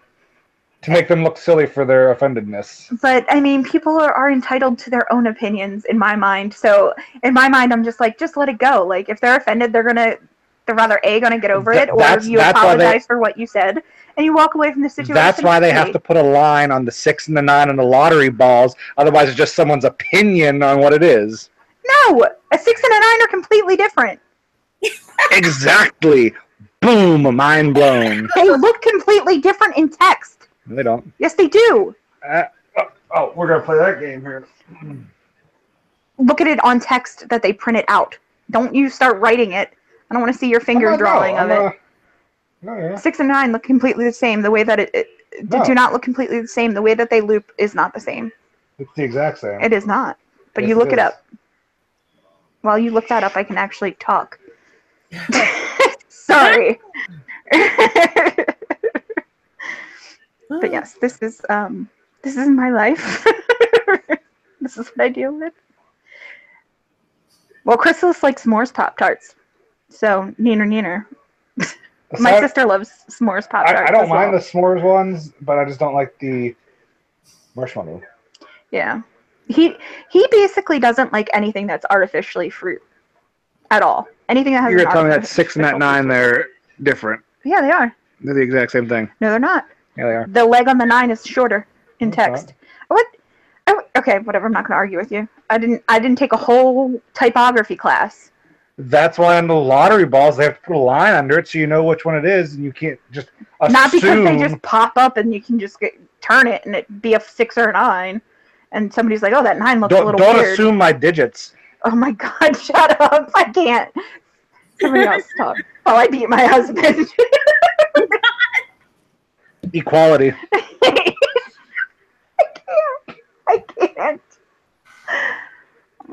to make them look silly for their offendedness. But, I mean, people are entitled to their own opinions in my mind. So, in my mind, I'm just like, just let it go. Like, if they're offended, they're rather A, going to get over it, or you apologize for what you said, and you walk away from the situation. That's why they have to put a line on the 6 and the 9 on the lottery balls. Otherwise, it's just someone's opinion on what it is. No! A 6 and a 9 are completely different. Exactly. Boom! Mind blown. They look completely different in text. They don't. Yes, they do. We're going to play that game here. Look at it on text that they printed out. Don't you start writing it. I don't want to see your finger drawing of it. No, yeah. 6 and 9 look completely the same. The way that do not look completely the same. The way that they loop is not the same. It's the exact same. It is not. But yes, you look it up. While you look that up, I can actually talk. Sorry. But yes, this is my life. This is what I deal with. Well, Chrysalis likes s'mores Pop-Tarts. So, neener. My sister loves s'mores Pop-Tarts. I don't mind the s'mores ones, but I just don't like the marshmallow. Yeah. He basically doesn't like anything that's artificially fruit at all. Anything that has. You're telling me that 6 and that 9 they're different. Yeah, they are. They're the exact same thing. No, they're not. Yeah, they are. The leg on the 9 is shorter in text. What? Oh, okay, whatever. I'm not going to argue with you. I didn't take a whole typography class. That's why on the lottery balls they have to put a line under it so you know which one it is, and you can't just assume. Not because they just pop up and you can just turn it and it be a 6 or a 9, and somebody's like, "Oh, that 9 looks a little weird." Don't assume my digits. Oh my God! Shut up! I can't. Somebody else talk. Oh, I beat my husband. Equality. I can't.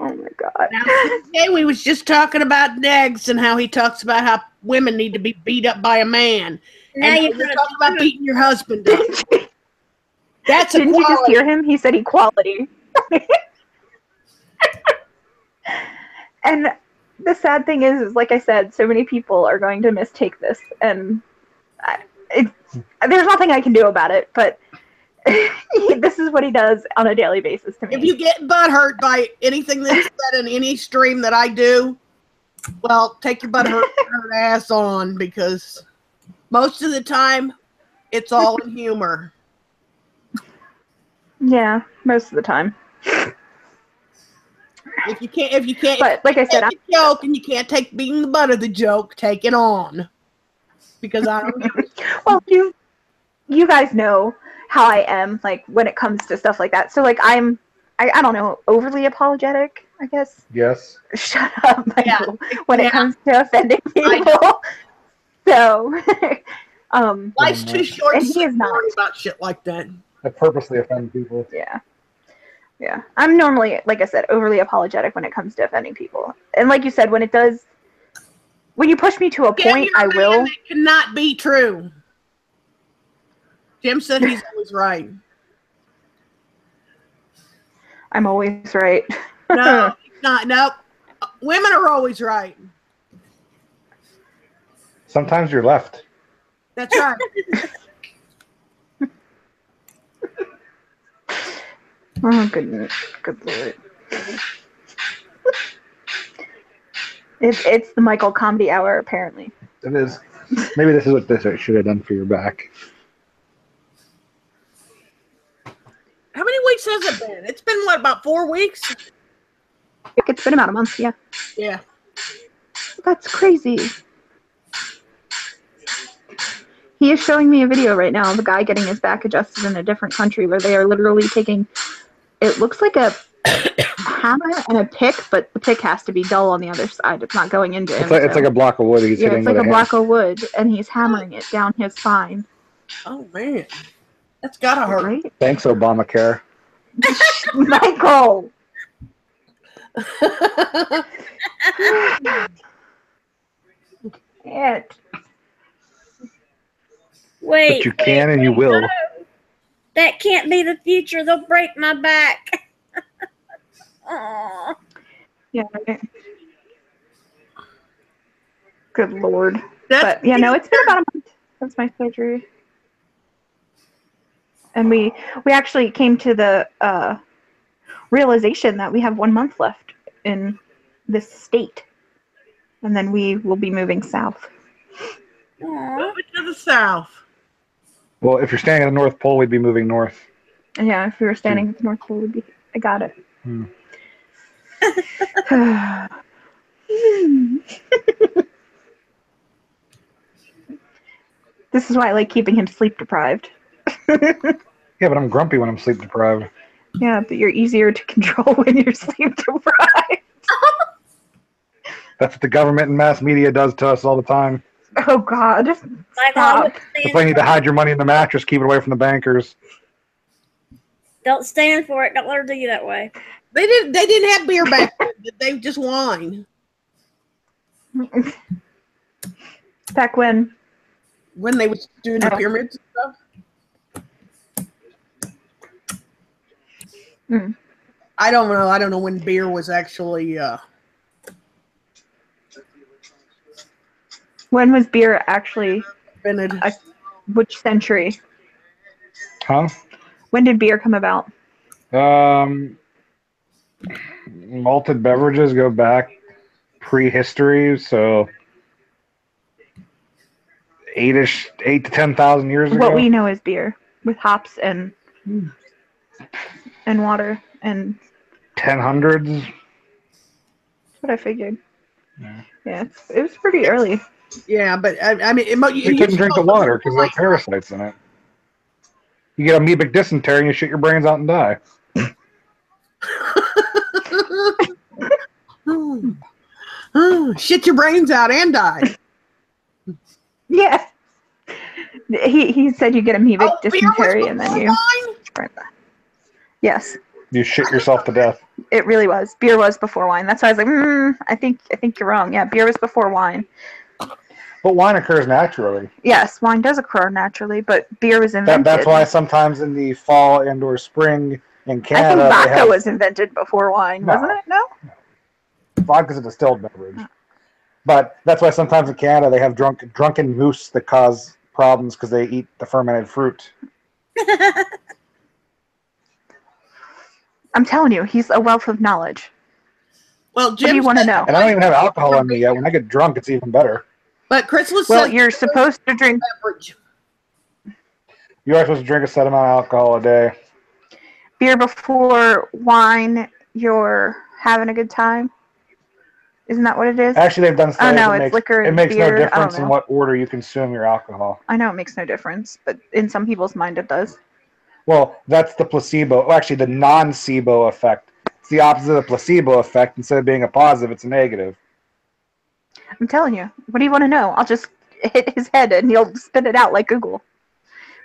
Oh my God. Now, today we was just talking about Negs and how he talks about how women need to be beat up by a man. Now and you're talking about beating your husband up. That's Didn't you just hear him? He said equality. And the sad thing is, like I said, so many people are going to mistake this, and there's nothing I can do about it. But This is what he does on a daily basis to me. If you get butthurt by anything that's said in any stream that I do, well, take your butthurt ass on, because most of the time it's all in humor. Yeah, most of the time. If you can't, But like I said, take a joke and you can't take being the butt of the joke, take it on. Because I don't give a well, you guys know how I am, like, when it comes to stuff like that. So, like, I don't know, overly apologetic, I guess. Yes. Shut up, Michael. Yeah. When it comes to offending people. So, life's too short and to he is not worry about shit like that. I purposely offend people. Yeah. Yeah. I'm normally, like I said, overly apologetic when it comes to offending people. And like you said, when you push me to a point, I will. That cannot be true. Jim said he's always right. I'm always right. No, he's not. Nope. Women are always right. Sometimes you're left. That's right. Oh, goodness. Good Lord. It's the Michael Comedy Hour, apparently. It is. Maybe this is what this should have done for your back. How many weeks has it been? It's been, what, about 4 weeks? It's been about a month, yeah. Yeah. That's crazy. He is showing me a video right now of a guy getting his back adjusted in a different country where they are literally taking, it looks like a hammer and a pick, but the pick has to be dull on the other side. It's not going into him. It's like a block of wood. He's hitting it's like with a block of wood, and he's hammering it down his spine. Oh, man. That's gotta hurt. Right? Thanks, Obamacare. Michael! It. Wait. But you can and you will. No. That can't be the future. They'll break my back. Aww. Yeah, right. Good Lord. But yeah, no, it's been about a month since my surgery. And we actually came to the realization that we have 1 month left in this state. And then we will be moving south. Aww. Moving to the south. Well, if you're standing at the North Pole, we'd be moving north. And yeah, if we were standing at the North Pole, we'd be. I got it. This is why I like keeping him sleep deprived. Yeah, but I'm grumpy when I'm sleep deprived. Yeah, but you're easier to control when you're sleep deprived. That's what the government and mass media does to us all the time. Oh, God. Stop. That's why you need to hide your money in the mattress, keep it away from the bankers. Don't stand for it. Don't let her do you that way. They didn't have beer back then. They just wine. Back when They was doing the pyramids and stuff. I don't know. I don't know when beer was actually. When was beer actually invented. Which century? Huh? When did beer come about? Malted beverages go back prehistory, so 8 to 10,000 years ago. What we know is beer with hops and water and 1000s. That's what I figured. Yeah, it was pretty early. Yeah, but I mean, You couldn't drink the water because there are parasites in it. You get amoebic dysentery and you shit your brains out and die. Shit your brains out and die. Yes. He said you get amoebic dysentery and then you. Yes. You shit yourself to death. It really was. Beer was before wine. That's why I was like, I think you're wrong. Yeah, beer was before wine. But wine occurs naturally. Yes, wine does occur naturally, but beer was invented. That's why sometimes in the fall and or spring in Canada, I think vodka was invented before wine, wasn't it? No? Vodka's a distilled beverage. But that's why sometimes in Canada they have drunken moose that cause problems because they eat the fermented fruit. I'm telling you, he's a wealth of knowledge. Well, What do you Jim want to said- know? And I don't even have alcohol in me yet. When I get drunk, it's even better. But Chrysalis Well, says you're supposed to drink beverage. You are supposed to drink a set amount of alcohol a day. beer before wine. You're having a good time. Isn't that what it is? Actually, they've done studies. no, that it's liquor It and makes beer. no I don't difference in know. what order you consume your alcohol. I know it makes no difference, but in some people's mind it does. Well, that's the placebo. Well, actually, the non-SIBO effect. It's the opposite of the placebo effect. Instead of being a positive, it's a negative. I'm telling you. What do you want to know? I'll just hit his head and he'll spit it out like Google.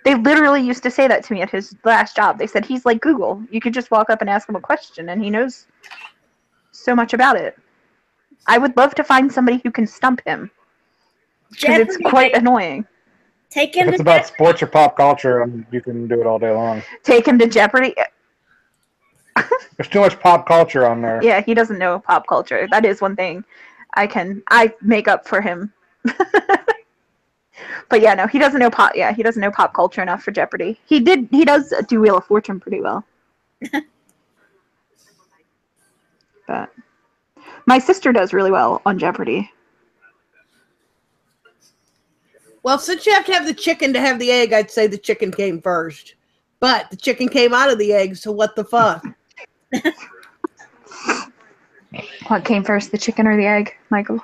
They literally used to say that to me at his last job. They said he's like Google. You could just walk up and ask him a question and he knows so much about it. I would love to find somebody who can stump him. Because it's quite annoying. Take If him it's to about Jeopardy. sports or pop culture, you can do it all day long. Take him to Jeopardy. There's too much pop culture on there. Yeah, he doesn't know pop culture. That is one thing I make up for him. But yeah, no, he doesn't know pop. Yeah, he doesn't know pop culture enough for Jeopardy. He does do Wheel of Fortune pretty well. But my sister does really well on Jeopardy. Well, since you have to have the chicken to have the egg, I'd say the chicken came first. But the chicken came out of the egg, so what the fuck? What came first, the chicken or the egg, Michael?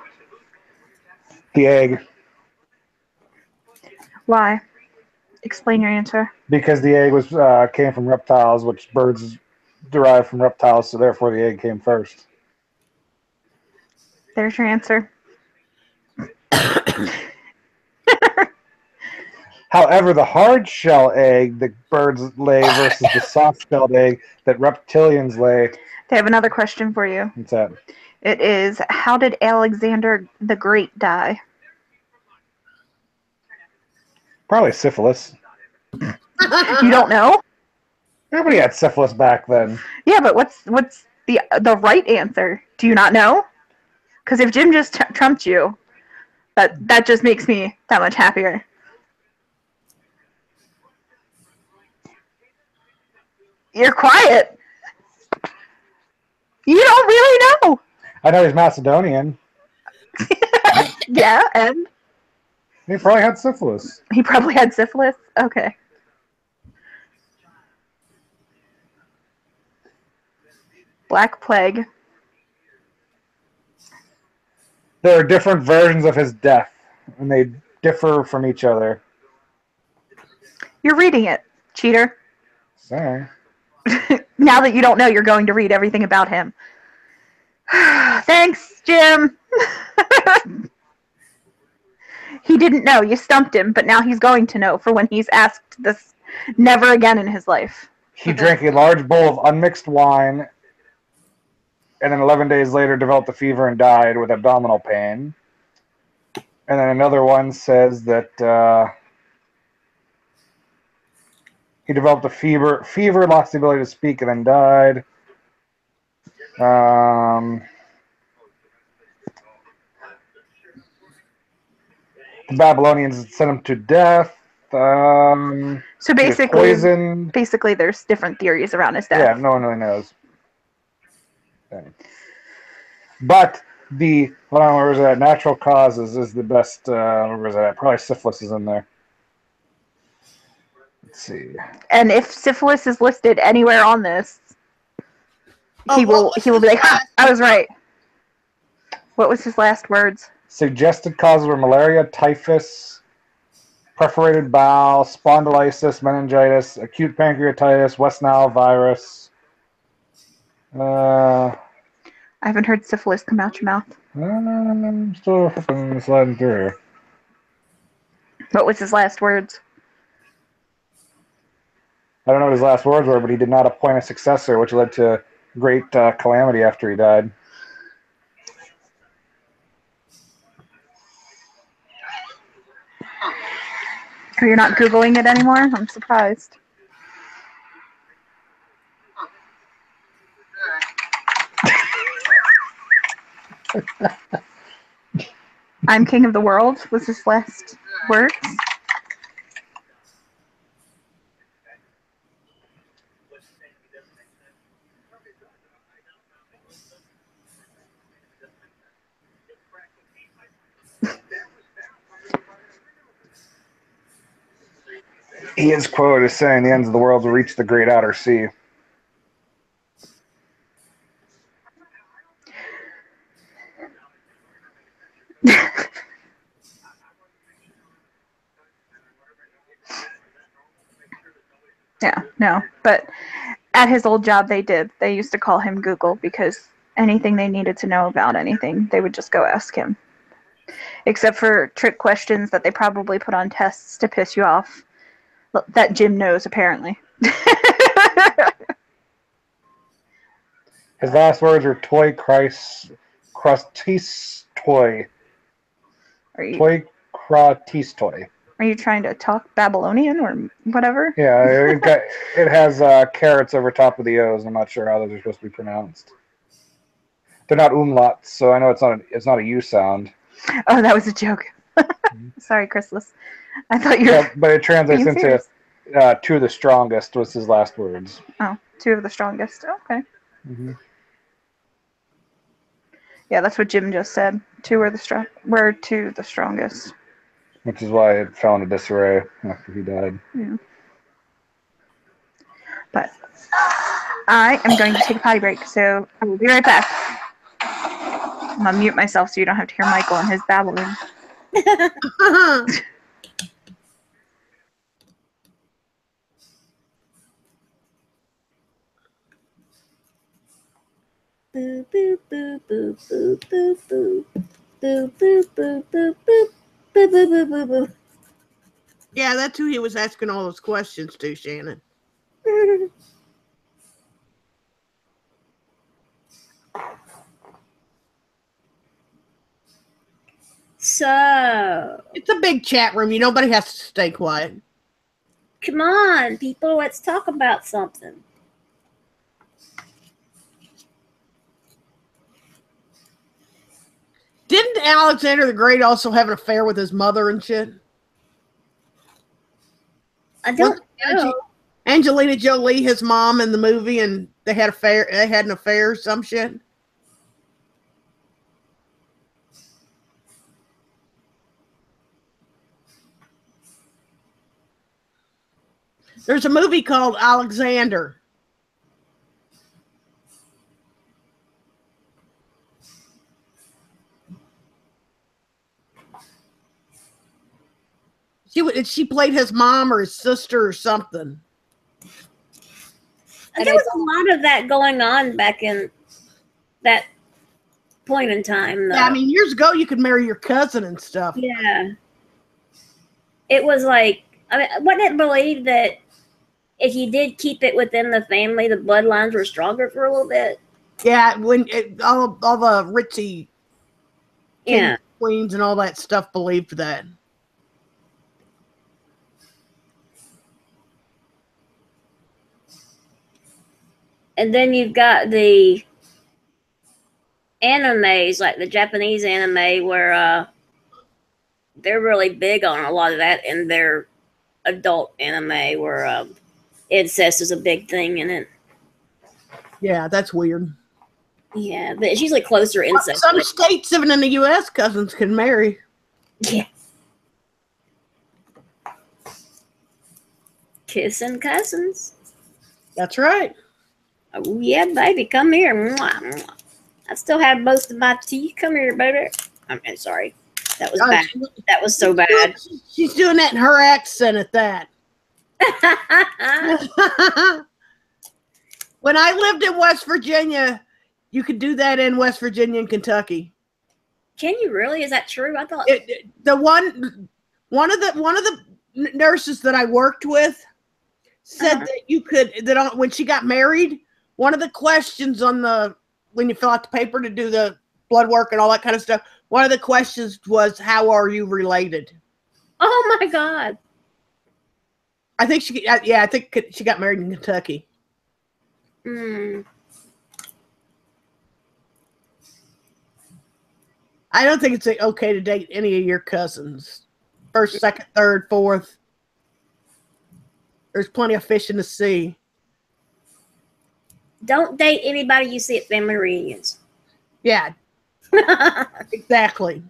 The egg. Why? Explain your answer. Because the egg was came from reptiles, which birds derive from reptiles, so therefore the egg came first. There's your answer. However, the hard shell egg that birds lay versus the soft shelled egg that reptilians lay. They have another question for you. What's that? It is, how did Alexander the Great die? Probably syphilis. You don't know? Everybody had syphilis back then. Yeah, but what's the right answer? Do you not know? Because if Jim just trumped you, that just makes me that much happier. You're quiet. You don't really know. I know he's Macedonian. Yeah, and He probably had syphilis. he probably had syphilis. Okay. Black Plague. There are different versions of his death, and they differ from each other. You're reading it, cheater. Sorry. Now that you don't know, you're going to read everything about him. Thanks, Jim. He didn't know. You stumped him, but now he's going to know for when he's asked this never again in his life. He drank a large bowl of unmixed wine, and then 11 days later developed a fever and died with abdominal pain. And then another one says that he developed a fever, lost the ability to speak, and then died. The Babylonians sent him to death. So he was basically, poisoned. there's different theories around his death. Yeah, no one really knows. But the where was that? Natural causes is the best. Where was that? Probably syphilis is in there. Let's see. And if syphilis is listed anywhere on this, he will be like, "Ha, I was right." What was his last words? Suggested causes were malaria, typhus, perforated bowel, spondylitis, meningitis, acute pancreatitis, West Nile virus. I haven't heard syphilis come out your mouth. I'm still sliding through here. What was his last words? I don't know what his last words were, but he did not appoint a successor, which led to great calamity after he died. Oh, you're not Googling it anymore? I'm surprised. I'm king of the world was his last words. He is quoted as saying the ends of the world will reach the great outer sea. Yeah, no, but at his old job they did. They used to call him Google because anything they needed to know about anything, they would just go ask him. Except for trick questions that they probably put on tests to piss you off. That Jim knows, apparently. His last words were "toy Christ, crustis toy, toy cratis toy." Are you trying to talk Babylonian or whatever? Yeah, it has carrots over top of the O's. I'm not sure how those are supposed to be pronounced. They're not umlauts, so I know it's not a U sound. Oh, that was a joke. Sorry, Chrysalis. I thought you were. Yeah, but it translates into two of the strongest was his last words. Oh, two of the strongest. Okay. Mm-hmm. Yeah, that's what Jim just said. We're two the strongest. Which is why it fell into disarray after he died. Yeah. But I am going to take a potty break, so I will be right back. I'm going to mute myself so you don't have to hear Michael and his babbling. Boo boo boo boo boo boo boo boo boo boo boo boo boo boo boo boo boo. Yeah, that's who he was asking all those questions to, Shannon. So It's a big chat room. Nobody has to stay quiet. come on, people, let's talk about something. Didn't Alexander the Great also have an affair with his mother and shit? I don't know. Angelina Jolie, his mom in the movie, and they had an affair, some shit. There's a movie called Alexander. She played his mom or his sister or something. And there was a lot of that going on back in that point in time, though. Yeah, I mean, years ago, you could marry your cousin and stuff. Yeah. It was like, I mean, wasn't it believed that if you did keep it within the family, the bloodlines were stronger for a little bit? Yeah, when all the ritzy Yeah. queens and all that stuff believed that. And then you've got the animes, like the Japanese anime, where they're really big on a lot of that in their adult anime, where incest is a big thing in it. Yeah, that's weird. Yeah, but it's usually closer incest. Some states, even in the U.S., cousins can marry. Yeah. Kissing cousins. That's right. Oh, yeah, baby, come here. Mwah, mwah. I still have most of my teeth. Come here, baby. I'm sorry. That was bad. That was so bad. She's doing that in her accent at that. When I lived in West Virginia, you could do that in West Virginia and Kentucky. Can you really? Is that true? I thought one of the nurses that I worked with said that you could when she got married, one of the questions when you fill out the paper to do the blood work and all that kind of stuff, one of the questions was, how are you related? Oh my God. I think she got married in Kentucky. Mm. I don't think it's okay to date any of your cousins. First, second, third, fourth. There's plenty of fish in the sea. Don't date anybody you see at family reunions. Yeah, exactly.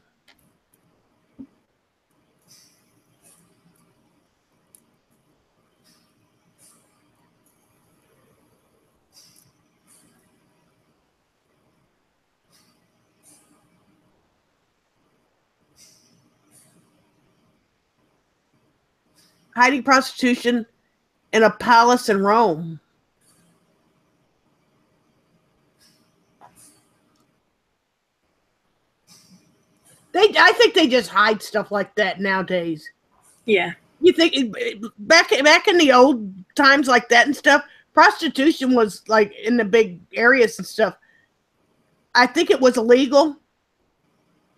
hiding prostitution in a palace in Rome. I think they just hide stuff like that nowadays. Yeah. You think back in the old times like that and stuff, prostitution was like in the big areas and stuff. I think it was illegal,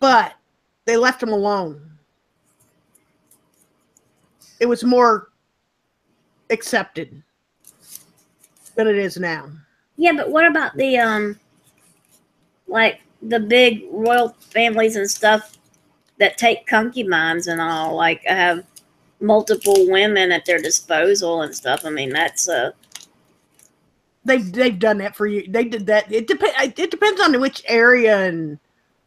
but they left them alone. It was more accepted than it is now. Yeah, but what about the like the big royal families and stuff that take concubines and all, like have multiple women at their disposal and stuff? I mean, that's they've done that for you. They did that. It depends on which area and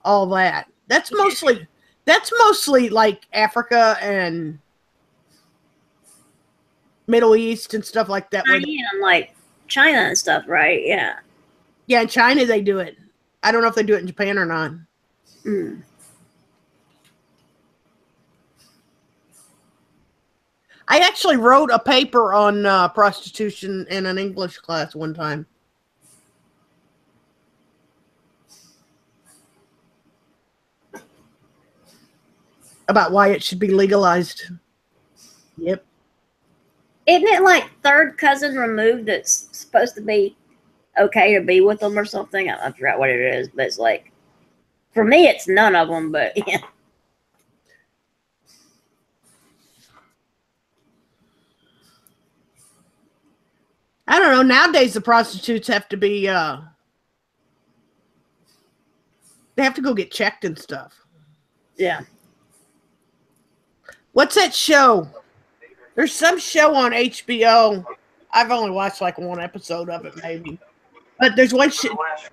all that. That's mostly like Africa and Middle East and stuff like that. and like China and stuff, right? Yeah. Yeah, in China they do it. I don't know if they do it in Japan or not. Mm. I actually wrote a paper on prostitution in an English class one time. About why it should be legalized. Yep. Isn't it like third cousin removed that's supposed to be okay to be with them or something? I forgot what it is, but it's like, for me, it's none of them, but yeah. I don't know. Nowadays, the prostitutes have to be, they have to go get checked and stuff. Yeah. What's that show? There's some show on HBO. I've only watched like one episode of it, maybe. But there's one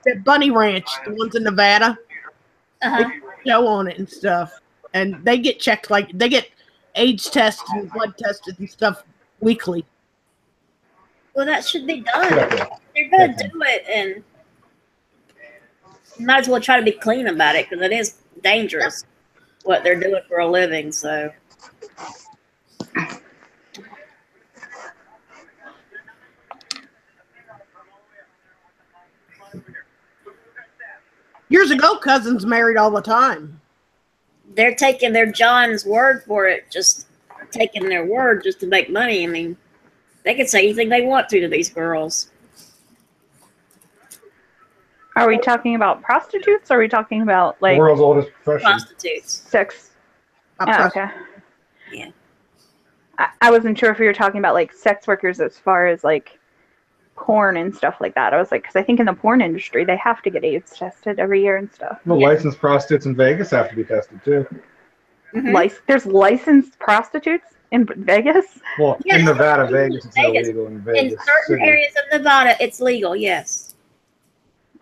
that Bunny Ranch, the ones in Nevada. Uh-huh. They show on it and stuff. And they get checked, like, they get age tested and blood tested and stuff weekly. Well, that should be done. They're going to do it, and you might as well try to be clean about it, because it is dangerous what they're doing for a living, so. Years ago, cousins married all the time. They're taking their John's word for it, just taking their word just to make money. I mean, they can say anything they want to these girls. Are we talking about prostitutes, or are we talking about, like, The world's oldest profession. Prostitutes. sex? Oh, okay. Yeah. I wasn't sure if we were talking about, like, sex workers as far as, like, porn and stuff like that. I was like, because I think in the porn industry, they have to get AIDS tested every year and stuff. The licensed prostitutes in Vegas have to be tested, too. Mm-hmm. There's licensed prostitutes in Vegas? Well, Yes, in Nevada, Vegas, it's Vegas. illegal in Vegas. In certain City. areas of Nevada, it's legal, yes.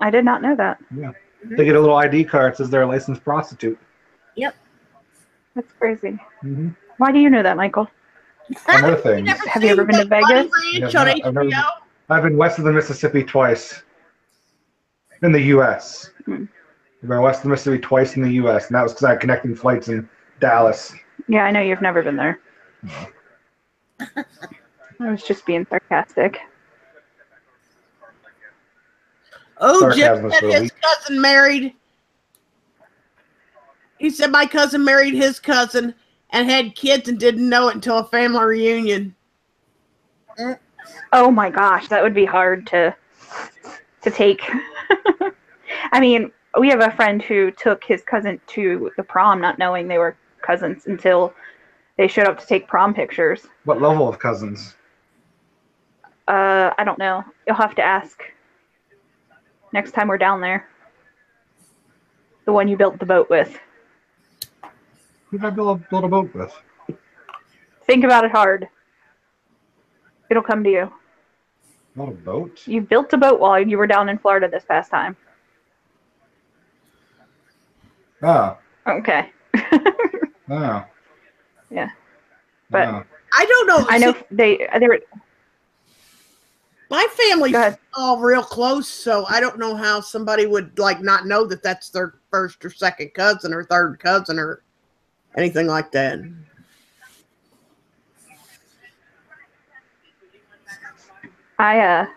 I did not know that. Yeah. They get a little ID card that says they're a licensed prostitute. Yep. That's crazy. Mm-hmm. Why do you know that, Michael? And other things. Have you ever been to Vegas? Ranch Yeah, on I've never HBO? I've been west of the Mississippi twice. In the U.S. Hmm. I've been west of the Mississippi twice in the U.S., and that was because I had connecting flights in Dallas. Yeah, I know you've never been there. I was just being sarcastic. Oh, Jim Sarcasm is said for a his week. cousin married. He said my cousin married his cousin and had kids and didn't know it until a family reunion. Oh my gosh, that would be hard to take. I mean, we have a friend who took his cousin to the prom not knowing they were cousins until they showed up to take prom pictures. What level of cousins? I don't know. You'll have to ask next time we're down there. The one you built the boat with. Who did I build a boat with? Think about it hard. It'll come to you. Not a boat? You built a boat while you were down in Florida this past time. Oh. Okay. Oh. Yeah. But Oh. I don't know. I know See, they were. my family's Go ahead. all real close, so I don't know how somebody would like not know that that's their first or second cousin or third cousin or anything like that. I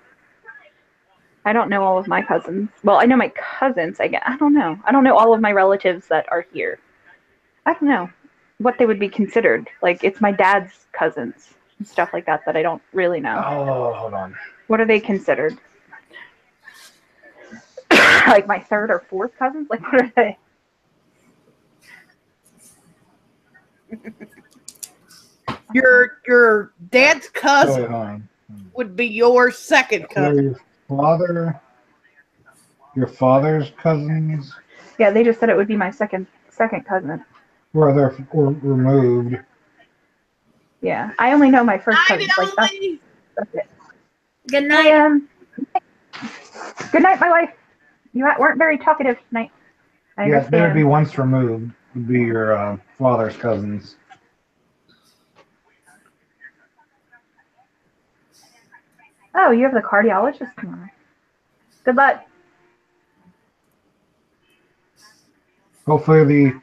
don't know all of my cousins. Well, I know my cousins. I don't know. I don't know all of my relatives that are here. I don't know what they would be considered. Like, it's my dad's cousins and stuff like that that I don't really know. Oh, hold on. What are they considered? Like my third or fourth cousins? Like, what are they? Your dad's Oh, cousin wait, hold on. would be your second So cousin. your father's cousins, Yeah, they just said it would be my second cousin. were they're removed. Yeah, I only know my first Night, cousin. Like Emily. that's it. Good I night. Good night, my wife. You weren't very talkative tonight. I Yeah, they would be understand. once removed. Would be your father's cousins. Oh, you have the cardiologist tomorrow. Good luck. Hopefully the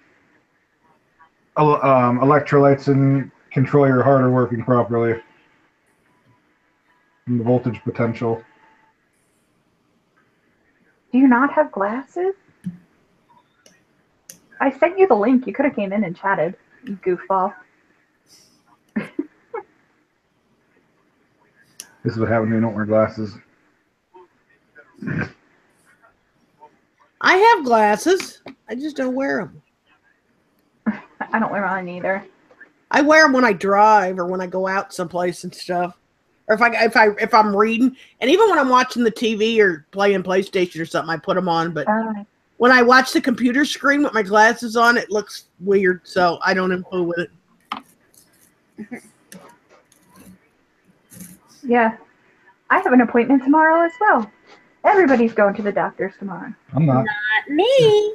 electrolytes and control your heart are working properly. And the voltage potential. Do you not have glasses? I sent you the link. You could have came in and chatted, you goofball. This is what happens when you don't wear glasses. I have glasses. I just don't wear them. I don't wear mine either. I wear them when I drive or when I go out someplace and stuff, or if I'm reading, and even when I'm watching the TV or playing PlayStation or something, I put them on. But when I watch the computer screen with my glasses on, it looks weird, so I don't fool with it. Yeah, I have an appointment tomorrow as well. Everybody's going to the doctor's tomorrow. I'm not. Not me.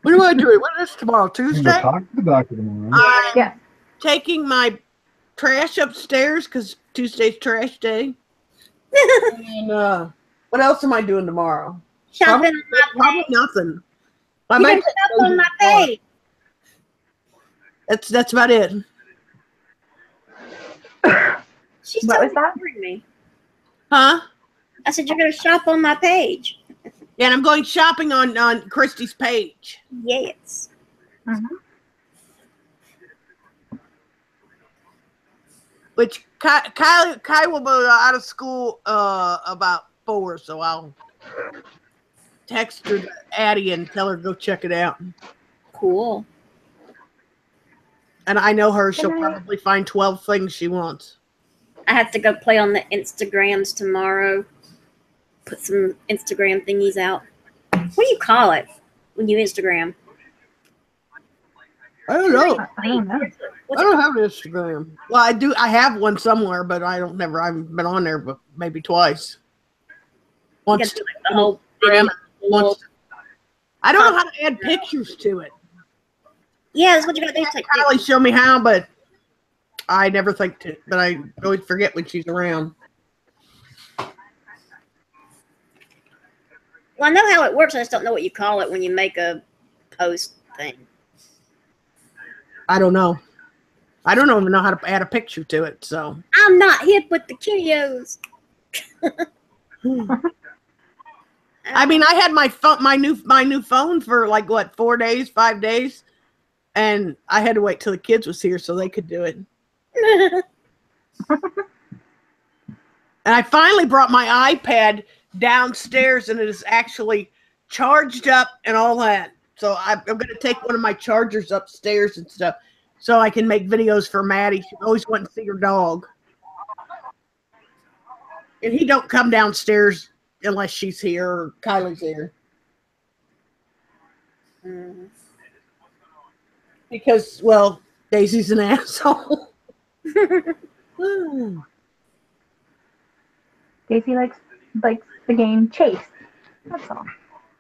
What am I doing? What is tomorrow? I'm Tuesday? going to talk to the doctor tomorrow. I'm Yeah. taking my trash upstairs because Tuesday's trash day. And what else am I doing tomorrow? Shopping Probably nothing. I You might can shop on my page. That's about it. She's What was totally that? ignoring me. Huh? I said, you're going to shop on my page. Yeah, and I'm going shopping on Christy's page. Yes. Mm-hmm. Which Kai will be out of school about 4, so I'll text her to Addie and tell her to go check it out. Cool. And I know her; she'll probably find 12 things she wants. I have to go play on the Instagrams tomorrow. Put some Instagram thingies out. What do you call it when you Instagram? I don't know. I don't know. I don't have an Instagram. Well, I do. I have one somewhere, but I haven't been on there, but maybe twice. Once. The whole video. Once. I don't know how to add pictures to it. Yeah, that's what you got to do. Take Kylie showed me how, but I never think to. But I always forget when she's around. Well, I know how it works. I just don't know what you call it when you make a post thing. I don't know. I don't even know how to add a picture to it. So I'm not hip with the curios. I mean, I had my phone, my new phone for like what 4 days, 5 days, and I had to wait till the kids was here so they could do it. And I finally brought my iPad downstairs, and it is actually charged up and all that. So I'm going to take one of my chargers upstairs and stuff, so I can make videos for Maddie. She always wanted to see her dog, and he don't come downstairs unless she's here or Kylie's here. Because, well, Daisy's an asshole. Daisy likes the game Chase. That's all.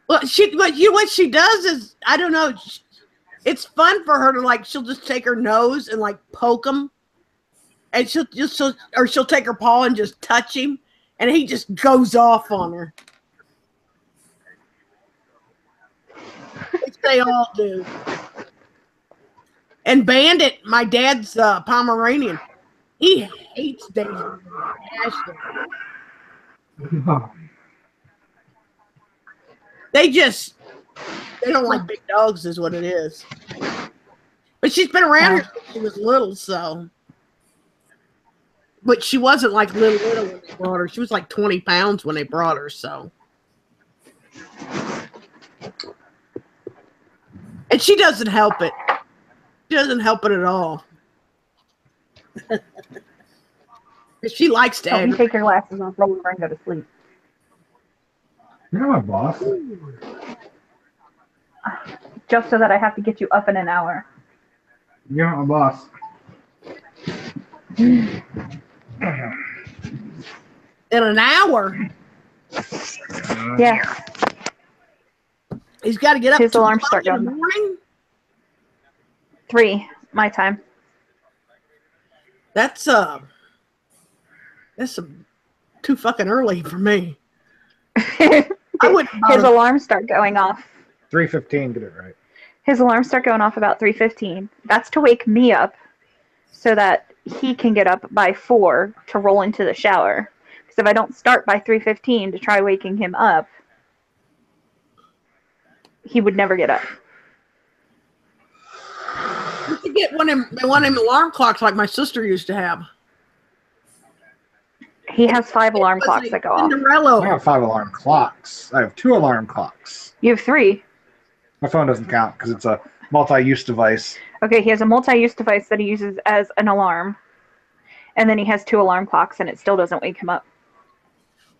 Well, what she does is, I don't know. It's fun for her to she'll just take her nose and poke him, and she'll take her paw and just touch him, and he just goes off on her. Which they all do. And Bandit, my dad's Pomeranian, He hates Daisy. Ashley. They don't like big dogs, is what it is. But she's been around here since she was little, so. But she wasn't like little when they brought her. She was like 20 pounds when they brought her, so. And she doesn't help it. She doesn't help it at all. She likes to. Don't you take your glasses off, roll over, and go to sleep. You're my boss. Just so that I have to get you up in an hour. You're not my boss. In an hour? Yeah. He's got to get up. His to alarm start in going. the morning? 3, my time. That's too fucking early for me. I wouldn't His alarms start going off. 3:15, get it right. His alarms start going off about 3:15. That's to wake me up so that he can get up by 4 to roll into the shower. Because if I don't start by 3:15 to try waking him up, he would never get up. You could get one of them alarm clocks like my sister used to have. He has 5 alarm clocks that go off. I have 5 alarm clocks. I have 2 alarm clocks. You have 3. My phone doesn't count because it's a multi-use device. Okay, he has a multi-use device that he uses as an alarm. And then he has 2 alarm clocks and it still doesn't wake him up.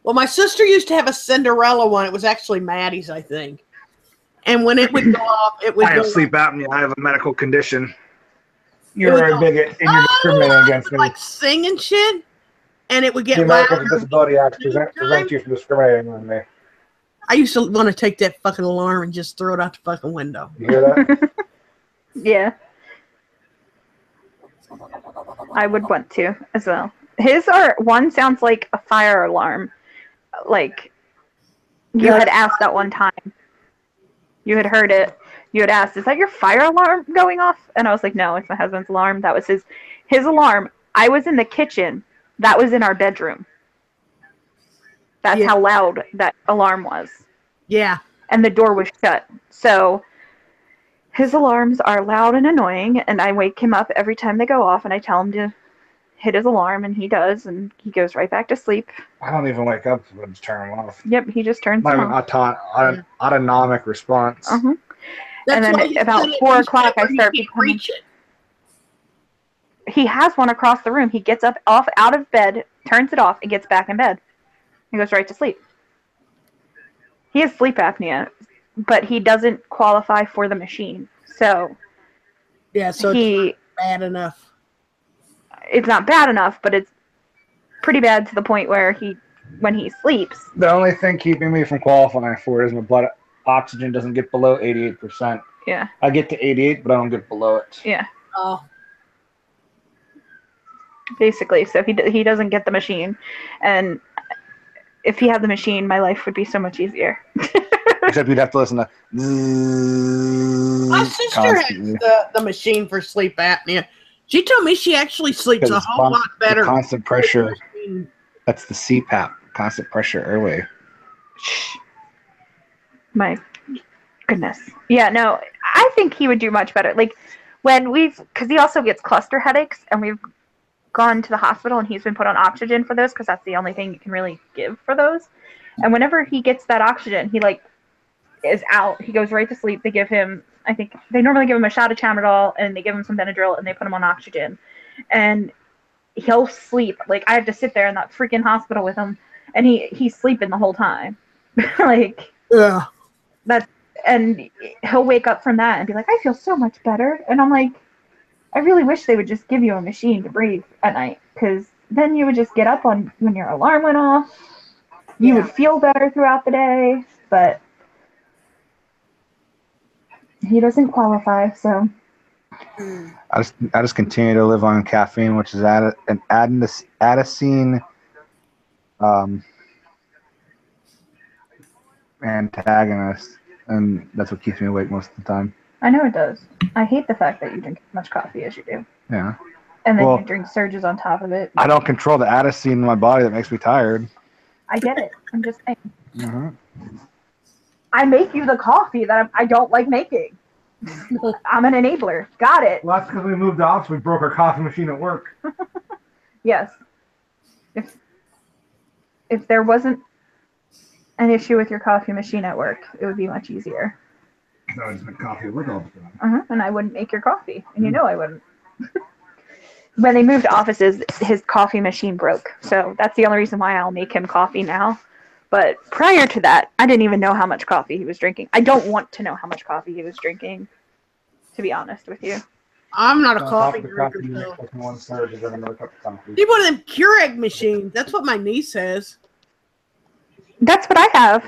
Well, my sister used to have a Cinderella one. It was actually Maddie's, I think. And when it would go off, it would I have sleep apnea. I have a medical condition. You're a bigot and you're discriminating against me. Like singing shit, and it would get The louder. Americans with Disability Act prevent you from discriminating on me. I used to want to take that fucking alarm and just throw it out the fucking window. You hear that? Yeah. I would want to as well. One sounds like a fire alarm. Like, you had asked that one time. You had heard it. You had asked, is that your fire alarm going off? And I was like, no, it's my husband's alarm. That was his alarm. I was in the kitchen. That was in our bedroom. That's how loud that alarm was. Yeah. And the door was shut. So his alarms are loud and annoying, and I wake him up every time they go off, and I tell him to hit his alarm, and he does, and he goes right back to sleep. I don't even wake up when it's turning off. Yep, he just turns them off. Autonomic response. Uh-huh. And then about 4 o'clock, I start becoming... He has one across the room. He gets up out of bed, turns it off, and gets back in bed. He goes right to sleep. He has sleep apnea, but he doesn't qualify for the machine. So yeah, so it's not bad enough. It's not bad enough, but it's pretty bad to the point where when he sleeps. The only thing keeping me from qualifying for it is my blood oxygen doesn't get below 88%. Yeah. I get to 88, but I don't get below it. Yeah. Oh. Basically, so he doesn't get the machine, and if he had the machine, my life would be so much easier. Except you'd have to listen to. My sister has the machine for sleep apnea. She told me she actually sleeps a whole lot better. Constant pressure. That's the CPAP, constant pressure airway. My goodness. Yeah, no, I think he would do much better. Like because he also gets cluster headaches, and we've gone to the hospital, and he's been put on oxygen for those because that's the only thing you can really give for those. And whenever he gets that oxygen, he is out. He goes right to sleep. They give him, I think they normally give him a shot of Tramadol, and they give him some Benadryl, and they put him on oxygen, and he'll sleep. Like, I have to sit there in that freaking hospital with him, and he's sleeping the whole time. Yeah. And he'll wake up from that and be like, I feel so much better. And I'm like, I really wish they would just give you a machine to breathe at night, because then you would just get up when your alarm went off. You would feel better throughout the day, but he doesn't qualify, so. I just continue to live on caffeine, which is an adenosine antagonist, and that's what keeps me awake most of the time. I know it does. I hate the fact that you drink as much coffee as you do. Yeah. And then Well- you drink surges on top of it. I don't control the adenosine in my body that makes me tired. I get it. I'm just saying. Mm-hmm. I make you the coffee that I don't like making. I'm an enabler. Got it. Well, that's because we moved off, so we broke our coffee machine at work. Yes. If there wasn't an issue with your coffee machine at work, it would be much easier. No, I just make coffee at work all the time. And I wouldn't make your coffee, and you know I wouldn't. When they moved offices, his coffee machine broke, so that's the only reason why I'll make him coffee now. But prior to that, I didn't even know how much coffee he was drinking. I don't want to know how much coffee he was drinking, to be honest with you. I'm not a On coffee top of the drinker. coffee, you So. make like one surge and then another cup of coffee. Need one of them Keurig machines. That's what my niece has. That's what I have.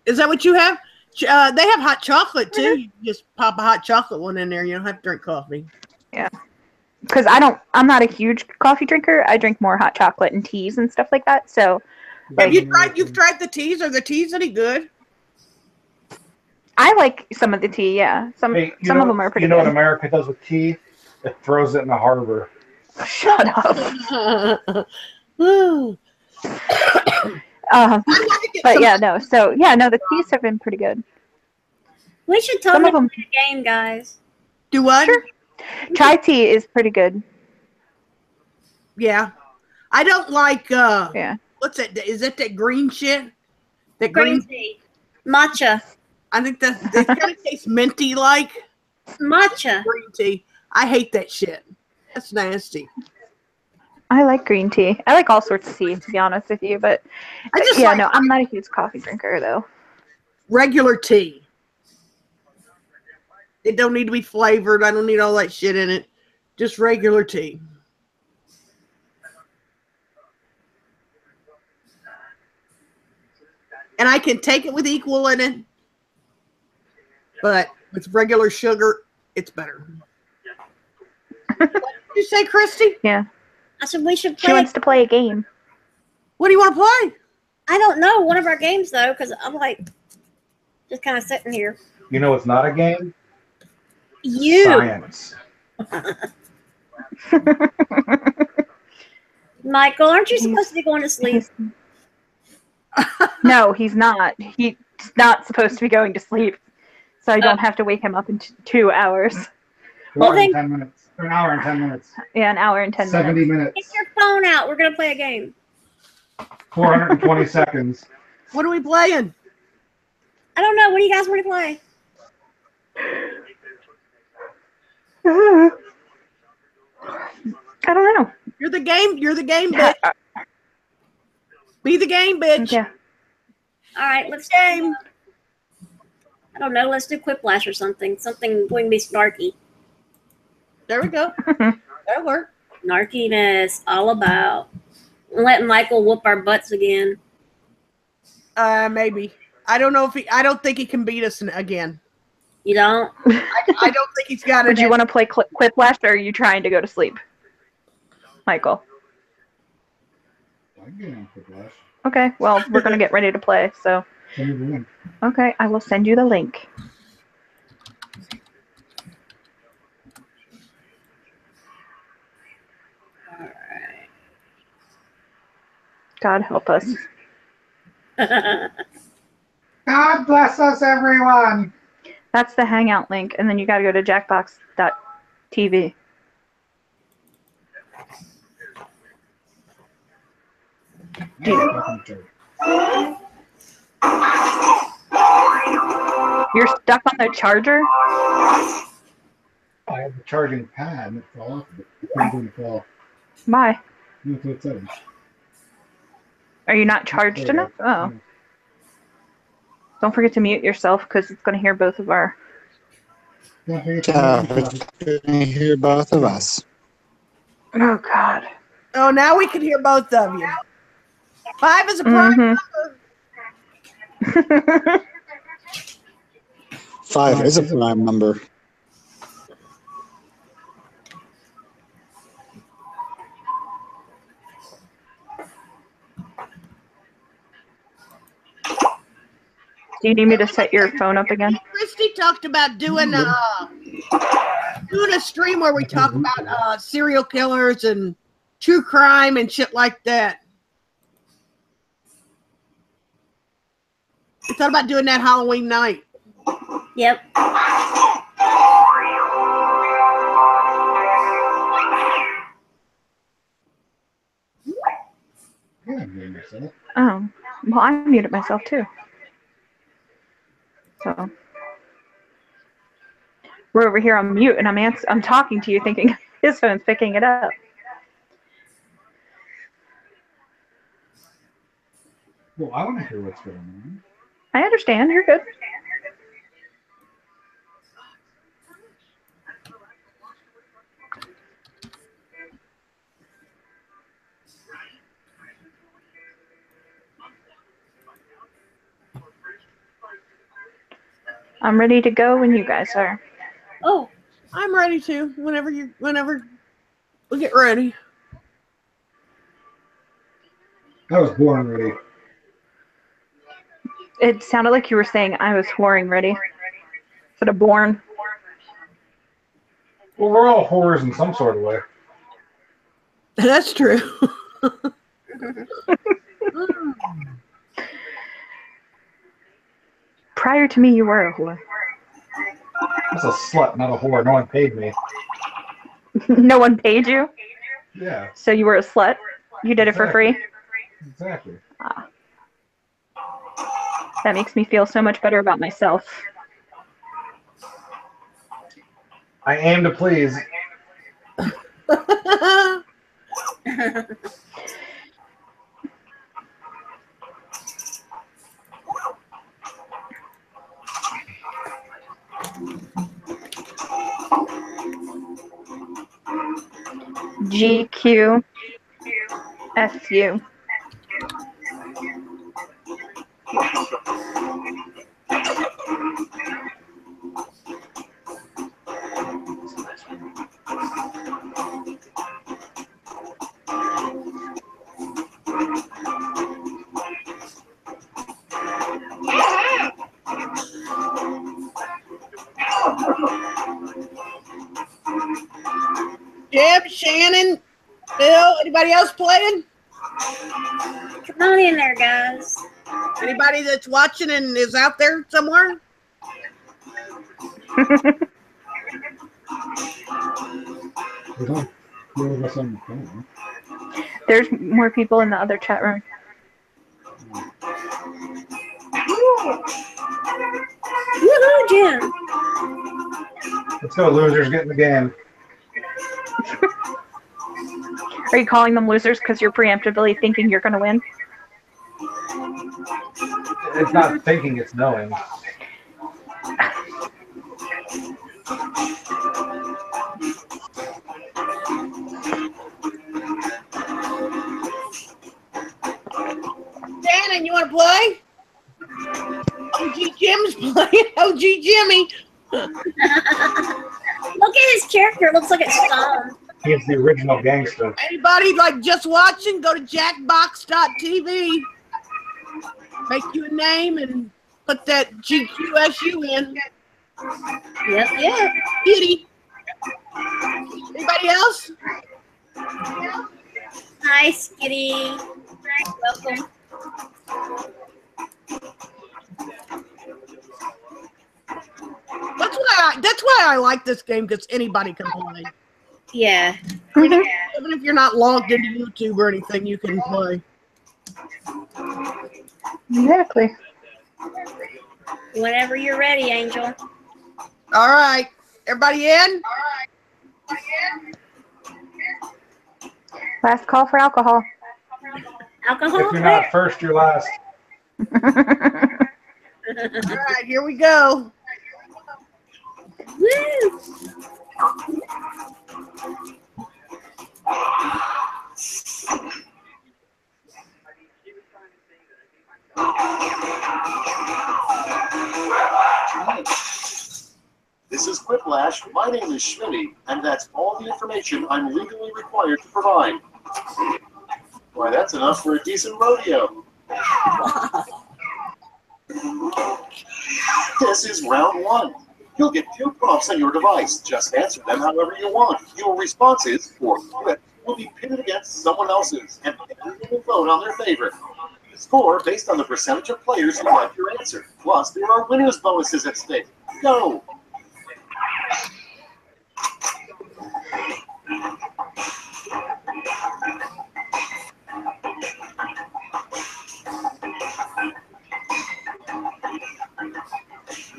Is that what you have? They have hot chocolate too. You just pop a hot chocolate one in there. You don't have to drink coffee. Yeah. Because I'm not a huge coffee drinker. I drink more hot chocolate and teas and stuff like that. So, Have you've tried the teas? Are the teas any good? I like some of the tea. Yeah, some of them are pretty You know what good. America does with tea? It throws it in the harbor. Shut up. But yeah, no. So yeah, no. The teas have been pretty good. We should Some totally of them- play a game, guys. Do what? Sure. Chai tea is pretty good. Yeah. I don't like Yeah. what's that? Is that green shit? That Green green tea. Matcha. I think that kind of tastes minty like Matcha. green tea. I hate that shit. That's nasty. I like green tea. I like all sorts of tea, to be honest with you. But I just yeah, like no, I'm not a huge coffee drinker though. regular tea. It don't need to be flavored. I don't need all that shit in it. Just regular tea. And I can take it with equal in it. But with regular sugar, it's better. What did you say, Christy? Yeah. I said we should She play. wants to play a game. What do you want to play? I don't know, one of our games though, because I'm like just kind of sitting here. You know what's not a game? You. Science. Michael, aren't you supposed to be going to sleep? No, he's not. He's not supposed to be going to sleep. So I don't have to wake him up in 2 hours. Well, then- 10 minutes. An hour and 10 minutes. Yeah, an hour and 10 70 minutes. Get minutes. your phone out. We're gonna play a game. 420 seconds. What are we playing? I don't know. What do you guys want to play? I don't know. You're the game bitch. Be the game bitch. Yeah. All right, let's Game. I don't know. Let's do Quiplash or something. Something going to be snarky. There we go. That'll work. Snarkiness, all about. Let Michael whoop our butts again. Maybe. I don't know if I don't think he can beat us again. You don't? I don't think he's got it. Would you want to play Quiplash, or are you trying to go to sleep? Michael. I can get on Quiplash. Okay, well, we're going to get ready to play, so. Send me the link. Okay, I will send you the link. God help us. God bless us, everyone. That's the Hangout link, and then you got to go to jackbox.tv. You're stuck on the charger? I have the charging pad and it fell off of it. It couldn't fall. Why? That's what it said. Are you not charged enough? Oh. Don't forget to mute yourself, because it's going to hear both of our... Yeah, Can hear both of us? Oh, God. Oh, now we can hear both of you. 5 is a prime number. 5 is a prime number. Do you need me to set your phone up again? Christy talked about doing doing a stream where we talk about serial killers and true crime and shit like that. We thought about doing that Halloween night. Yep. Oh, well, I muted myself too. So we're over here on mute, and I'm talking to you, thinking his phone's picking it up. Well, I want to hear what's going on. I understand. You're good. I'm ready to go when you guys are. Oh, I'm ready to. Whenever we get ready. I was born ready. It sounded like you were saying I was whoring ready. Instead of born. Well, we're all whores in some sort of way. That's true. Prior to me, you were a whore. That's a slut, not a whore. No one paid me. No one paid you? Yeah. So you were a slut? You did it for free? Exactly. Ah. That makes me feel so much better about myself. I aim to please. GQ SU. Jeb, Shannon, Bill, anybody else playing? Come on in there, guys. Anybody that's watching and is out there somewhere? There's more people in the other chat room. Woohoo, Jim. Let's go, losers. Get in the game. Are you calling them losers because you're preemptively thinking you're going to win? It's not thinking, it's knowing. Shannon, you want to play? OG Jim's playing. OG Jimmy. Look at his character. It looks like it's stoned. He's the original gangster. Anybody like just watching, go to jackbox.tv. Make you a name and put that GQSU in. Yep. Kitty. Anybody else? Hi, Skitty. Welcome. That's why I like this game, because anybody can play. Yeah. Even if you're not logged into YouTube or anything, you can play. Exactly. Whenever you're ready, Angel. All right. Everybody in? Last call for alcohol. Alcohol? If you're not first, you're last. All right, here we go. Woo! This is Quiplash. My name is Schmitty, and that's all the information I'm legally required to provide. Why, that's enough for a decent rodeo. This is round one. You'll get 2 prompts on your device. Just answer them however you want. Your responses, or clip, will be pitted against someone else's, and everyone will vote on their favorite. You score based on the percentage of players who like your answer. Plus, there are winners bonuses at stake. Go!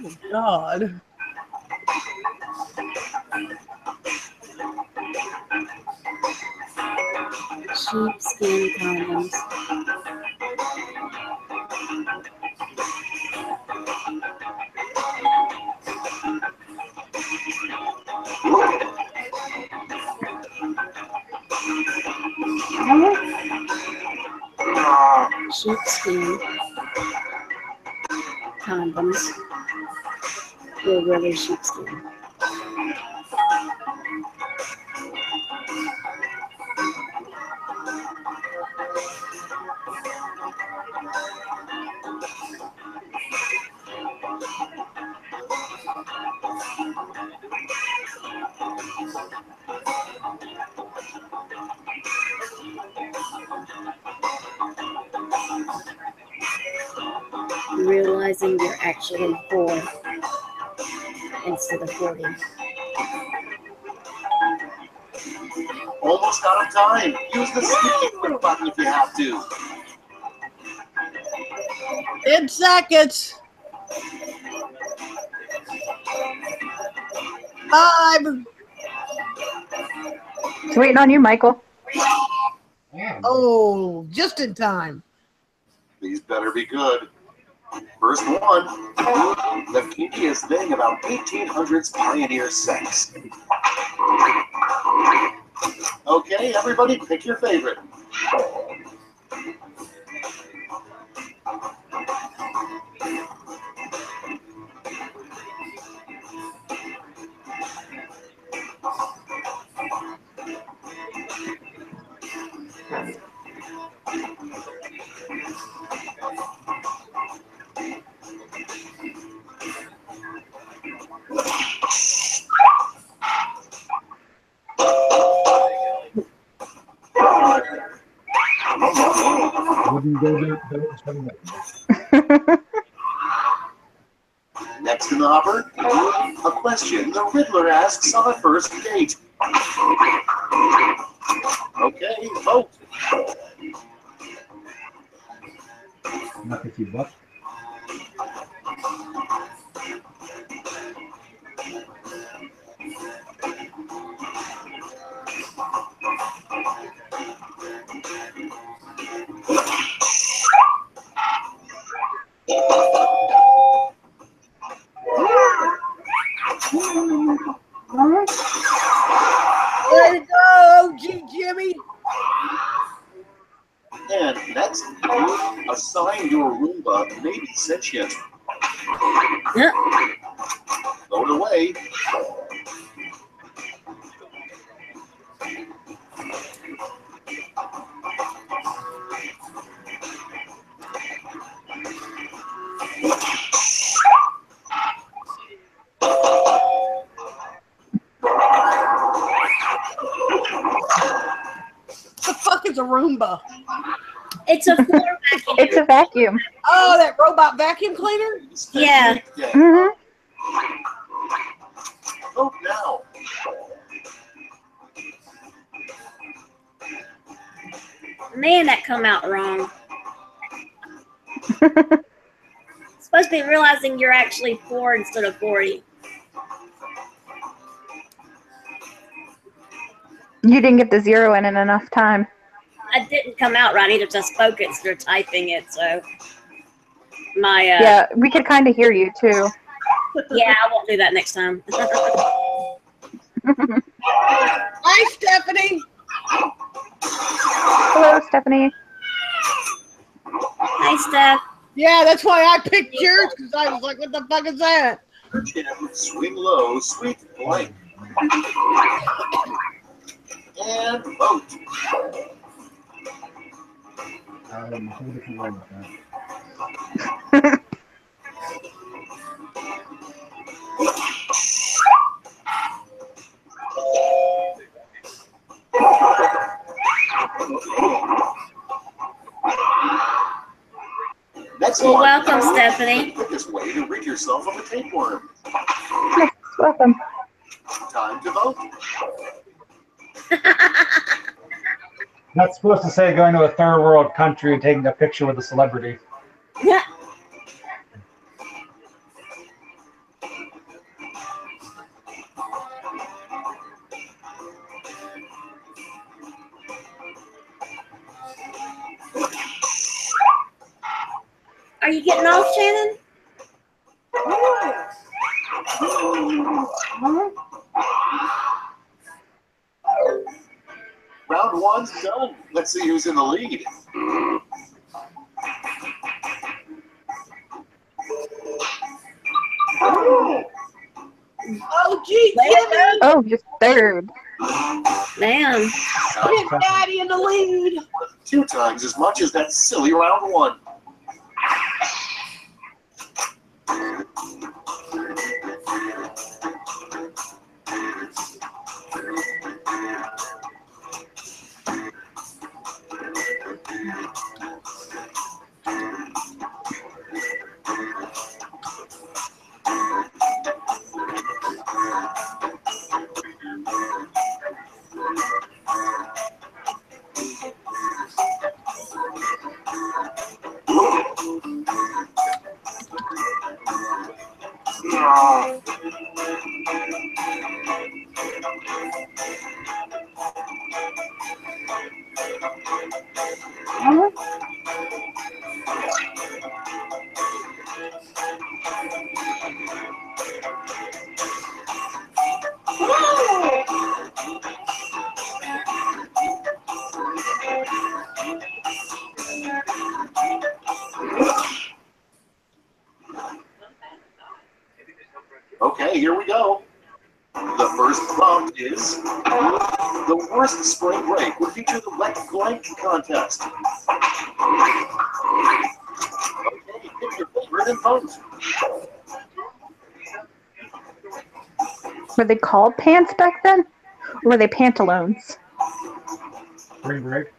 Oh, God. Sheepskin condoms. Sheepskin condoms. They're really sheepskin. Realizing you're actually 4 instead of 40. Almost out of time. Use the sticky quit button if you have to. 10 seconds. 5. Just waiting on you, Michael. Oh, just in time. These better be good. First one. The kinkiest thing about 1800s pioneer sex. Okay, everybody, pick your favorite. Wouldn't go there. Next in the hopper, a question the Riddler asks on a first date. Okay, vote. Not $50 bucks. Way to go, OG Jimmy. And next, assign your Roomba maybe sentient. Yep. Vote away. What the fuck is a Roomba? It's a floor vacuum. It's a vacuum. Oh, that robot vacuum cleaner? Yeah. Mm-hmm. Vote now. Man, that come out wrong. Supposed to be realizing you're actually 4 instead of 40. You didn't get the 0 in enough time. I didn't come out right either because I spoke it instead of typing it, so my Yeah, we could kind of hear you too. yeah, I won't do that next time. Hi, Stephanie. Hello, Stephanie. Hi, Steph. Yeah, that's why I picked yours, because I was like, what the fuck is that? Jim, swing low, sweet blank. And vote. I'm a whole different way with that. Next Well, one. welcome, Stephanie. Quickest way to rid yourself of a tapeworm. Yes, welcome. Time to vote. That's supposed to say going to a third world country and taking a picture with a celebrity. Yeah. Are you getting off, Shannon? Round one's done. Let's see who's in the lead. Oh, gee, Jimmy! Oh, just third. Man. Big Daddy in the lead. 2 times as much as that silly round one. Okay, here we go. The first prompt is, the worst spring break would feature the wet blank contest. Okay, pick your favorite and vote. Were they called pants back then? Or were they pantaloons? Spring break.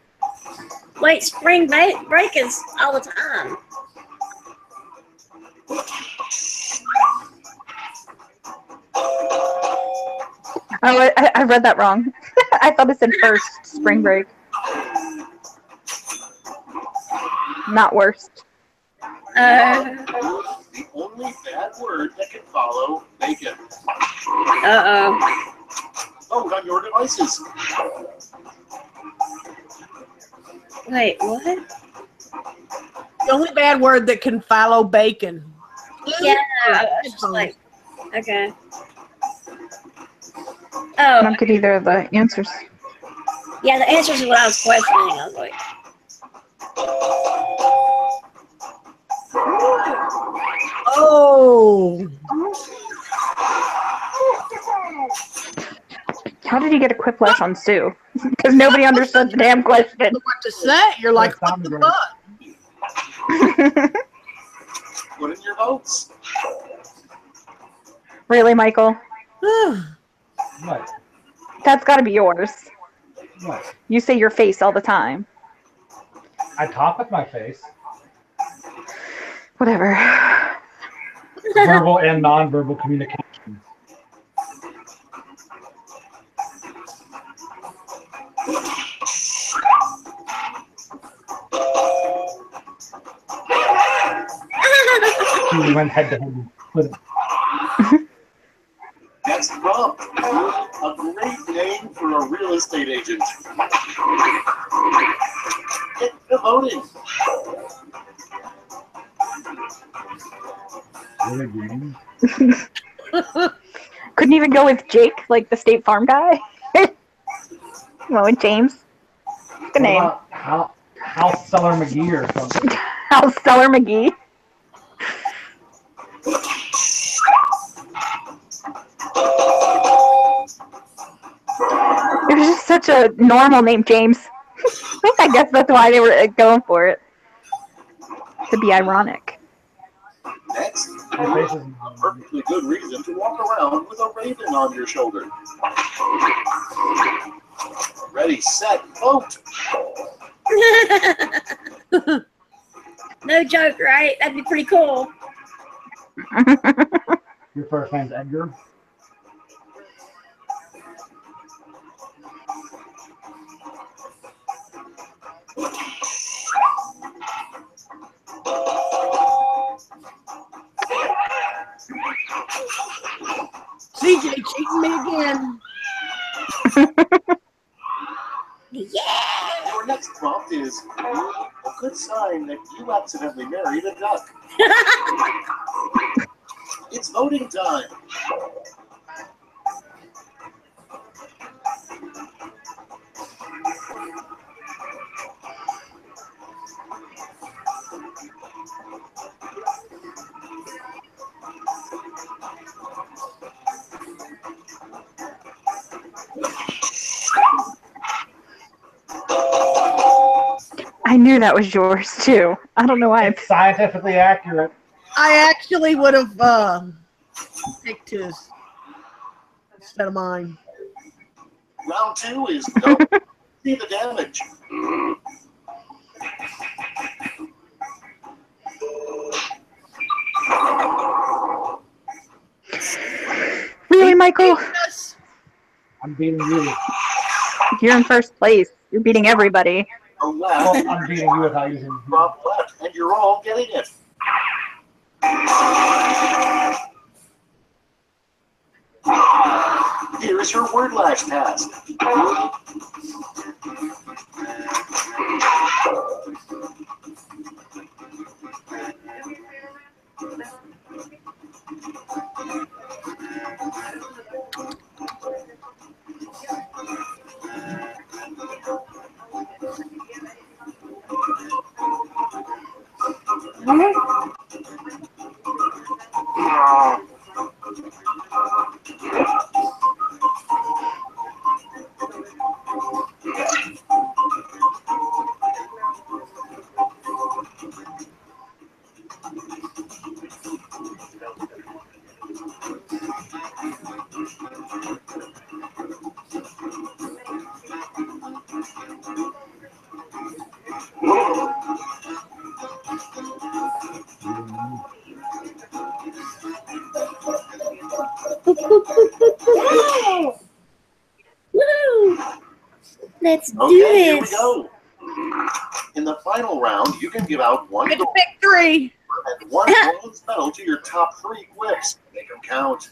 Wait, spring break is all the time. Oh, I read that wrong. I thought it said first spring break. Not worst. The only bad word that can follow bacon. Uh-oh. Vote on your devices. Wait, what? The only bad word that can follow bacon. Yeah, it's just like, okay. I Oh, don't get either of the answers. yeah, the answers is what I was questioning. I was like, Oh. How did you get a quiplash on Sue? Because nobody understood the damn question. What to say? You're like, what the fuck? Put in your votes. Really, Michael? What? That's got to be yours. What? You say your face all the time. I talk with my face. Whatever. Verbal and non-verbal communication. We went head to head with it. Next prompt. A great name for a real estate agent. Get the voting. Couldn't even go with Jake, like the State Farm guy. Well, with James. Good name. House Seller McGee or something. House Seller McGee. It was just such a normal name, James. I guess that's why they were going for it. To be ironic. Next, a perfectly good reason to walk around with a raven on your shoulder. Ready, set, vote. No joke, right? That'd be pretty cool. Your first name's Edgar? CJ cheating me again. Yeah! Your next prompt is a good sign that you accidentally married a duck. It's voting time. I knew that was yours too. I don't know why. It's scientifically accurate. I actually would have picked his instead of mine. Round 2 is no. See the damage. Really, Michael? I'm beating you. You're in first place. You're beating everybody. A left. I'm beating you without using. Prompt left, and you're all getting it. Here is your word lash task. Woo! Let's do Okay, here we this. go. In the final round, you can give out one Get to gold pick 3. and one bronze medal to your top 3 quips. Make them count.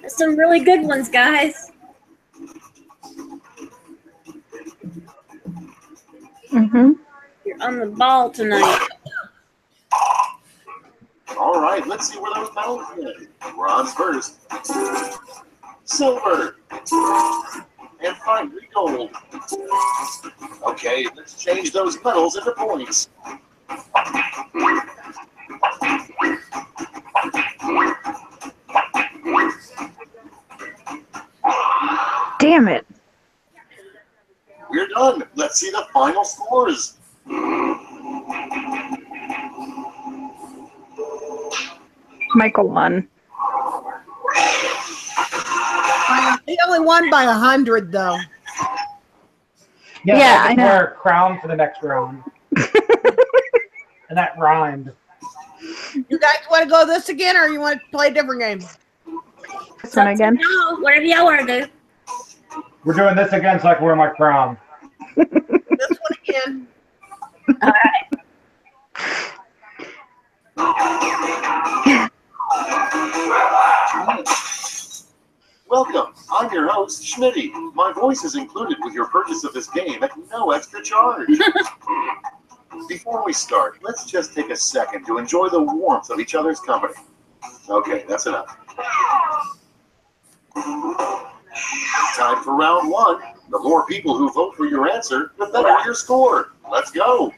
There's some really good ones, guys. Mm-hmm. You're on the ball tonight. All right, let's see where those medals go. Bronze first. Silver. And finally, gold. Okay, let's change those medals into points. Damn it. We're done. Let's see the final scores. Michael won. He only won by 100, though. Yeah, I know. Wear a crown for the next round. And that rhymed. You guys want to go this again, or you want to play a different game? This one again. No, whatever y'all want to do. We're doing this again so I can wear my crown. This one again. All right. Welcome. I'm your host, Schmitty. My voice is included with your purchase of this game at no extra charge. Before we start, let's just take a second to enjoy the warmth of each other's company. Okay, that's enough. Time for round one. The more people who vote for your answer, the better your score. Let's go.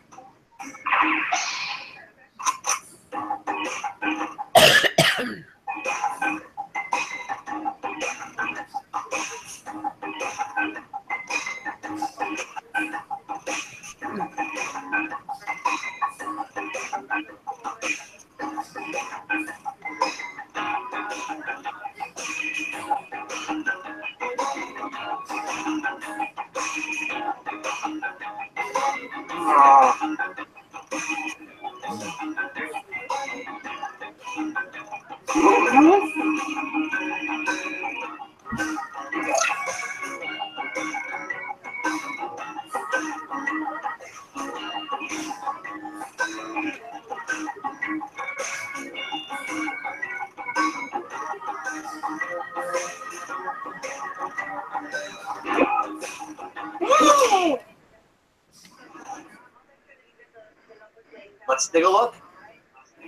Let's take a look.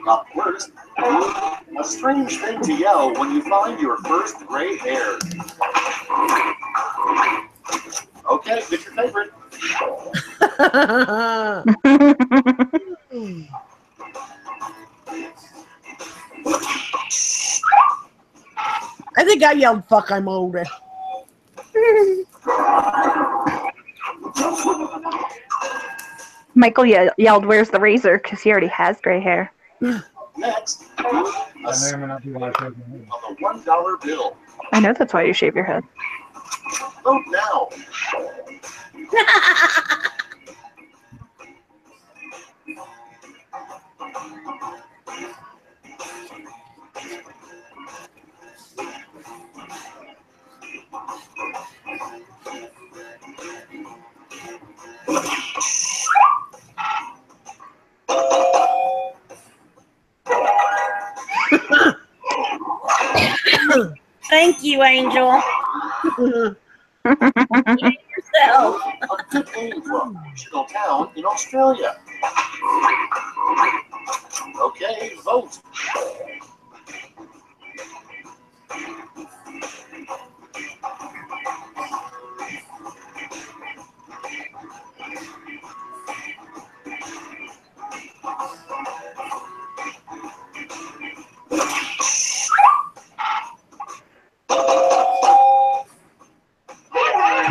Up first, a strange thing to yell when you find your first gray hair. Okay, pick your favorite. I think I yelled, "Fuck, I'm older." Michael yelled, "Where's the razor?" Because he already has gray hair. Next, I may or may not be watching. on the $1 bill. I know that's why you shave your head. Vote now. Thank you, Angel. Yourself. A good name for a fictional town in Australia. Okay, vote.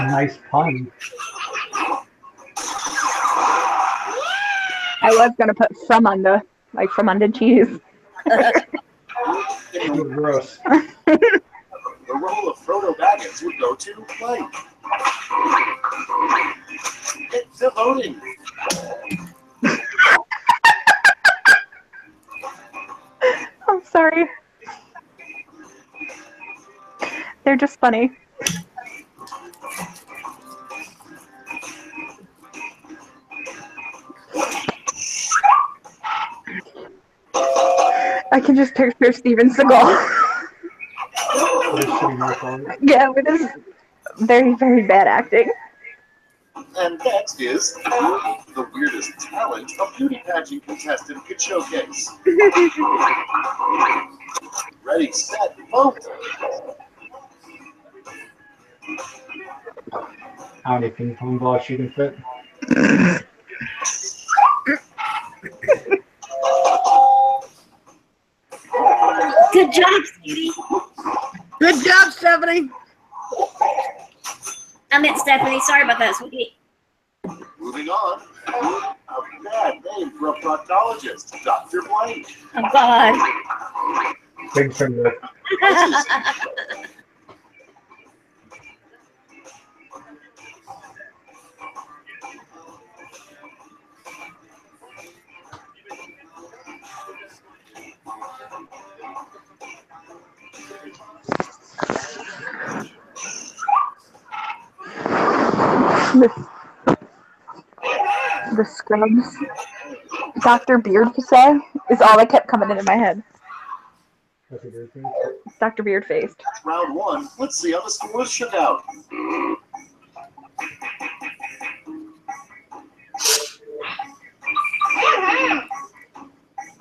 Nice pun. I was gonna put from under, like from under cheese. Gross. The role of Frodo Baggins would go to Mike. Get to voting. I'm sorry. They're just funny. I can just picture Steven Seagal. Yeah, with his very, very bad acting. And next is the weirdest talent a beauty pageant contestant could showcase. Ready, set, vote. How many ping pong balls you can fit? Good job, Stevie. Good job, Stephanie. I meant Stephanie. Sorry about that, sweetie. Moving on. A bad name for a proctologist, Dr. Blank. Oh, God. Big finger. The Scrubs. Dr. Beardface is all that kept coming into my head. Dr. Beardface. Round one. Let's see how the scores shook out.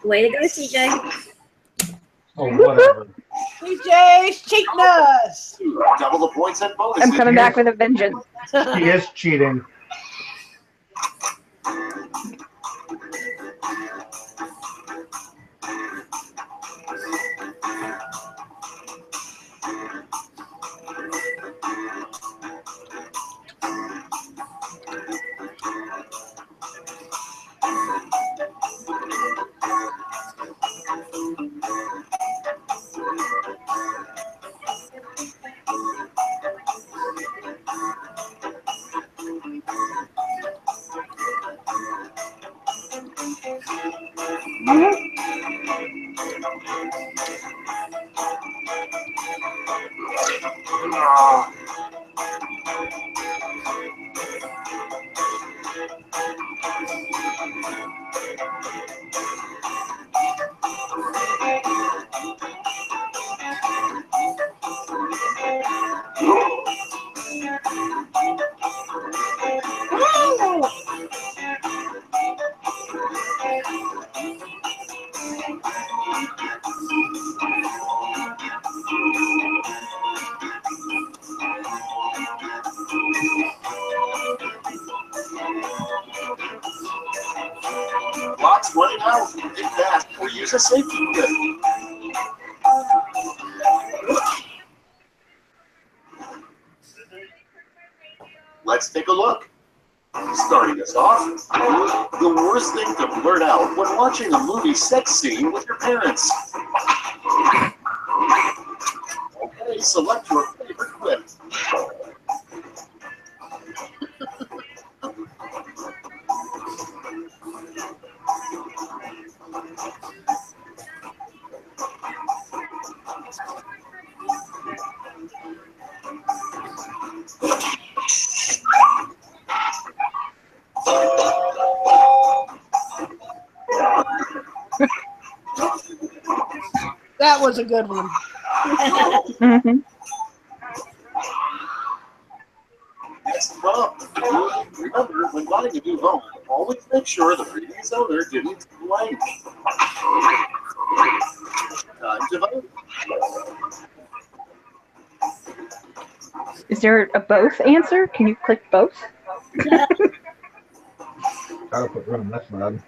Way to go, CJ. Oh, whatever. PJ's cheating us. Double the points and bonuses. I'm coming back with a vengeance. He is cheating. Clock's running out. Think fast or use a safety pin. Let's take a look. Starting us off, the worst thing to blurt out when watching a movie sex scene with your parents. Okay, select your favorite clip. That was a good one. Mm-hmm. Next prompt. Remember, when buying a new home, always make sure the previous owner didn't blank. Time to vote. Is there a both answer? Can you click both? Gotta put run left lab.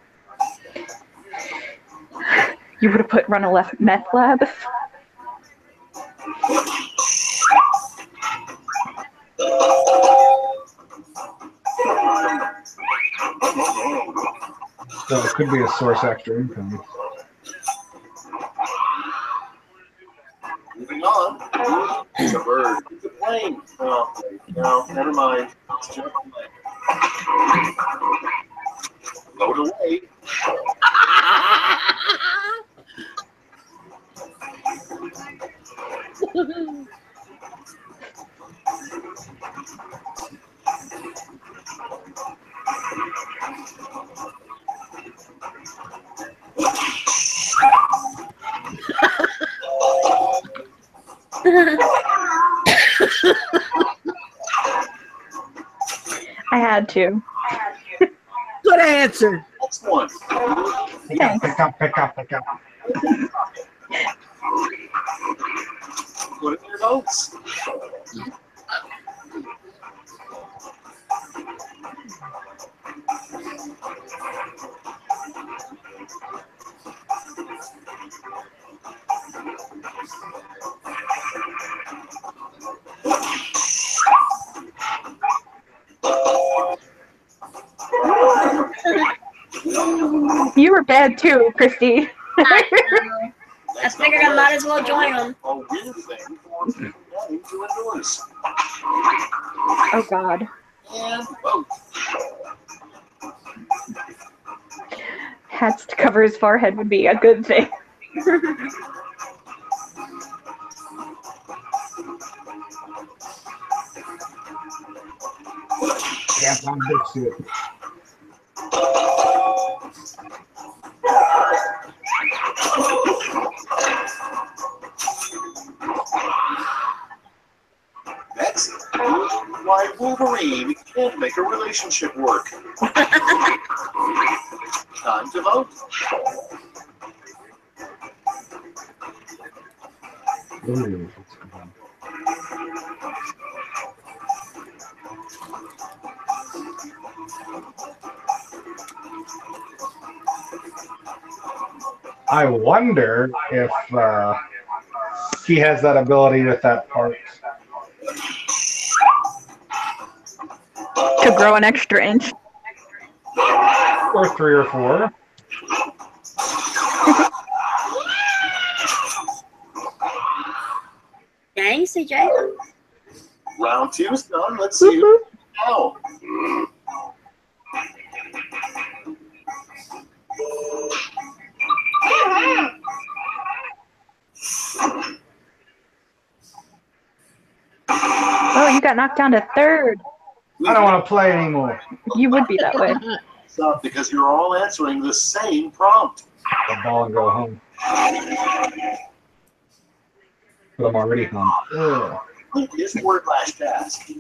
You would have put run a left meth lab. So it could be a source extra income. Moving on. It's a bird. It's a plane. Oh, no, never mind. It's just a plane. Load away. I had to. Good answer. Next one. Pick up. Put in your votes. You were bad too, Christy. I figured I might as well join them. A weird thing for men to endorse. Oh God. And vote. Hats to cover his forehead would be a good thing. Can't find this shit. Next, why Wolverine can't make a relationship work. Time to vote. Ooh, that's a good one. I wonder if he has that ability with that part. To grow an extra inch. Or 3 or 4. Dang, CJ. Round 2's done. Let's see who now. Oh, you got knocked down to 3rd. I don't want to play anymore. You would be that way. Up because you're all answering the same prompt. The ball and go home. But I'm already home. Ugh. What is word last task?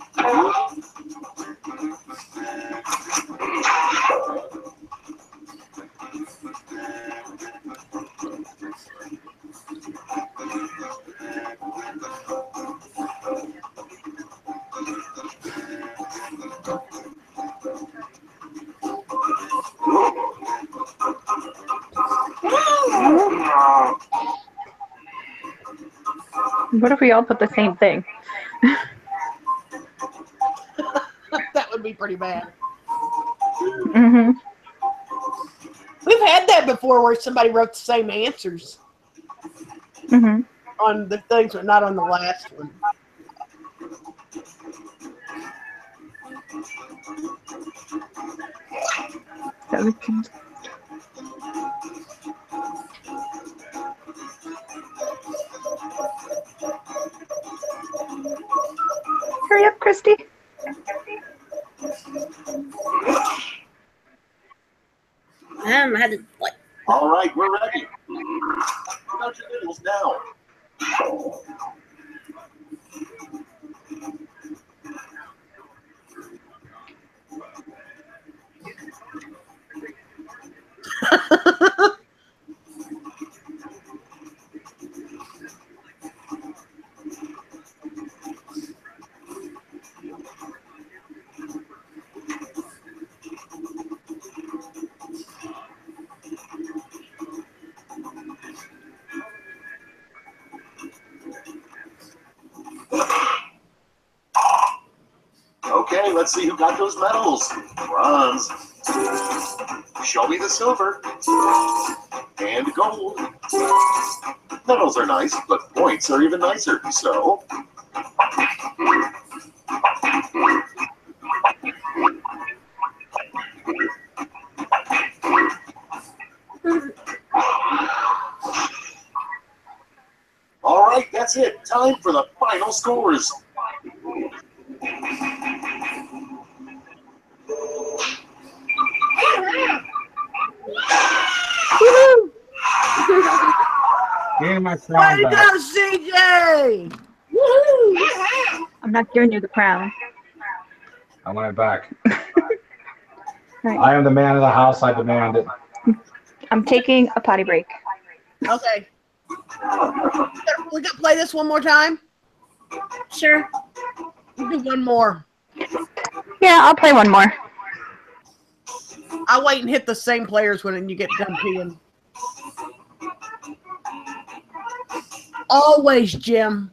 What if we all put the same thing? That would be pretty bad. Mm-hmm. We've had that before where somebody wrote the same answers Mm-hmm. on the things, but not on the last one. Hurry up, Christy. I had to like. All right, we're ready. What about your middles now? Okay, let's see who got those medals. Bronze. Show me the silver. And gold. Medals are nice, but points are even nicer. So, all right, that's it. Time for the final scores. Give me my Way crown to back. go, CJ! Woohoo! I'm not giving you the crown. I want it back. Right. I am the man of the house. I demand it. I'm taking a potty break. Okay. We got to play this one more time? Sure. We'll do one more. Yeah, I'll play one more. I'll wait and hit the same players when you get done peeing. Always, Jim.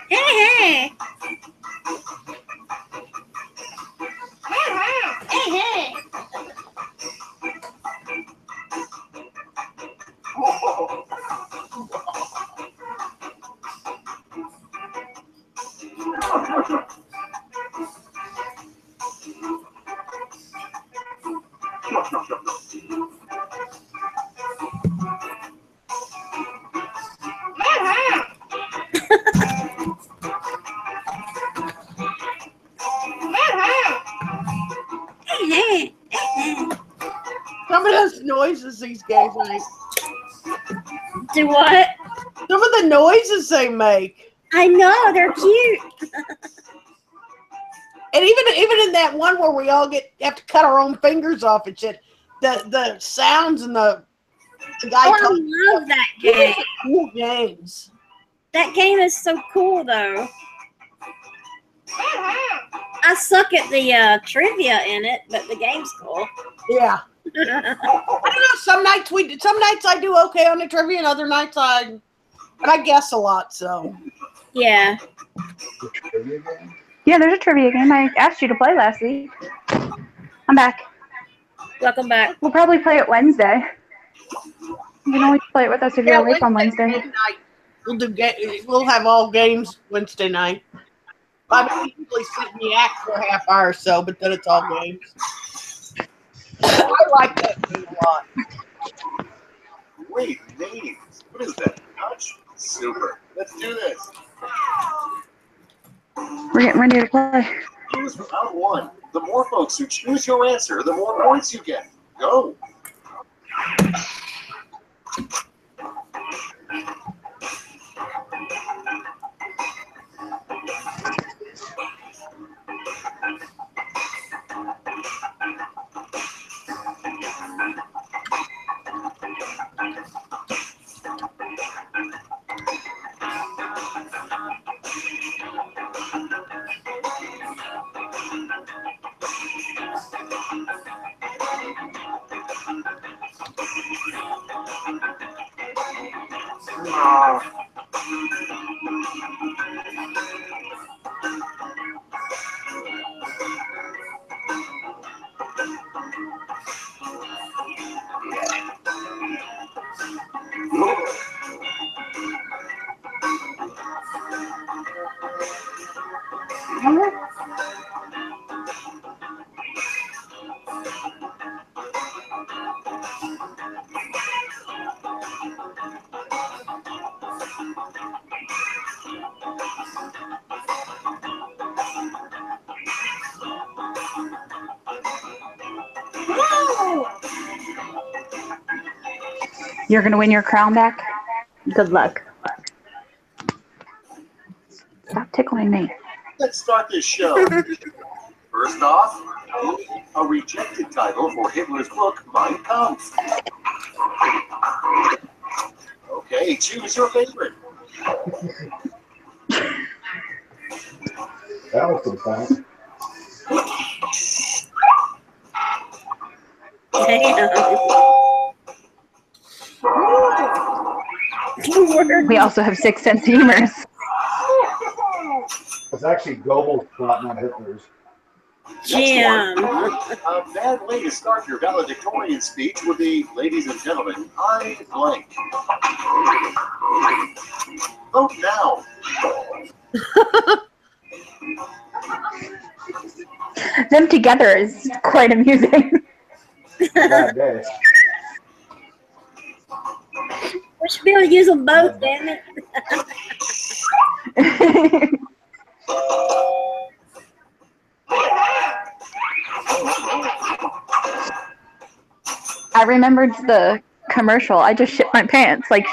Hey, hey. Hey, hey. noises these games make. Do what? Some of the noises they make. I know, they're cute. And even in that one where we all have to cut our own fingers off and shit, the sounds and the guy Oh, talking. I love that game. Cool games. That game is so cool, though. I suck at the trivia in it, but the game's cool. Yeah. I don't know. Some nights I do okay on the trivia, and other nights I guess a lot. So. Yeah. Yeah, there's a trivia game I asked you to play last week. I'm back. Welcome back. We'll probably play it Wednesday. You can always play it with us if you're awake on Wednesday. Night. We'll have all games Wednesday night. I usually sit in the act for a half hour or so, but then it's all games. I like that game a lot. Great names. What is that? Touch? Super. Let's do this. We're getting ready to play. Choose round one. The more folks who choose your answer, the more points you get. Go. You're going to win your crown back? Good luck. Stop tickling me. Let's start this show. First off, a rejected title for Hitler's book, Mein Kampf. Okay, choose your favorite. That was some fun. We also have 6 sense of humors. It's actually Goebbels' plot, not Hitler's. Jim. A bad way to start your valedictorian speech would be, ladies and gentlemen, I blank. Vote now. Them together is quite amusing. Bad day. We should be able to use them both, damn it. I remembered the commercial. I just shit my pants. Like,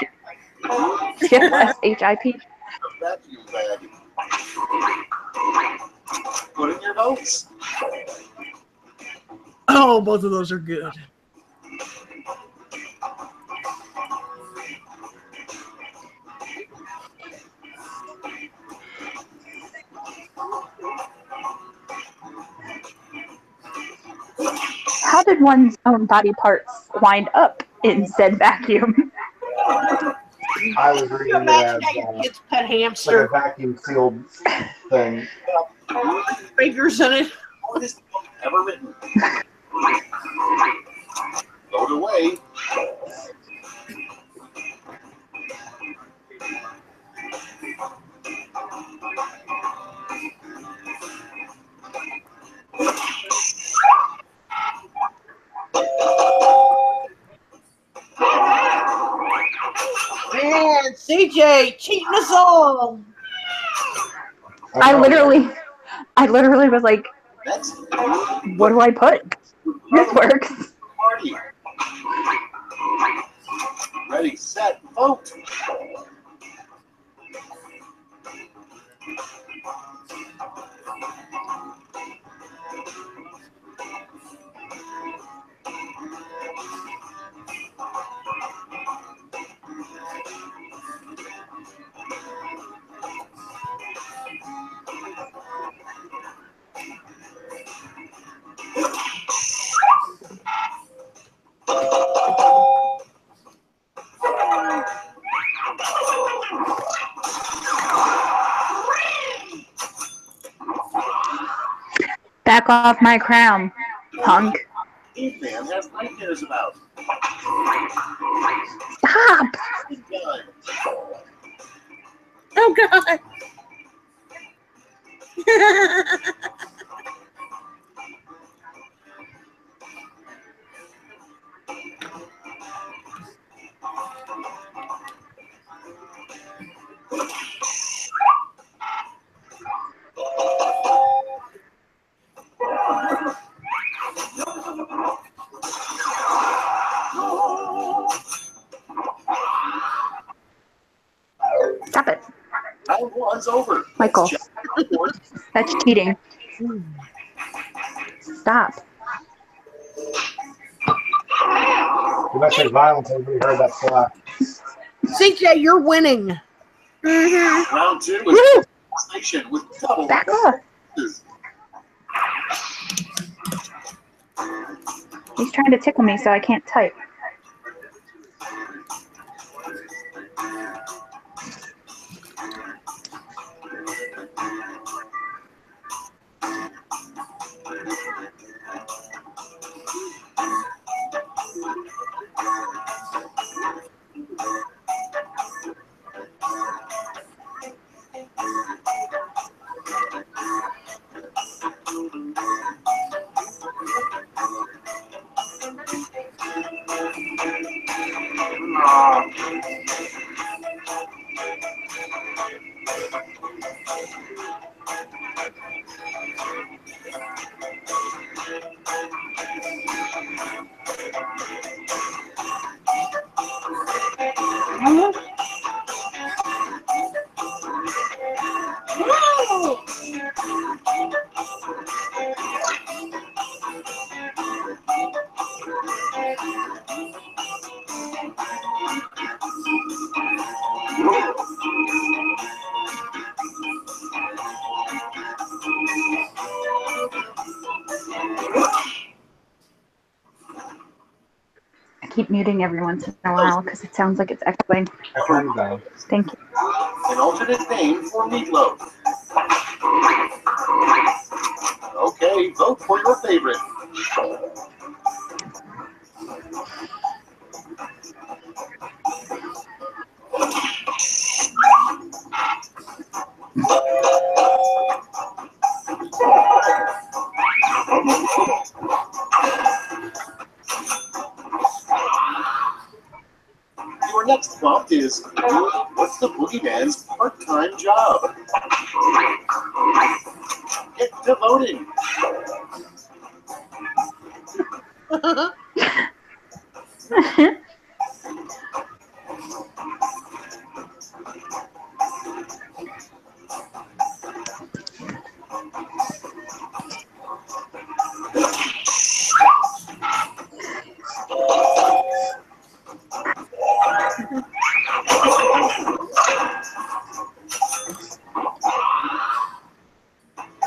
ship less, HIP. Vacuum bag. Put in your votes. Oh, both of those are good. How did one's own body parts wind up in said vacuum? I was reading it Imagine as how your kids pet like a hamster, vacuum sealed thing. fingers in it. Hardest book ever written. Vote away. Man, CJ cheating us all. I literally was like, Next, what do I put? This works. party. Ready, set, vote. Back off my crown, punk. Caveman has nightmares about. Stop! Oh God. Stop it. Round one's over. Michael. That's cheating. Stop. Domestic violence, everybody heard that slap. CJ, you're winning. Round two is station with double. Back off. He's trying to tickle me so I can't type. I keep muting every once in a while because it sounds like it's echoing. Thank you. An alternate name for meatloaf. Okay, vote for your favorite. Your next prompt is, what's the boogeyman's part-time job? Get to voting.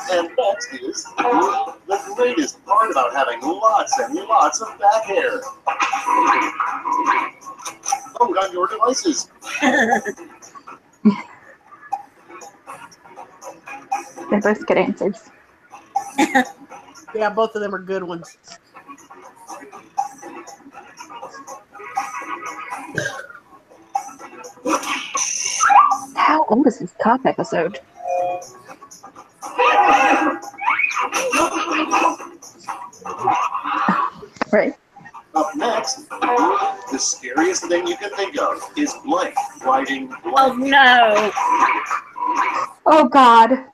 And next is the greatest part about having lots and lots of back hair. Vote on your devices. They're both good answers. Yeah, both of them are good ones. How old is this cop episode? Right. Up next, the scariest thing you can think of is blank riding blank. Oh no. Oh God.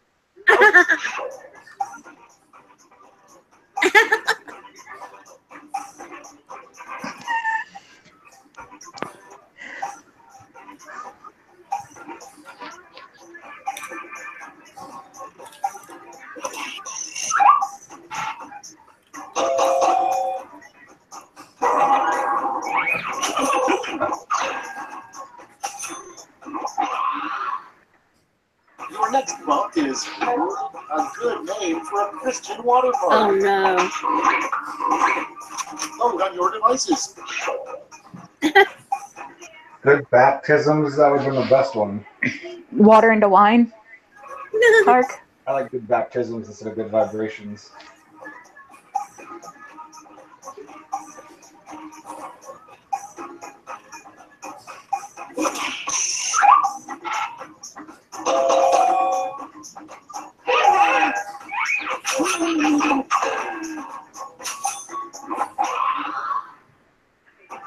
time for a Christian water park. Oh no. Vote on your devices. Good baptisms, that would have been the best one. Water into wine. Park. I like good baptisms instead of good vibrations.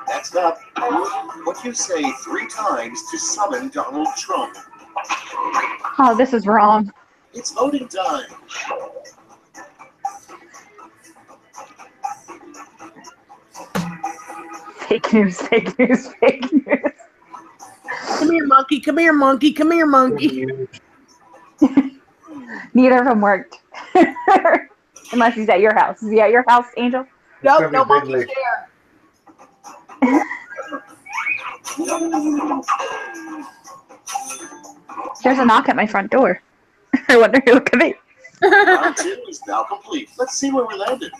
Next up, what you say 3 times to summon Donald Trump. Oh, this is wrong. It's voting time. Fake news, fake news, fake news. Come here, monkey. Come here, monkey. Come here, monkey. Neither of them worked. Unless he's at your house. Is he at your house, Angel? Nope, no monkey's there. There's a knock at my front door. I wonder who it could be. Round 2 is now complete. Let's see where we landed.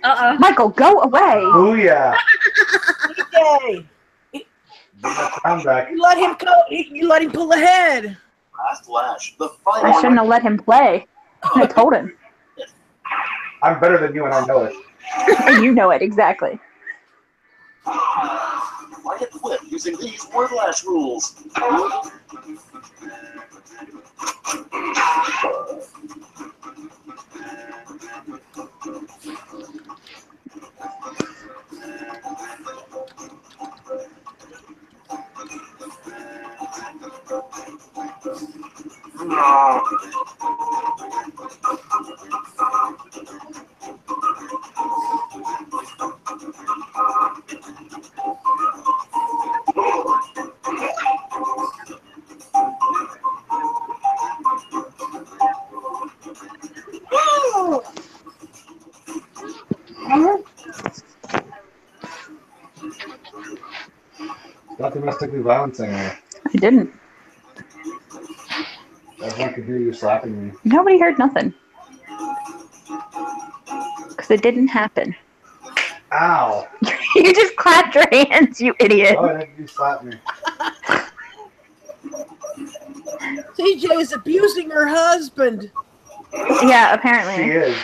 Uh-oh. Michael, go away. Booyah! DJ, Get that crown back. you let him go. You let him pull ahead. Last lash, the I final. shouldn't have let him play. I told him. I'm better than you and I know it. And you know it, exactly. Quiet flip using these word lash rules. Not domestically violencing me. I didn't. Everyone could hear you slapping me. Nobody heard nothing. Because it didn't happen. Ow! You just clapped your hands, you idiot. Oh, I think you slapped me. CJ is abusing her husband. Yeah, She apparently. is.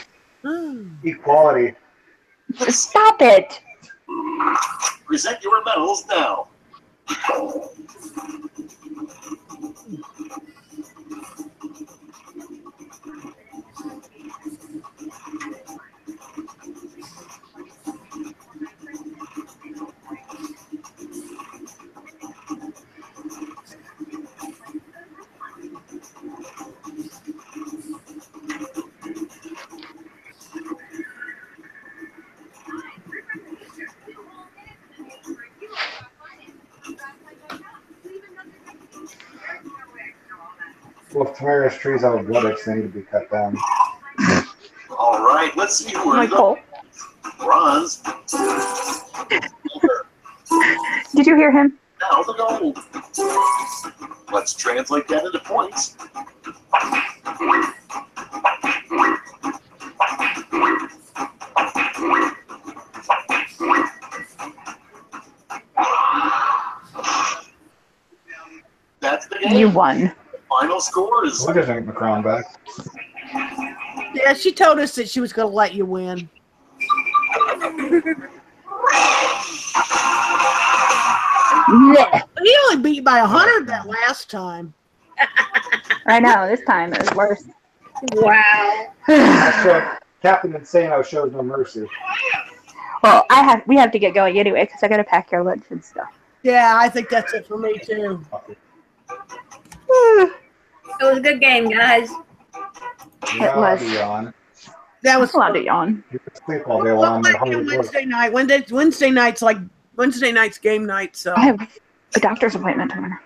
Hmm. Equality. Stop it. Present your medals now. Well, if Tamara's trees have athletics, they need to be cut down. All right, let's see who earns Michael. bronze. Did you hear him? Now the gold. Let's translate that into points. That's the game. You won. Final score is Who doesn't get the crown back? Yeah, she told us that she was going to let you win. Blech. He only beat by 100 that last time. I know, this time it was worse. Wow. Captain Insano shows no mercy. Well, we have to get going anyway because I got to pack your lunch and stuff. Yeah, I think that's it for me, too. It was a good game, guys. Yeah, was. I'll be on. That was I'm allowed to yawn. You can sleep all day long. Well, Wednesday night. Wednesday night's like Wednesday night's game night, so I have a doctor's appointment tomorrow.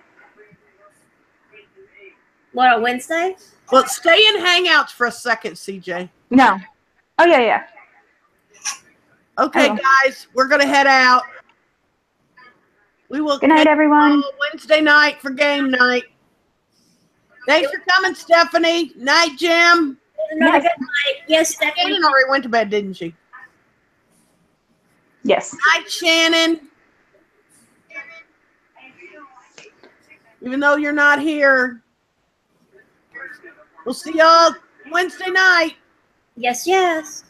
What, on Wednesday? well, stay in hangouts for a second, CJ. No. Oh, yeah. Okay, Oh. guys, we're gonna head out. We will. Good night, catch you everyone. all Wednesday night for game night. Thanks for coming, Stephanie. Night, Jim. Another good night. Yes, Stephanie. Shannon already went to bed, didn't she? Yes. Night, Shannon. Even though you're not here, we'll see y'all Wednesday night. Yes, yes.